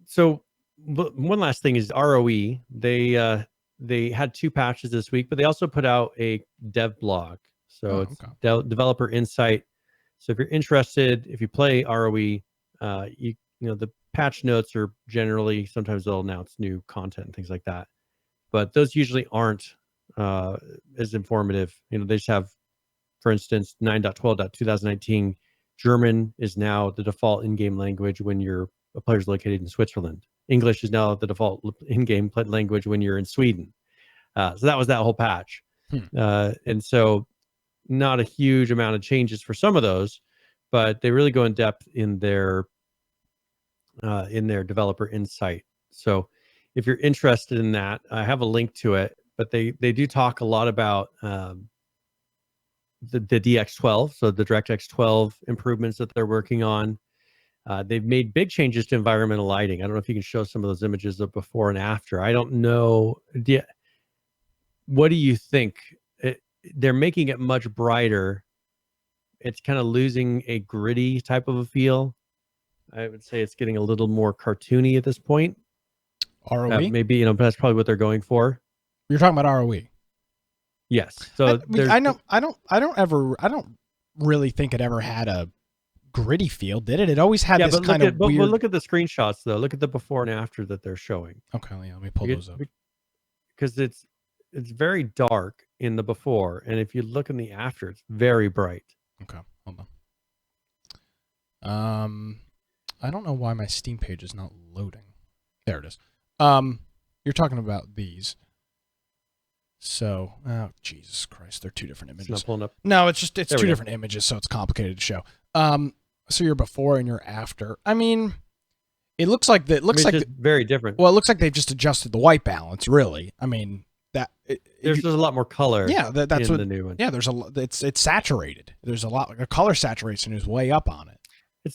So one last thing is ROE. They had 2 patches this week, but they also put out a dev blog. So it's developer insight. So if you're interested, if you play ROE, the patch notes are generally, sometimes they'll announce new content and things like that, but those usually aren't as informative. They just have, for instance, 9.12.2019, German is now the default in-game language when a player's located in Switzerland. English is now the default in-game language when you're in Sweden. So that was that whole patch. And so not a huge amount of changes for some of those, but they really go in depth in their developer insight. So if you're interested in that, I have a link to it, but they do talk a lot about the DX12, so the DirectX 12 improvements that they're working on. They've made big changes to environmental lighting. I don't know if you can show some of those images of before and after. I don't know. What do you think? They're making it much brighter. It's kind of losing a gritty type of a feel. I would say it's getting a little more cartoony at this point. ROE? Maybe, that's probably what they're going for. You're talking about ROE. Yes. So I don't really think it ever had a gritty feel, did it? It always had this kind of weird. But look at the screenshots though. Look at the before and after that they're showing. Okay, let me pull those up. Because it's very dark in the before, and if you look in the after, it's very bright. Okay, hold on. I don't know why my Steam page is not loading. There it is. You're talking about these. So, Jesus Christ, they're 2 different images. It's not pulling up. No, it's 2 different images, so it's complicated to show. So you're before and you're after. I mean, it looks like very different. Well, it looks like they've just adjusted the white balance. Really, I mean there's a lot more color. Yeah, that's in the new one. Yeah, it's saturated. There's a lot. The color saturation is way up on it.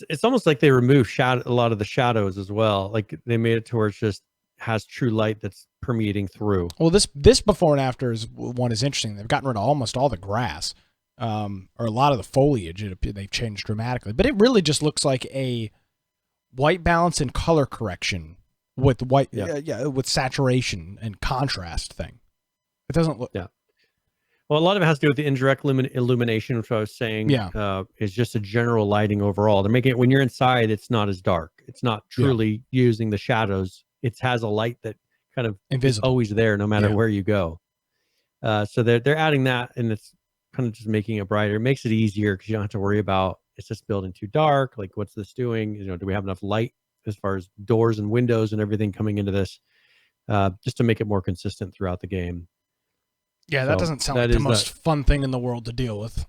It's almost like they removed a lot of the shadows as well. Like they made it to where it just has true light that's permeating through. Well, this before and after one is interesting. They've gotten rid of almost all the grass, or a lot of the foliage. They've changed dramatically, but it really just looks like a white balance and color correction with with saturation and contrast thing. It doesn't look. Yeah. Well, a lot of it has to do with the indirect illumination, which I was saying is just a general lighting overall. They're making it, when you're inside, it's not as dark. It's not truly using the shadows. It has a light that kind of is always there no matter where you go. So they're adding that, and it's kind of just making it brighter. It makes it easier because you don't have to worry about, is this building too dark? Like, what's this doing? Do we have enough light as far as doors and windows and everything coming into this? Just to make it more consistent throughout the game. Yeah, that doesn't sound like the most fun thing in the world to deal with.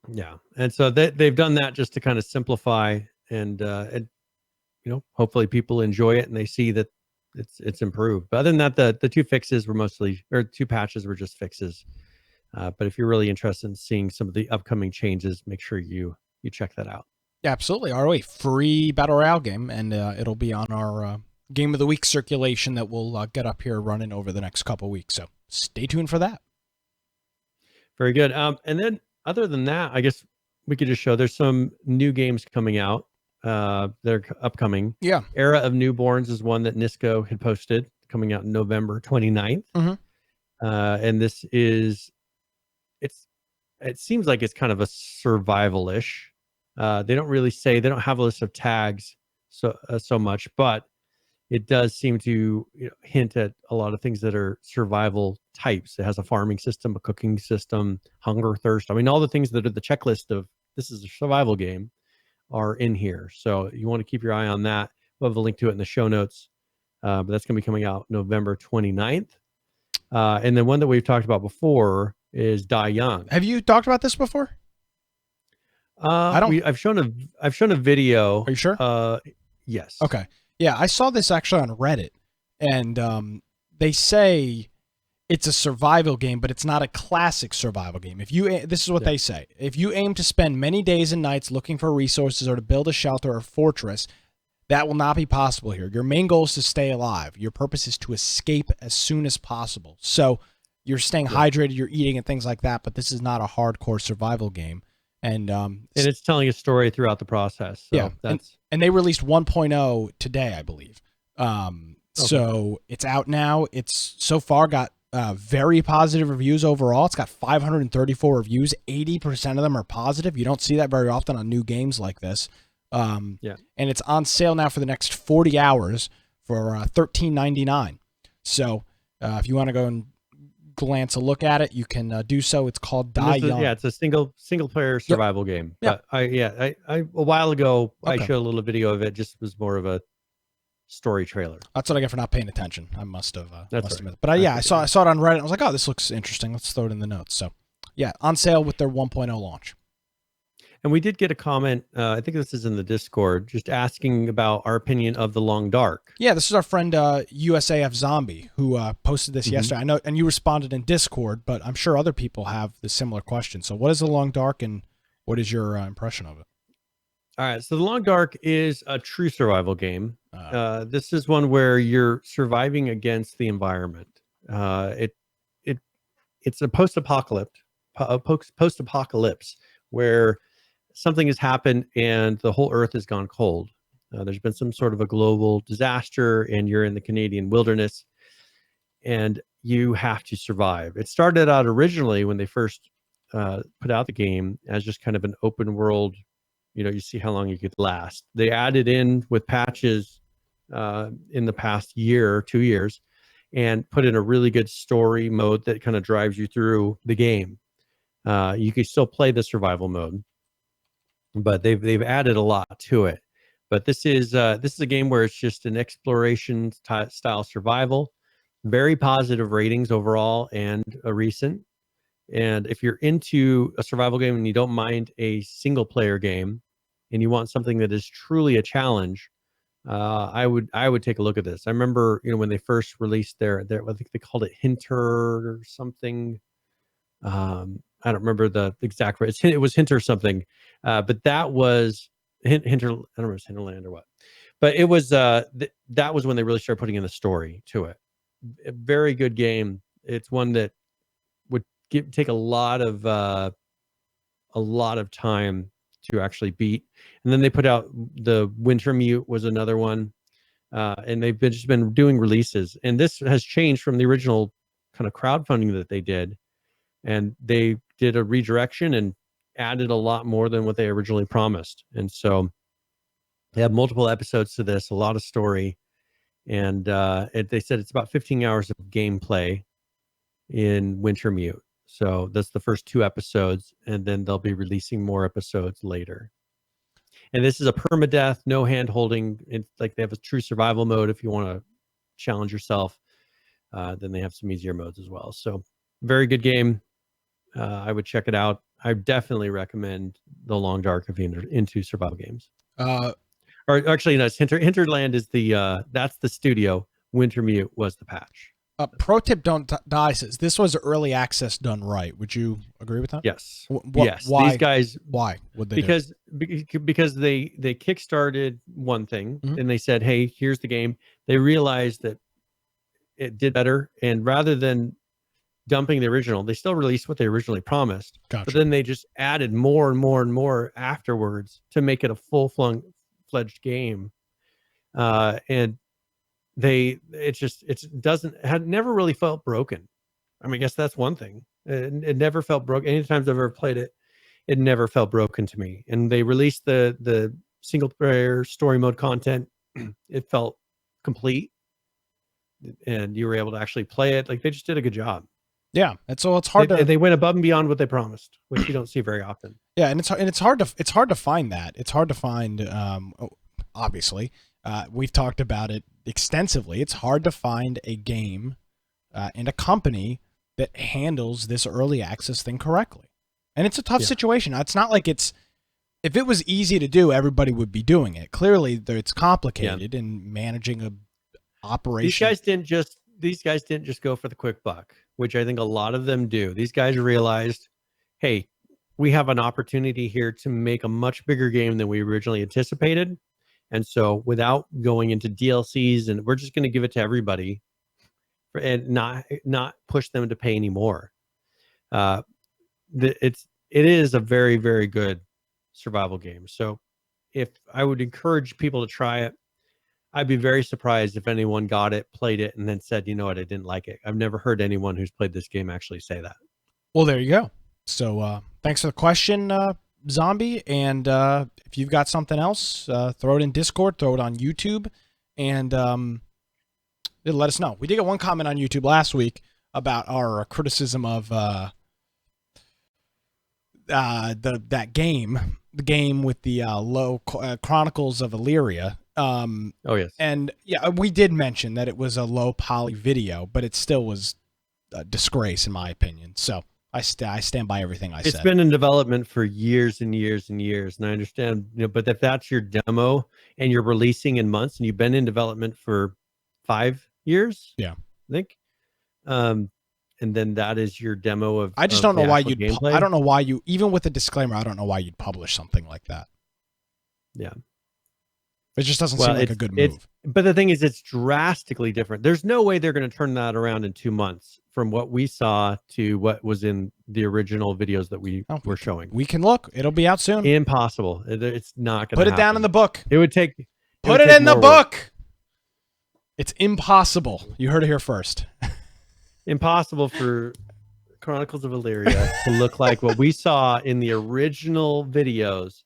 Yeah, and so they've done that just to kind of simplify and hopefully people enjoy it and they see that it's improved. But other than that, the 2 fixes were 2 patches were just fixes. But if you're really interested in seeing some of the upcoming changes, make sure you check that out. Yeah, absolutely. ROE, free Battle Royale game, and it'll be on our Game of the Week circulation that we'll get up here running over the next couple weeks. So stay tuned for that. Very good. And then other than that, I guess we could just show there's some new games coming out. They're upcoming. Yeah. Era of Newborns is one that Nisco had posted, coming out November 29th. Mm-hmm. And this is, it seems like it's kind of a survival-ish. They don't really say, they don't have a list of tags so much, but it does seem to hint at a lot of things that are survival types. It has a farming system, a cooking system, hunger, thirst. I mean, all the things that are the checklist of this is a survival game are in here. So you want to keep your eye on that. We'll have a link to it in the show notes. But that's going to be coming out November 29th. And then one that we've talked about before is Die Young. Have you talked about this before? I've shown a video. Are you sure? Yes. Okay. Yeah, I saw this actually on Reddit, and they say it's a survival game, but it's not a classic survival game. This is what they say: if you aim to spend many days and nights looking for resources or to build a shelter or fortress, that will not be possible here. Your main goal is to stay alive. Your purpose is to escape as soon as possible. So you're staying hydrated, you're eating, and things like that. But this is not a hardcore survival game. And it's telling a story throughout the process. So and they released 1.0 today, I believe. So it's out now. It's so far got very positive reviews overall. It's got 534 reviews. 80% of them are positive. You don't see that very often on new games like this. And it's on sale now for the next 40 hours for $13.99. So if you want to go and glance a look at it, you can do so. It's called Die Young. It's a single player survival game. Yep. But I a while ago I showed a little video of it. Just was more of a story trailer. That's what I get for not paying attention. I must have. That's right. But I saw it on Reddit. I was like, oh, this looks interesting. Let's throw it in the notes. So yeah, on sale with their 1.0 launch. And we did get a comment, I think this is in the Discord, just asking about our opinion of The Long Dark. Yeah, this is our friend USAF Zombie who posted this yesterday. I know, and you responded in Discord, but I'm sure other people have the similar question. So what is The Long Dark, and what is your impression of it? All right, so The Long Dark is a true survival game. This is one where you're surviving against the environment. It's a post-apocalypse where something has happened and the whole earth has gone cold. There's been some sort of a global disaster and you're in the Canadian wilderness and you have to survive. It started out originally when they first put out the game as just kind of an open world, you see how long you could last. They added in with patches in the past year or 2 years and put in a really good story mode that kind of drives you through the game. You can still play the survival mode, but they've added a lot to it. But this is a game where it's just an exploration style survival, very positive ratings overall and a recent. And if you're into a survival game and you don't mind a single player game and you want something that is truly a challenge, I would take a look at this. I remember, when they first released their I think they called it Hinter or something. I don't remember the exact phrase. It was Hinter something, but that was Hinter. I don't remember if it was Hinterland or what, but it was that was when they really started putting in the story to it. A very good game. It's one that would take a lot of time to actually beat. And then they put out the Wintermute was another one, and they've just been doing releases. And this has changed from the original kind of crowdfunding that they did. And they did a redirection and added a lot more than what they originally promised. And so they have multiple episodes to this, a lot of story. And they said it's about 15 hours of gameplay in Wintermute. So that's the first 2 episodes. And then they'll be releasing more episodes later. And this is a permadeath, no hand holding. It's like they have a true survival mode if you want to challenge yourself. Then they have some easier modes as well. So very good game. I would check it out. I definitely recommend The Long Dark if you're into survival games. Or actually, no, it's Hinterland is that's the studio. Wintermute was the patch. Pro tip, don't die says this was early access done right. Would you agree with that? Yes. Yes. Why? These guys. Why would they? Because they kickstarted one thing and they said, "Hey, here's the game." They realized that it did better, and rather than dumping the original, they still released what they originally promised. Gotcha. But then they just added more and more and more afterwards to make it a full-fledged game. And it never really felt broken. I mean, I guess that's one thing. It never felt broken. Anytime I've ever played it, it never felt broken to me. And they released the single player story mode content. It felt complete, and you were able to actually play it. Like, they just did a good job. Yeah, and so it's hard They went above and beyond what they promised, which you don't see very often. Yeah, and it's hard to find that. It's hard to find. Obviously, we've talked about it extensively. It's hard to find a game and a company that handles this early access thing correctly, and it's a tough situation. It's not like if it was easy to do, everybody would be doing it. Clearly, it's complicated in managing a operation. These guys didn't just go for the quick buck, which I think a lot of them do. These guys realized, hey, we have an opportunity here to make a much bigger game than we originally anticipated. And so without going into DLCs, and we're just going to give it to everybody and not push them to pay anymore. It is a very, very good survival game. So if I would encourage people to try it, I'd be very surprised if anyone got it, played it, and then said, you know what, I didn't like it. I've never heard anyone who's played this game actually say that. Well, there you go. So thanks for the question, Zombie. And if you've got something else, throw it in Discord, throw it on YouTube, and let us know. We did get one comment on YouTube last week about our criticism of that game, the game with the low Chronicles of Illyria. Oh yes, and yeah, we did mention that it was a low poly video, but it still was a disgrace in my opinion. So I stand by everything I said. It's been in development for years and years and years, and I understand, but if that's your demo and you're releasing in months, and you've been in development for 5 years, yeah, I think, and then that is your demo of. I just don't know why you'd. I don't know why you, even with a disclaimer, I don't know why you'd publish something like that. Yeah. It just doesn't seem like a good move. But the thing is, it's drastically different. There's no way they're going to turn that around in 2 months from what we saw to what was in the original videos that we were showing. We can look. It'll be out soon. Impossible. It's not going to Put it down in the book. It would take. Put it in the book. It's impossible. You heard it here first. Impossible for Chronicles of Illyria to look like what we saw in the original videos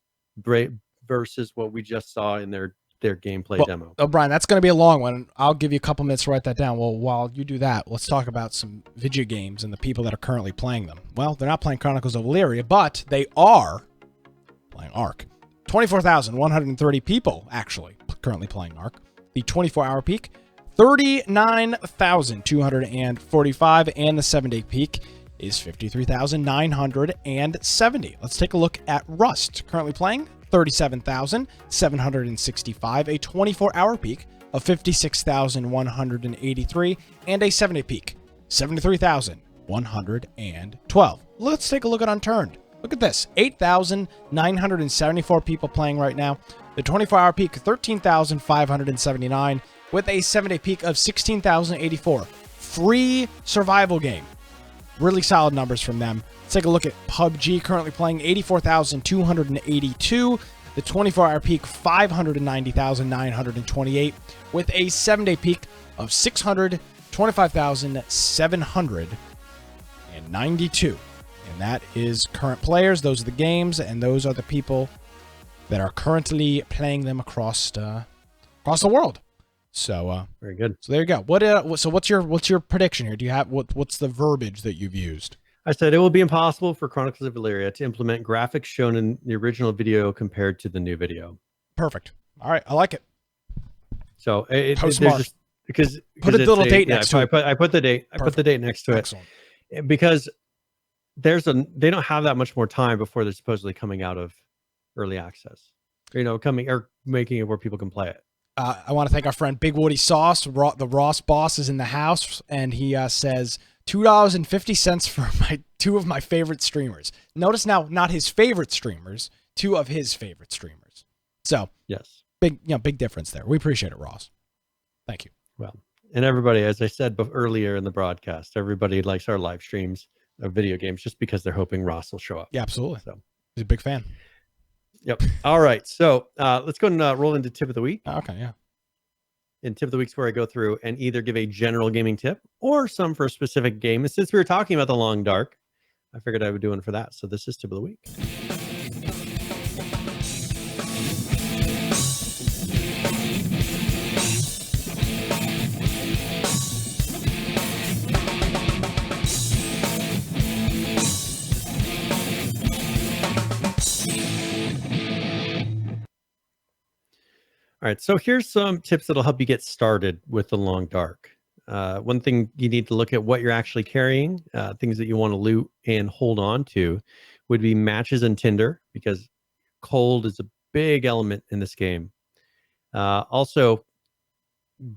versus what we just saw in their gameplay demo. Oh, Brian, that's going to be a long one. I'll give you a couple minutes to write that down. Well, while you do that, let's talk about some video games and the people that are currently playing them. Well, they're not playing Chronicles of Illyria, but they are playing Ark. 24,130 people actually currently playing Ark. The 24-hour peak, 39,245, and the 7-day peak is 53,970. Let's take a look at Rust, currently playing 37,765, a 24-hour peak of 56,183, and a 7-day peak, 73,112. Let's take a look at Unturned. Look at this, 8,974 people playing right now. The 24-hour peak, 13,579, with a 7-day peak of 16,084. Free survival game. Really solid numbers from them. Let's take a look at PUBG, currently playing 84,282. The 24-hour peak, 590,928, with a 7-day peak of 625,792. And that is current players. Those are the games, and those are the people that are currently playing them across the world. So very good. So there you go. So what's your prediction here? Do you have what's the verbiage that you've used? I said it will be impossible for Chronicles of Illyria to implement graphics shown in the original video compared to the new video. Perfect. All right, I like it. So smart. Because put a little date next to it. I put the date. Perfect. I put the date next to Excellent. it because they don't have that much more time before they're supposedly coming out of early access. Coming or making it where people can play it. I want to thank our friend Big Woody Sauce. The Ross boss is in the house, and he says $2.50 for two of my favorite streamers. Notice now, not his favorite streamers, two of his favorite streamers. So yes, big difference there. We appreciate it, Ross. Thank you. Well, and everybody, as I said earlier in the broadcast, everybody likes our live streams of video games just because they're hoping Ross will show up. Yeah, absolutely. So he's a big fan. Yep. All right. So let's go and roll into tip of the week. Okay. Yeah. And tip of the week's where I go through and either give a general gaming tip or some for a specific game. And since we were talking about the Long Dark, I figured I would do one for that. So this is tip of the week. right, so here's some tips that'll help you get started with the Long Dark. One thing you need to look at what you're actually carrying, things that you want to loot and hold on to would be matches and tinder, because cold is a big element in this game. Also,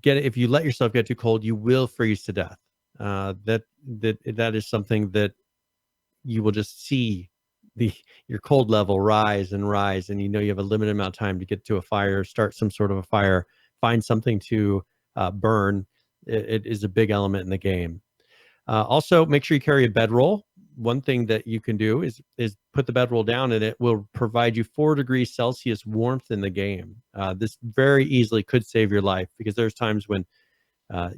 if you let yourself get too cold, you will freeze to death. That is something that you will just see your cold level rise and rise, and you have a limited amount of time to get to a fire, start some sort of a fire, find something to burn. It is a big element in the game. Also, make sure you carry a bedroll. One thing that you can do is put the bedroll down, and it will provide you 4 degrees Celsius warmth in the game. This very easily could save your life, because there's times when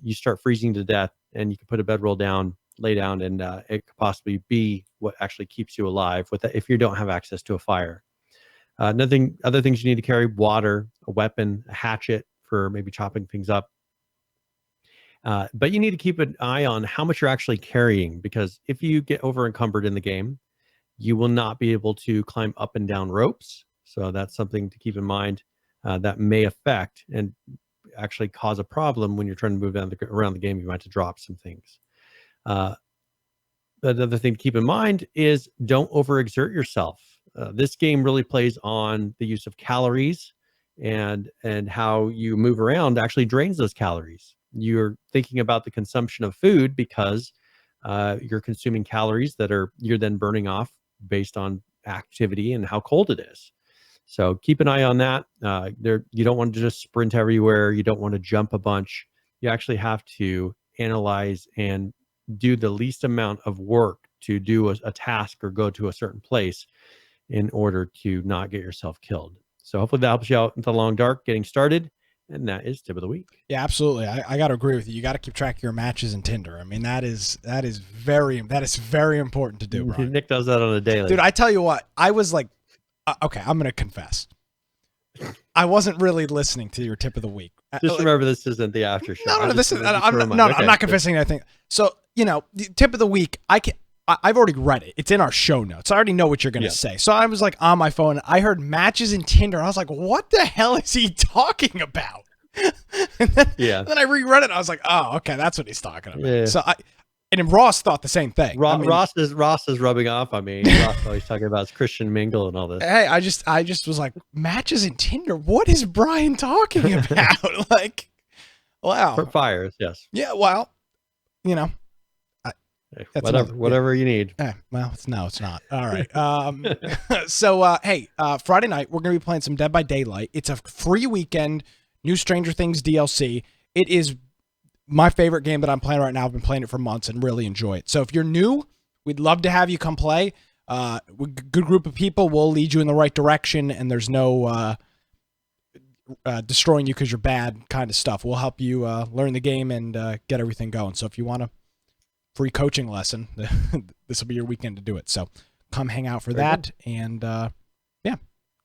you start freezing to death, and you can put a bedroll down, lay down, and it could possibly be what actually keeps you alive if you don't have access to a fire. Other things you need to carry: water, a weapon, a hatchet for maybe chopping things up. But you need to keep an eye on how much you're actually carrying, because if you get over encumbered in the game, you will not be able to climb up and down ropes. So that's something to keep in mind that may affect and actually cause a problem when you're trying to move around the game. You might have to drop some things. Another thing to keep in mind is don't overexert yourself. This game really plays on the use of calories, and how you move around actually drains those calories. You're thinking about the consumption of food because you're consuming calories that you're then burning off based on activity and how cold it is. So keep an eye on that. You don't want to just sprint everywhere. You don't want to jump a bunch. You actually have to analyze and do the least amount of work to do a task or go to a certain place in order to not get yourself killed. So hopefully that helps you out in the Long Dark getting started. And that is tip of the week. Yeah, absolutely. I got to agree with you. You got to keep track of your matches and Tinder. I mean, that is very important to do, Brian. Nick does that on a daily. Dude, I tell you what, I was like, okay, I'm going to confess. I wasn't really listening to your tip of the week. Just remember, this isn't the after show. No, this is. I'm not confessing anything. So, the tip of the week, I've already read it. It's in our show notes. I already know what you're going to say. So I was like on my phone. I heard matches in Tinder. I was like, what the hell is he talking about? and then I reread it. And I was like, oh, okay, that's what he's talking about. Yeah. So and Ross thought the same thing. Ross is rubbing off on me. Ross always talking about his Christian mingle and all this. Hey, I just was like, matches in Tinder. What is Brian talking about? Like, wow. For fires, yes. Yeah, well, whatever you need. Well, it's not. All right. So, hey, Friday night, we're going to be playing some Dead by Daylight. It's a free weekend, new Stranger Things DLC. It is my favorite game that I'm playing right now. I've been playing it for months and really enjoy it. So if you're new, we'd love to have you come play. Good group of people. We'll lead you in the right direction, and there's no destroying you because you're bad kind of stuff. We'll help you learn the game and get everything going. So if you want a free coaching lesson, this will be your weekend to do it. So come hang out for that and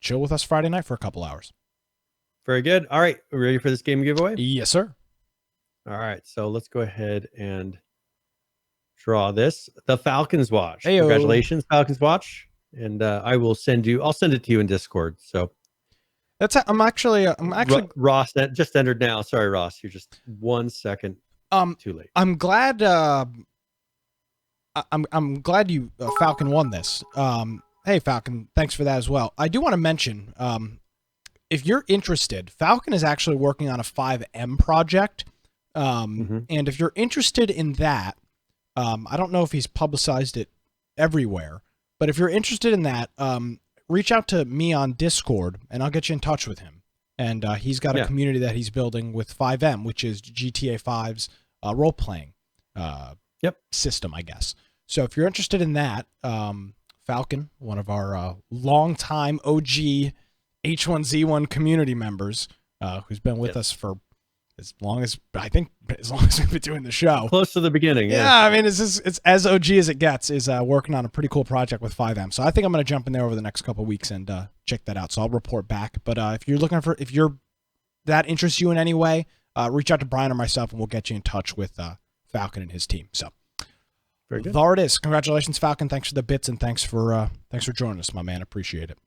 chill with us Friday night for a couple hours. Very good. All right. We ready for this game giveaway? Yes, sir. All right. So let's go ahead and draw this. The Falcons Watch. Hey-o. Congratulations, Falcons Watch. And I'll send it to you in Discord. So I'm actually Ross that just entered now. Sorry, Ross. You're just 1 second too late. I'm glad I'm glad you Falcon won this. Hey Falcon, thanks for that as well. I do want to mention, if you're interested, Falcon is actually working on a 5M project. And if you're interested in that, I don't know if he's publicized it everywhere, but if you're interested in that, reach out to me on Discord and I'll get you in touch with him. And he's got a community that he's building with 5M, which is GTA 5's role-playing system, I guess. So if you're interested in that, Falcon, one of our longtime OG H1Z1 community members, who's been with us for as long as we've been doing the show. Close to the beginning. Yeah, I mean, it's as OG as it gets, is working on a pretty cool project with 5M. So I think I'm going to jump in there over the next couple of weeks and check that out. So I'll report back. But if that interests you in any way, reach out to Brian or myself and we'll get you in touch with Falcon and his team. So very good. There it is. Congratulations, Falcon. Thanks for the bits and thanks for joining us, my man. Appreciate it.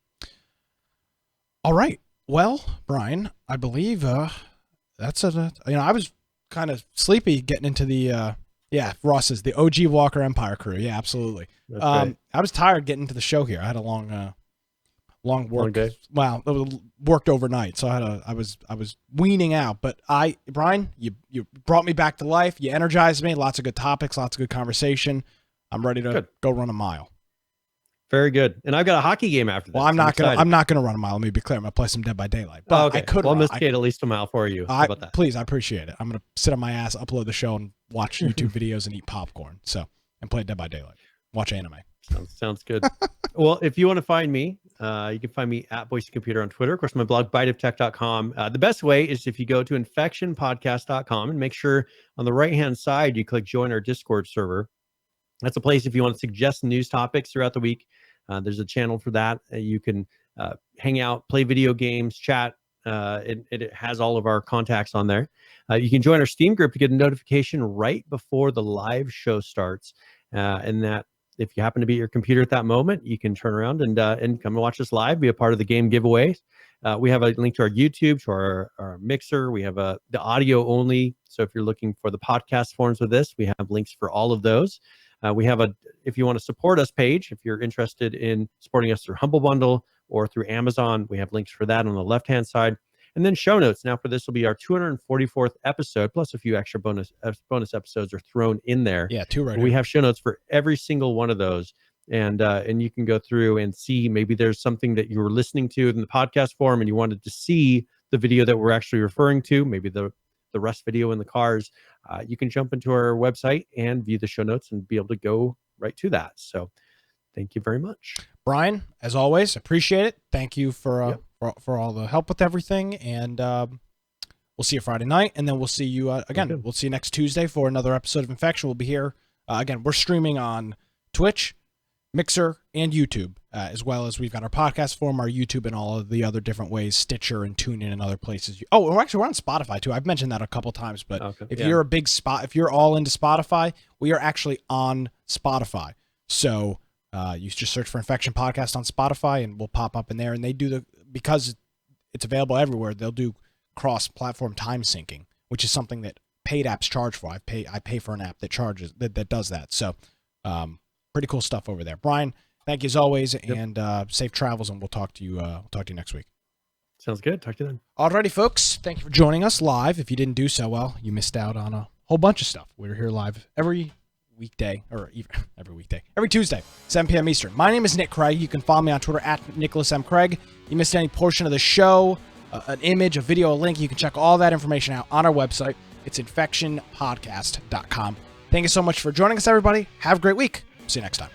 All right. Well, Brian, I believe that's I was kind of sleepy getting into the Ross says the OG Walker Empire crew. Yeah, absolutely. That's right. I was tired getting into the show here. I had a long work. Long day. Wow, worked overnight, so I was weaning out. But Brian, you brought me back to life. You energized me. Lots of good topics, lots of good conversation. I'm ready to go run a mile. Very good. And I've got a hockey game after this. Well, I'm not gonna run a mile. Let me be clear. I'm gonna play some Dead by Daylight. But okay. I could. Well, mitigate at least a mile for you. How about that? Please, I appreciate it. I'm gonna sit on my ass, upload the show, and watch YouTube videos and eat popcorn. And play Dead by Daylight. Watch anime. Sounds good. Well, if you want to find me, you can find me at Boise Computer on Twitter. Of course, my blog, biteoftech.com. The best way is if you go to infectionpodcast.com and make sure on the right-hand side, you click join our Discord server. That's a place if you want to suggest news topics throughout the week. There's a channel for that. You can hang out, play video games, chat. It has all of our contacts on there. You can join our Steam group to get a notification right before the live show starts. And that if you happen to be at your computer at that moment, you can turn around and come and watch us live, be a part of the game giveaways. We have a link to our YouTube, to our Mixer. We have the audio only. So if you're looking for the podcast forms of this, we have links for all of those. We have if you want to support us page, if you're interested in supporting us through Humble Bundle or through Amazon, we have links for that on the left-hand side. And then show notes. Now for this will be our 244th episode, plus a few extra bonus episodes are thrown in there. Yeah, 2 right We here. have show notes for every single one of those. And you can go through and see maybe there's something that you were listening to in the podcast form and you wanted to see the video that we're actually referring to, maybe the Rust video in the cars. You can jump into our website and view the show notes and be able to go right to that. So thank you very much. Brian, as always, appreciate it. Thank you for all the help with everything. And we'll see you Friday night. And then we'll see you again. Okay. We'll see you next Tuesday for another episode of Infection. We'll be here. Again, we're streaming on Twitch, Mixer, and YouTube, as well as we've got our podcast form, our YouTube, and all of the other different ways, Stitcher and TuneIn and other places. We're on Spotify too. I've mentioned that a couple times, but if you're a big if you're all into Spotify, we are actually on Spotify. So you just search for Infection Podcast on Spotify, and we'll pop up in there. And they do because it's available everywhere. They'll do cross-platform time syncing, which is something that paid apps charge for. I pay for an app that does that. So. Pretty cool stuff over there. Brian, thank you as always, and safe travels, and we'll talk to you next week. Sounds good. Talk to you then. Alrighty, folks. Thank you for joining us live. If you didn't do so, well, you missed out on a whole bunch of stuff. We're here live every weekday, every Tuesday, 7 p.m. Eastern. My name is Nick Craig. You can follow me on Twitter at Nicholas M. Craig. You missed any portion of the show, an image, a video, a link, you can check all that information out on our website. It's infectionpodcast.com. Thank you so much for joining us, everybody. Have a great week. See you next time.